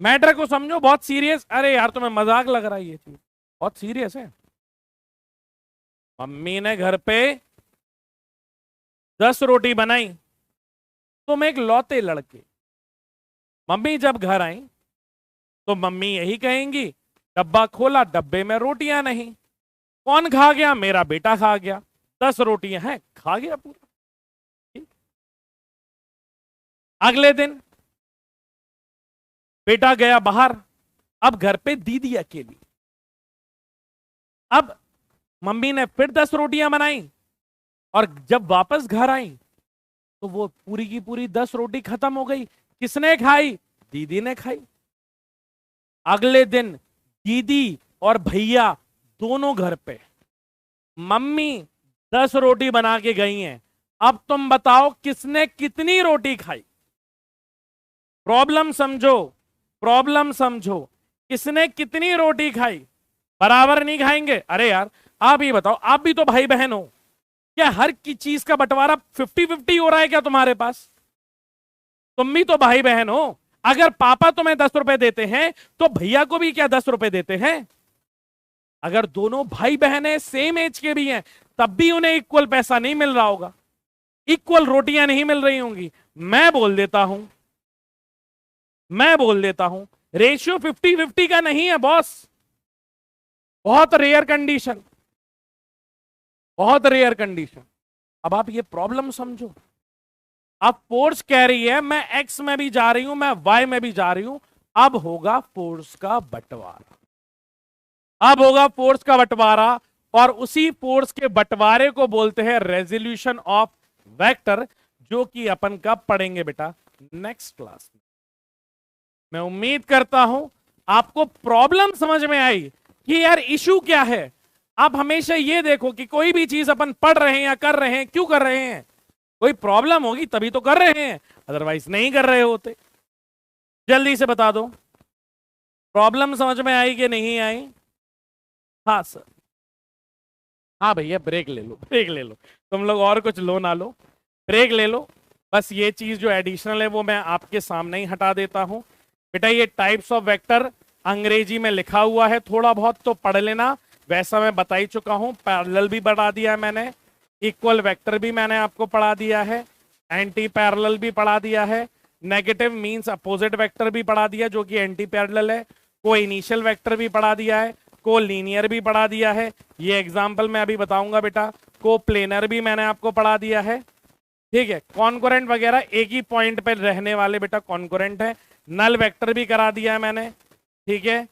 मैटर को समझो, बहुत सीरियस। अरे यार तुम्हें मजाक लग रहा है, ये चीज बहुत सीरियस है। मम्मी ने घर पे 10 रोटी बनाई, तुम एक लौते लड़के। मम्मी जब घर आई तो मम्मी यही कहेंगी, डब्बा खोला, डब्बे में रोटियां नहीं। कौन खा गया? मेरा बेटा खा गया। 10 रोटियां हैं, खा गया पूरा। अगले दिन बेटा गया बाहर, अब घर पे दीदी अकेली। अब मम्मी ने फिर 10 रोटियां बनाई, और जब वापस घर आई तो वो पूरी की पूरी 10 रोटी खत्म हो गई। किसने खाई? दीदी ने खाई। अगले दिन दीदी और भैया दोनों घर पे, मम्मी 10 रोटी बना के गई हैं। अब तुम बताओ किसने कितनी रोटी खाई? प्रॉब्लम समझो, प्रॉब्लम समझो। किसने कितनी रोटी खाई? बराबर नहीं खाएंगे? अरे यार, आप ये बताओ, आप भी तो भाई बहन हो, क्या हर की चीज का बंटवारा 50-50 हो रहा है क्या तुम्हारे पास? तुम भी तो भाई बहन हो। अगर पापा तुम्हें 10 रुपए देते हैं तो भैया को भी क्या 10 रुपए देते हैं? अगर दोनों भाई बहन है, सेम एज के भी हैं, तब भी उन्हें इक्वल पैसा नहीं मिल रहा होगा, इक्वल रोटियां नहीं मिल रही होंगी। मैं बोल देता हूं, मैं बोल देता हूं, रेशियो 50-50 का नहीं है बॉस। बहुत रेयर कंडीशन, बहुत रेयर कंडीशन। अब आप ये प्रॉब्लम समझो। अब फोर्स कह रही है मैं एक्स में भी जा रही हूं, मैं वाई में भी जा रही हूं। अब होगा फोर्स का बंटवारा, अब होगा फोर्स का बंटवारा, और उसी फोर्स के बंटवारे को बोलते हैं रेजोल्यूशन ऑफ वेक्टर, जो कि अपन कब पढ़ेंगे बेटा? नेक्स्ट क्लास में। मैं उम्मीद करता हूं आपको प्रॉब्लम समझ में आई कि यार इशू क्या है। आप हमेशा ये देखो कि कोई भी चीज अपन पढ़ रहे हैं या कर रहे हैं, क्यों कर रहे हैं? कोई प्रॉब्लम होगी तभी तो कर रहे हैं, अदरवाइज नहीं कर रहे होते। जल्दी से बता दो, प्रॉब्लम समझ में आई कि नहीं आई? हाँ सर। हाँ भैया, ब्रेक ले लो, ब्रेक ले लो, तुम लोग और कुछ लो ना लो, ब्रेक ले लो। बस ये चीज जो एडिशनल है वो मैं आपके सामने ही हटा देता हूं। बेटा ये टाइप्स ऑफ वेक्टर अंग्रेजी में लिखा हुआ है, थोड़ा बहुत तो पढ़ लेना, वैसा मैं बता ही चुका हूं। पैरेलल भी बढ़ा दिया है मैंने, इक्वल वेक्टर भी मैंने आपको पढ़ा दिया है, एंटी पैरेलल भी पढ़ा दिया है, नेगेटिव मींस अपोजिट वेक्टर भी पढ़ा दिया जो कि एंटी पैरेलल है, को इनिशियल वेक्टर भी पढ़ा दिया है, को लीनियर भी पढ़ा दिया है, ये एग्जाम्पल मैं अभी बताऊंगा बेटा, को प्लेनर भी मैंने आपको पढ़ा दिया है। ठीक है, कॉन्कोरेंट वगैरह एक ही पॉइंट पे रहने वाले बेटा कॉन्कोरेंट है। नल वेक्टर भी करा दिया है मैंने, ठीक है।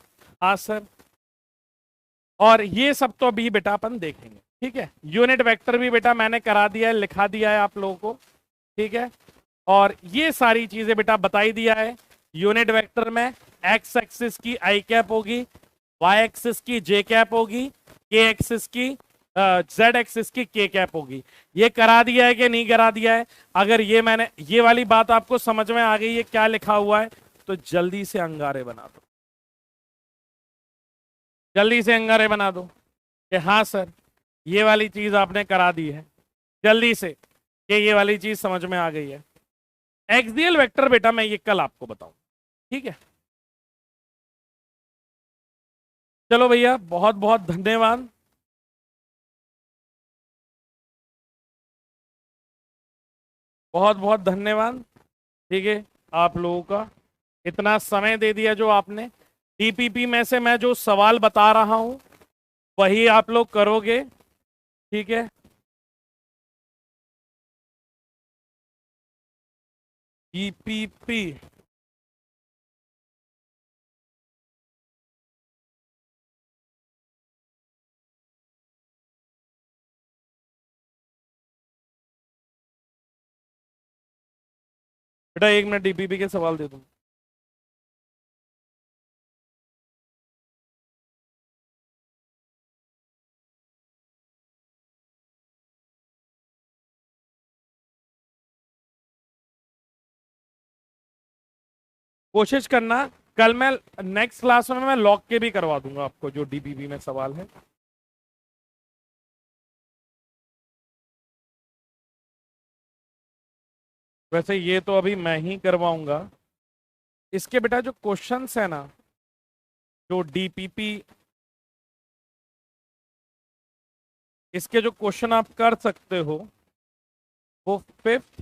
हाँ सर, और ये सब तो अभी बेटा अपन देखेंगे, ठीक है। यूनिट वेक्टर भी बेटा मैंने करा दिया है, लिखा दिया है आप लोगों को, ठीक है। और ये सारी चीजें बेटा बताई दिया है। यूनिट वेक्टर में एक्स एक्सिस की आई कैप होगी, वाई एक्सिस की जे कैप होगी, के एक्सिस की जेड एक्सिस की के कैप होगी। ये करा दिया है कि नहीं करा दिया है? अगर ये वाली बात आपको समझ में आ गई है क्या लिखा हुआ है, तो जल्दी से अंगारे बना दो, जल्दी से अंगारे बना दो कि हाँ सर ये वाली चीज आपने करा दी है, जल्दी से कि ये वाली चीज समझ में आ गई है। एक्सियल वेक्टर बेटा मैं ये कल आपको बताऊं, ठीक है। चलो भैया, बहुत बहुत धन्यवाद। बहुत बहुत धन्यवाद, ठीक है, आप लोगों का इतना समय दे दिया जो आपने। टीपीपी में से मैं जो सवाल बता रहा हूं वही आप लोग करोगे, ठीक है। टीपीपी बेटा 1 मिनट, डीपीपी के सवाल दे दूं। कोशिश करना कल मैं नेक्स्ट क्लास में मैं लॉक के भी करवा दूंगा आपको जो डीपीपी में सवाल है। वैसे ये तो अभी मैं ही करवाऊंगा। इसके बेटा जो क्वेश्चंस है ना, जो डीपीपी, इसके जो क्वेश्चन आप कर सकते हो वो 5th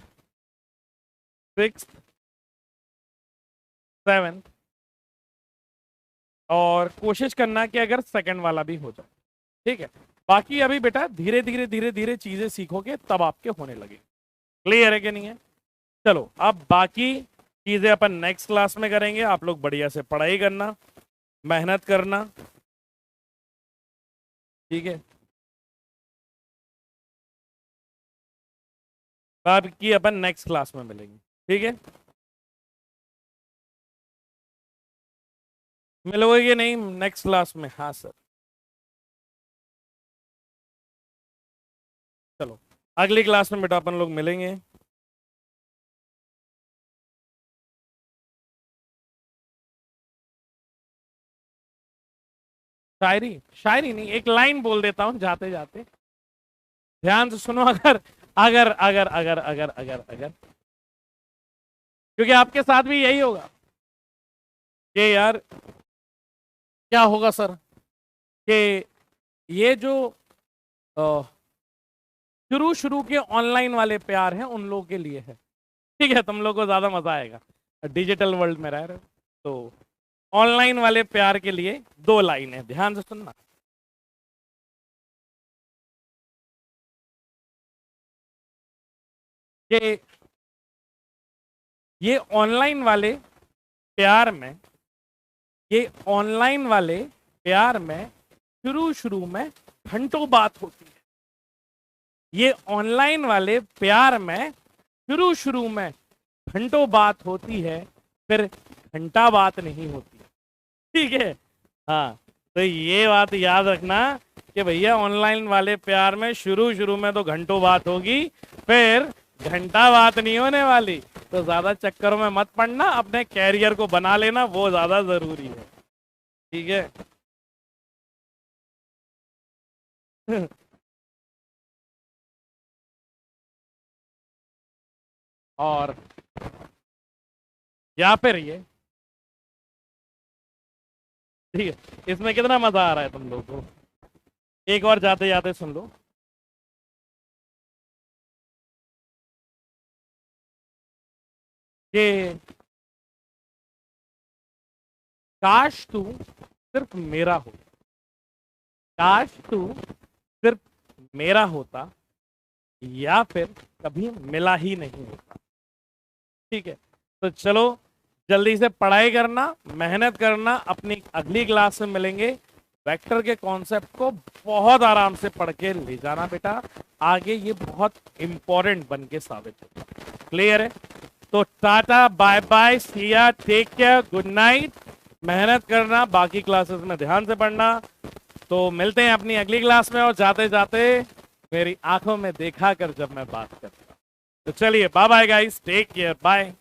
6th 7th, और कोशिश करना कि अगर सेकंड वाला भी हो जाए, ठीक है। बाकी अभी बेटा धीरे धीरे धीरे धीरे चीजें सीखोगे तब आपके होने लगे। क्लियर है कि नहीं है? चलो अब बाकी चीजें अपन नेक्स्ट क्लास में करेंगे। आप लोग बढ़िया से पढ़ाई करना, मेहनत करना। ठीक है, बाकी अपन नेक्स्ट क्लास में मिलेंगे। ठीक है, मिलोगे कि नहीं नेक्स्ट क्लास में? हाँ सर, चलो अगली क्लास में बेटा अपन लोग मिलेंगे। शायरी, शायरी नहीं, एक लाइन बोल देता हूं जाते जाते, ध्यान से सुनो। अगर अगर अगर अगर अगर अगर अगर क्योंकि आपके साथ भी यही होगा कि यार क्या होगा सर, कि ये जो शुरू शुरू के ऑनलाइन वाले प्यार हैं उन लोगों के लिए है। ठीक है, तुम लोग को ज्यादा मजा आएगा, डिजिटल वर्ल्ड में रह रहे हो तो। ऑनलाइन वाले प्यार के लिए दो लाइन है, ध्यान से सुनना। कि ये ऑनलाइन वाले प्यार में, ये ऑनलाइन वाले प्यार में शुरू शुरू में घंटों बात होती है। ये ऑनलाइन वाले प्यार में शुरू शुरू में घंटों बात होती है, फिर घंटा बात नहीं होती। ठीक है, हाँ, तो ये बात याद रखना कि भैया ऑनलाइन वाले प्यार में शुरू शुरू में तो घंटों बात होगी, फिर घंटा बात नहीं होने वाली। तो ज्यादा चक्करों में मत पड़ना, अपने कैरियर को बना लेना, वो ज्यादा जरूरी है। ठीक है। और या फिर ये, ठीक है, इसमें कितना मजा आ रहा है तुम लोगों को, एक और जाते जाते सुन लो। कि काश तू सिर्फ मेरा हो, काश तू सिर्फ मेरा होता, या फिर कभी मिला ही नहीं होता। ठीक है, तो चलो जल्दी से पढ़ाई करना, मेहनत करना, अपनी अगली क्लास में मिलेंगे। वेक्टर के कॉन्सेप्ट को बहुत आराम से पढ़ के ले जाना बेटा, आगे ये बहुत इंपॉर्टेंट बन के साबित होगा। क्लियर है? तो टाटा, बाय बाय, सी या, टेक केयर, गुड नाइट। मेहनत करना, बाकी क्लासेस में ध्यान से पढ़ना। तो मिलते हैं अपनी अगली क्लास में, और जाते जाते मेरी आंखों में देखा कर जब मैं बात करता हूं। तो चलिए, bye bye guys, take care, bye.